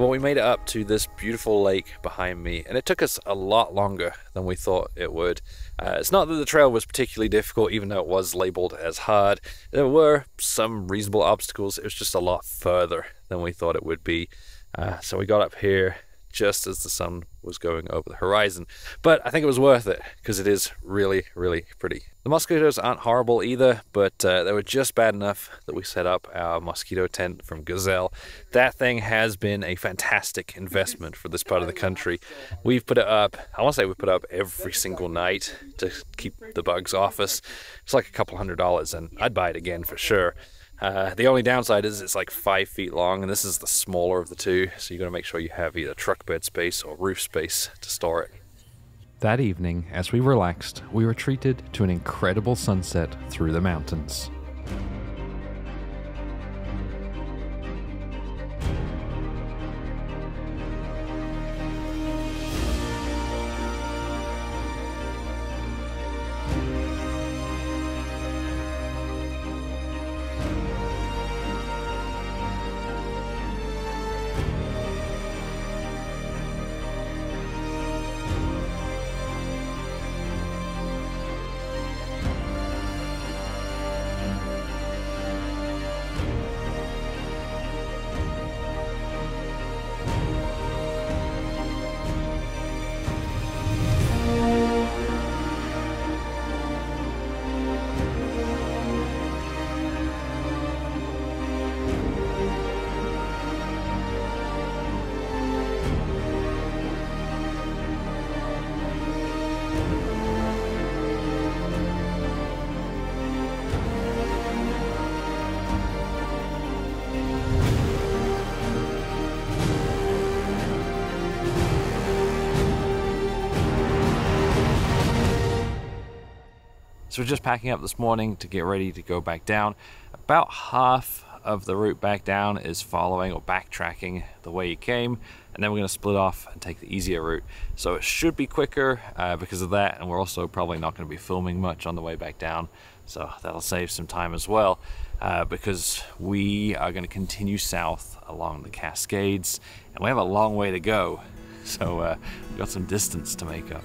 Well, we made it up to this beautiful lake behind me, and it took us a lot longer than we thought it would. It's not that the trail was particularly difficult, even though it was labeled as hard. There were some reasonable obstacles. It was just a lot further than we thought it would be. So we got up here just as the sun was going over the horizon. But I think it was worth it, because it is really, really pretty. The mosquitoes aren't horrible either, but they were just bad enough that we set up our mosquito tent from Gazelle. That thing has been a fantastic investment for this part of the country. We've put it up, I want to say we put it up every single night to keep the bugs off us. It's like a couple $100, and I'd buy it again for sure. The only downside is it's like 5 feet long, and this is the smaller of the two, so you got to make sure you have either truck bed space or roof space to store it. That evening, as we relaxed, we were treated to an incredible sunset through the mountains. So we're just packing up this morning to get ready to go back down. About half of the route back down is following or backtracking the way you came, and then we're going to split off and take the easier route. So it should be quicker because of that, and we're also probably not going to be filming much on the way back down, so that'll save some time as well, because we are going to continue south along the Cascades, and we have a long way to go, so we've got some distance to make up.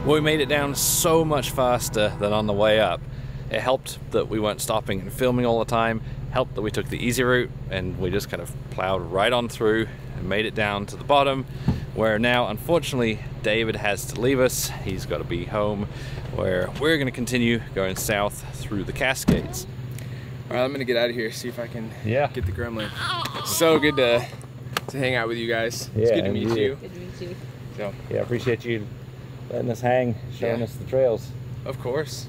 Well, we made it down so much faster than on the way up. It helped that we weren't stopping and filming all the time, helped that we took the easy route and we just kind of plowed right on through and made it down to the bottom, where now unfortunately David has to leave us. He's got to be home, where we're going to continue going south through the Cascades. All right, I'm gonna get out of here, see if I can get the gremlin. It's so good to hang out with you guys. It's good to meet you. Good to meet you. So, yeah, appreciate you letting us hang, showing us the trails. Of course.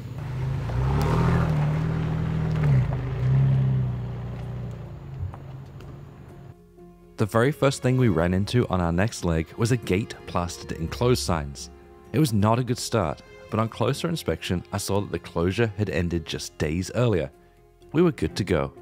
The very first thing we ran into on our next leg was a gate plastered in closed signs. It was not a good start, but on closer inspection I saw that the closure had ended just days earlier. We were good to go.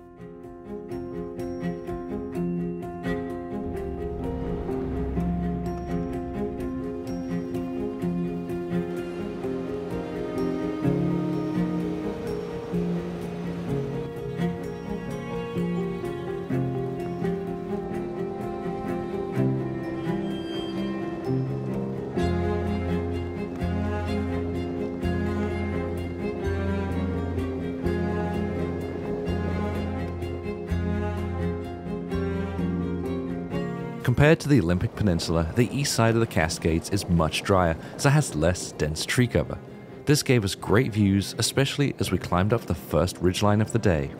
Compared to the Olympic Peninsula, the east side of the Cascades is much drier, so it has less dense tree cover. This gave us great views, especially as we climbed up the first ridgeline of the day.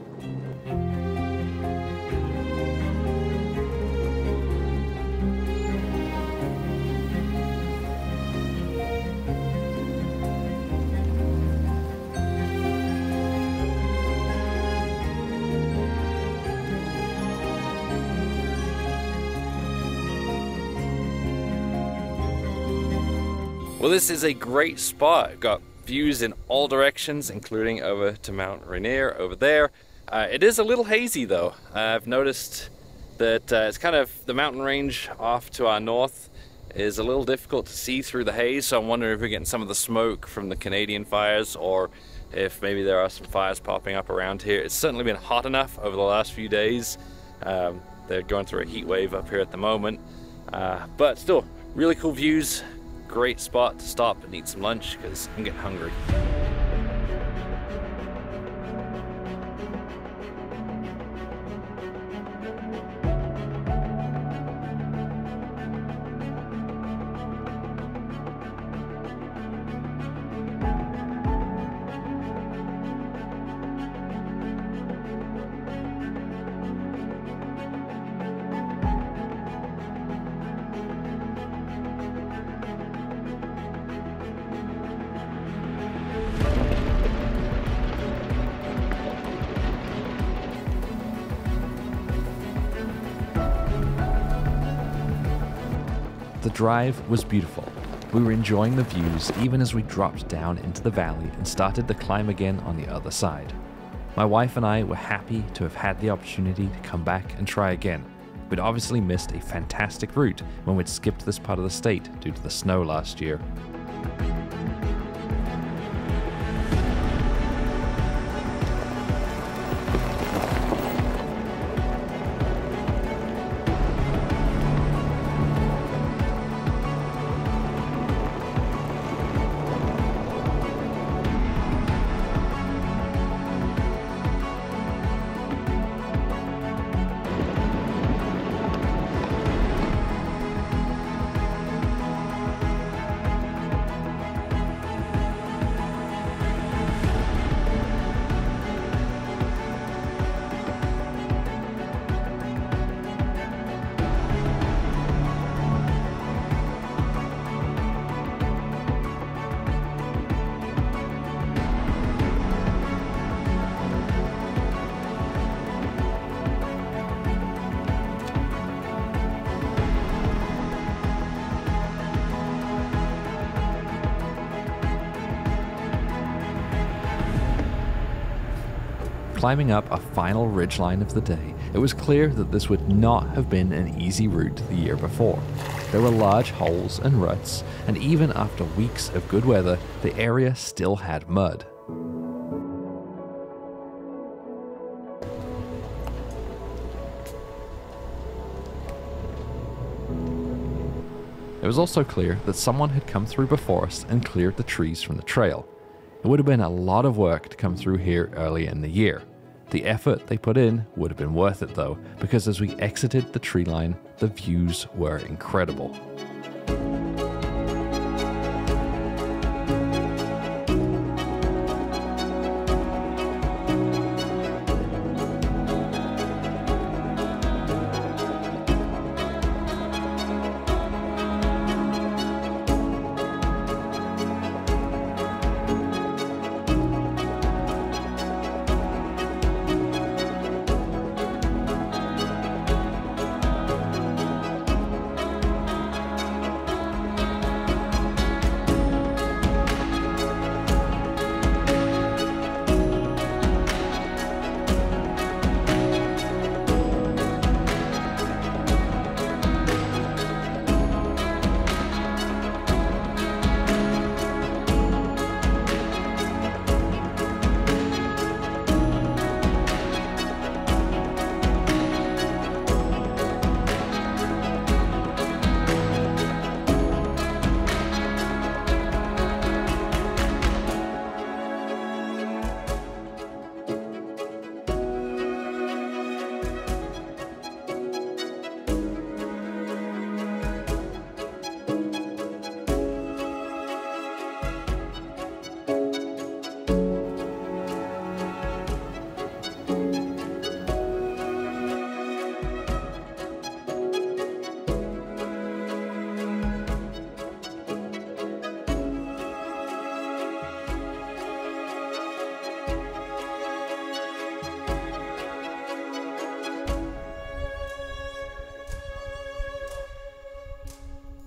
Well, this is a great spot. Got views in all directions, including over to Mount Rainier over there. It is a little hazy though. I've noticed that it's kind of the mountain range off to our north is a little difficult to see through the haze, so I'm wondering if we're getting some of the smoke from the Canadian fires, or if maybe there are some fires popping up around here. It's certainly been hot enough over the last few days. They're going through a heat wave up here at the moment, but still really cool views. Great spot to stop and eat some lunch because I'm getting hungry. The drive was beautiful. We were enjoying the views even as we dropped down into the valley and started the climb again on the other side. My wife and I were happy to have had the opportunity to come back and try again. We'd obviously missed a fantastic route when we'd skipped this part of the state due to the snow last year. Climbing up a final ridgeline of the day, it was clear that this would not have been an easy route the year before. There were large holes and ruts, and even after weeks of good weather, the area still had mud. It was also clear that someone had come through before us and cleared the trees from the trail. It would have been a lot of work to come through here early in the year. The effort they put in would have been worth it though, because as we exited the tree line, the views were incredible.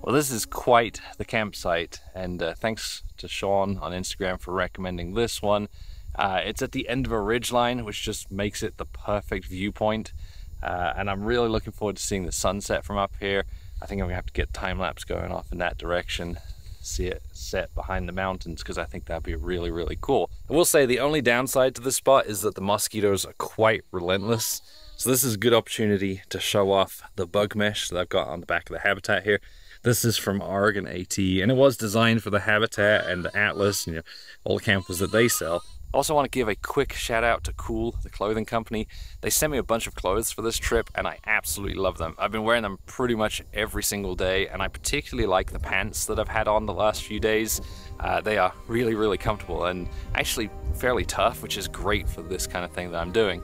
Well, this is quite the campsite, and thanks to Sean on Instagram for recommending this one. It's at the end of a ridgeline, which just makes it the perfect viewpoint, and I'm really looking forward to seeing the sunset from up here. I think I'm gonna have to get time-lapse going off in that direction, see it set behind the mountains, because I think that'd be really, really cool. I will say the only downside to this spot is that the mosquitoes are quite relentless, so this is a good opportunity to show off the bug mesh that I've got on the back of the habitat here. This is from Oregon AT, and it was designed for the Habitat and the Atlas, you know, all the campers that they sell. I also want to give a quick shout out to Cool, the clothing company. They sent me a bunch of clothes for this trip, and I absolutely love them. I've been wearing them pretty much every single day, and I particularly like the pants that I've had on the last few days. They are really, really comfortable and actually fairly tough, which is great for this kind of thing that I'm doing.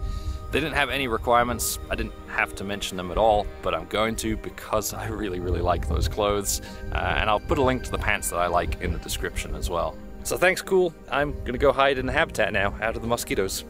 They didn't have any requirements. I didn't have to mention them at all, but I'm going to because I really, really like those clothes. And I'll put a link to the pants that I like in the description as well. So thanks, Cool. I'm gonna go hide in the habitat now, out of the mosquitoes.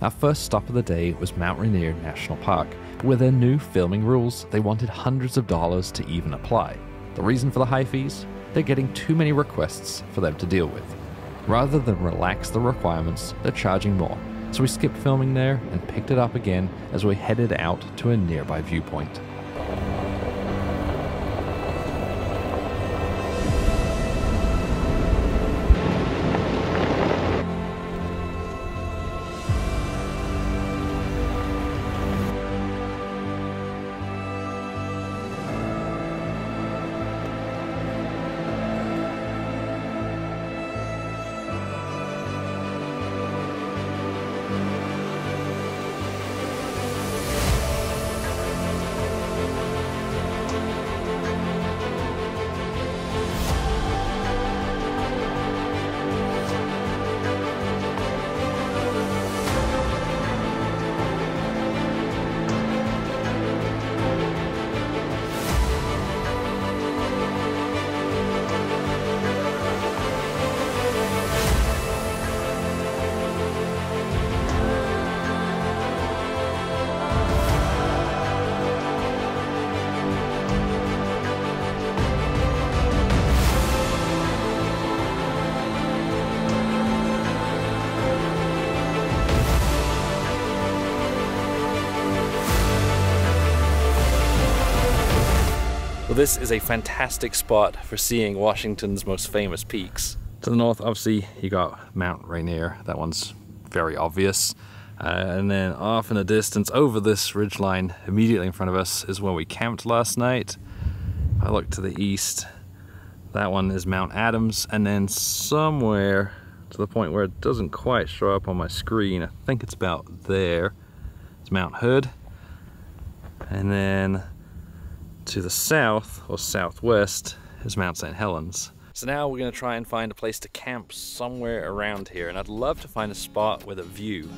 Our first stop of the day was Mount Rainier National Park, but with their new filming rules, they wanted hundreds of dollars to even apply. The reason for the high fees? They're getting too many requests for them to deal with. Rather than relax the requirements, they're charging more, so we skipped filming there and picked it up again as we headed out to a nearby viewpoint. Well, this is a fantastic spot for seeing Washington's most famous peaks. To the north, obviously, you got Mount Rainier. That one's very obvious. And then off in the distance, over this ridgeline, immediately in front of us, is where we camped last night. If I look to the east, that one is Mount Adams, and then somewhere to the point where it doesn't quite show up on my screen, I think it's about there, it's Mount Hood. And then to the south, or southwest, is Mount St. Helens. So now we're going to try and find a place to camp somewhere around here, and I'd love to find a spot with a view.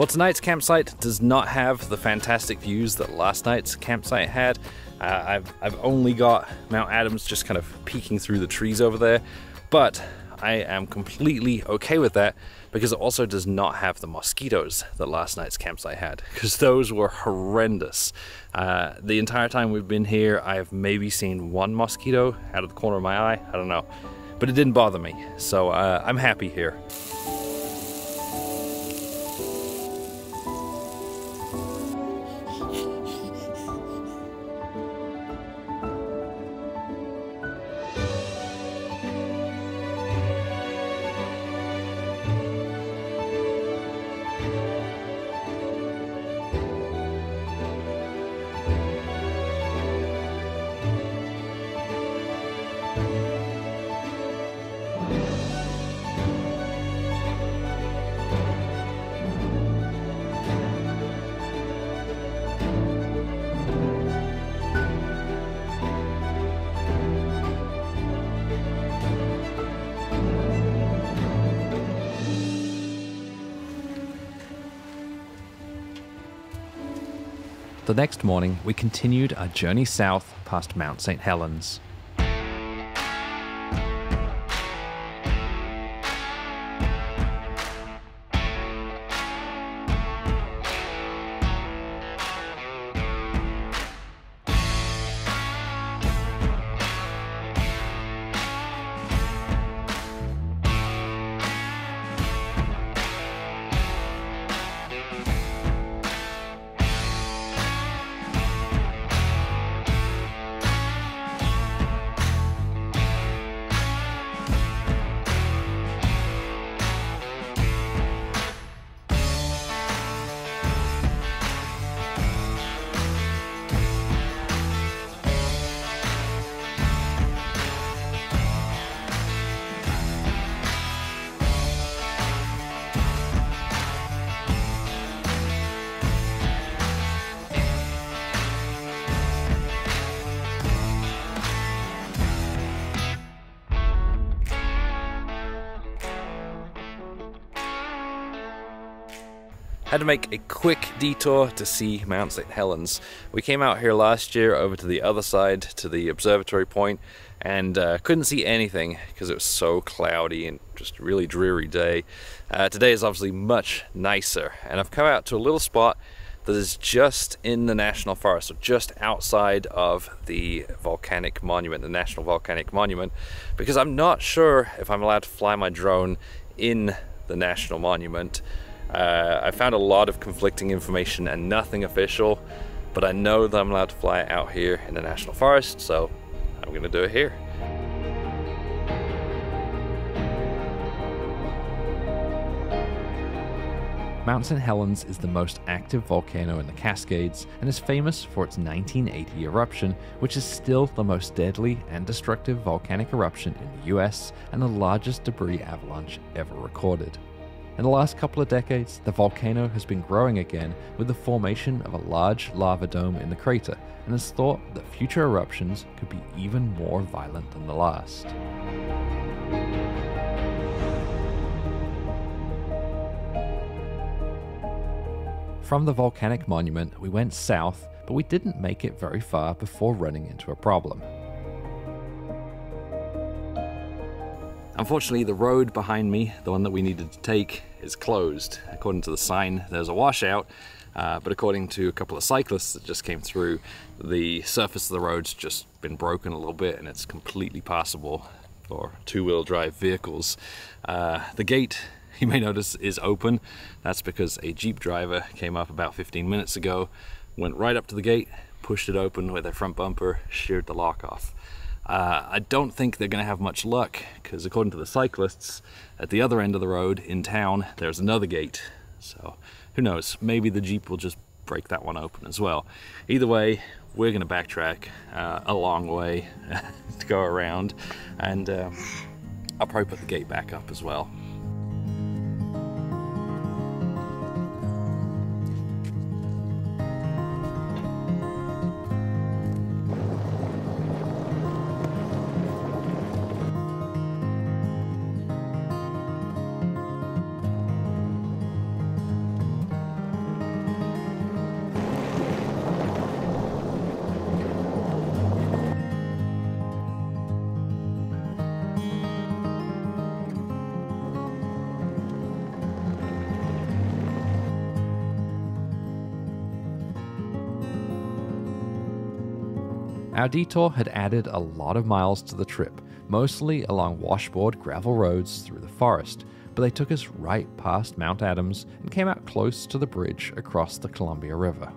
Well, tonight's campsite does not have the fantastic views that last night's campsite had. I've only got Mount Adams just kind of peeking through the trees over there, but I am completely okay with that because it also does not have the mosquitoes that last night's campsite had, because those were horrendous. The entire time we've been here, I have maybe seen one mosquito out of the corner of my eye. I don't know, but it didn't bother me, so I'm happy here. The next morning, we continued our journey south past Mount St. Helens. Had to make a quick detour to see Mount St. Helens. We came out here last year over to the other side, to the observatory point, and couldn't see anything because it was so cloudy and just a really dreary day. Today is obviously much nicer, and I've come out to a little spot that is just in the National Forest, so just outside of the volcanic monument, the National Volcanic Monument, because I'm not sure if I'm allowed to fly my drone in the National Monument. I found a lot of conflicting information and nothing official, but I know that I'm allowed to fly out here in the National Forest, so I'm gonna do it here. Mount St. Helens is the most active volcano in the Cascades and is famous for its 1980 eruption, which is still the most deadly and destructive volcanic eruption in the US and the largest debris avalanche ever recorded. In the last couple of decades, the volcano has been growing again with the formation of a large lava dome in the crater, and it's thought that future eruptions could be even more violent than the last. From the volcanic monument, we went south, but we didn't make it very far before running into a problem. Unfortunately, the road behind me, the one that we needed to take, is closed. According to the sign, there's a washout, but according to a couple of cyclists that just came through, the surface of the road's just been broken a little bit and it's completely passable for two-wheel drive vehicles. The gate, you may notice, is open. That's because a Jeep driver came up about 15 minutes ago, went right up to the gate, pushed it open with their front bumper, sheared the lock off. I don't think they're going to have much luck, because according to the cyclists, at the other end of the road in town, there's another gate. So who knows, maybe the Jeep will just break that one open as well. Either way, we're going to backtrack a long way to go around, and I'll probably put the gate back up as well. Our detour had added a lot of miles to the trip, mostly along washboard gravel roads through the forest, but they took us right past Mount Adams and came out close to the bridge across the Columbia River.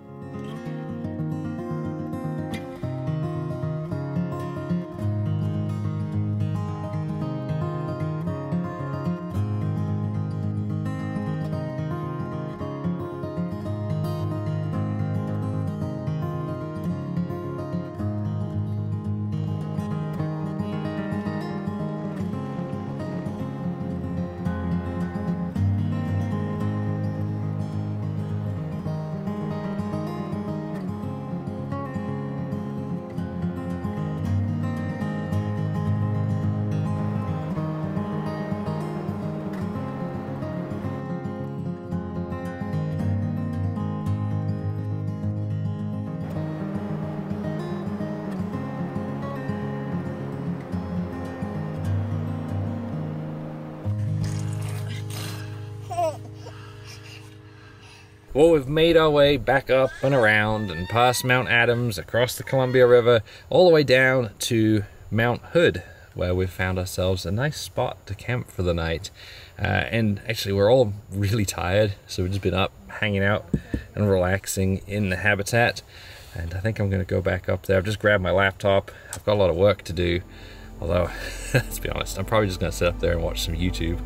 Well, we've made our way back up and around and past Mount Adams, across the Columbia River, all the way down to Mount Hood, where we've found ourselves a nice spot to camp for the night. And actually, we're all really tired, so we've just been up, hanging out and relaxing in the habitat. And I think I'm going to go back up there. I've just grabbed my laptop. I've got a lot of work to do. Although, let's be honest, I'm probably just going to sit up there and watch some YouTube.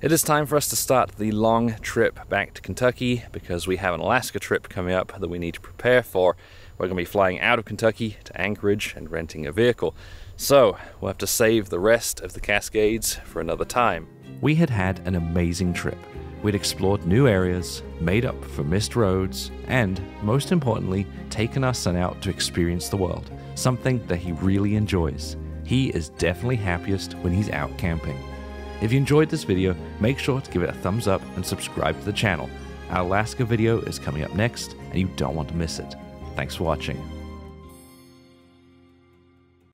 It is time for us to start the long trip back to Kentucky because we have an Alaska trip coming up that we need to prepare for. We're going to be flying out of Kentucky to Anchorage and renting a vehicle. So we'll have to save the rest of the Cascades for another time. We had had an amazing trip. We'd explored new areas, made up for missed roads, and, most importantly, taken our son out to experience the world, something that he really enjoys. He is definitely happiest when he's out camping. If you enjoyed this video, make sure to give it a thumbs up and subscribe to the channel. Our Alaska video is coming up next, and you don't want to miss it. Thanks for watching.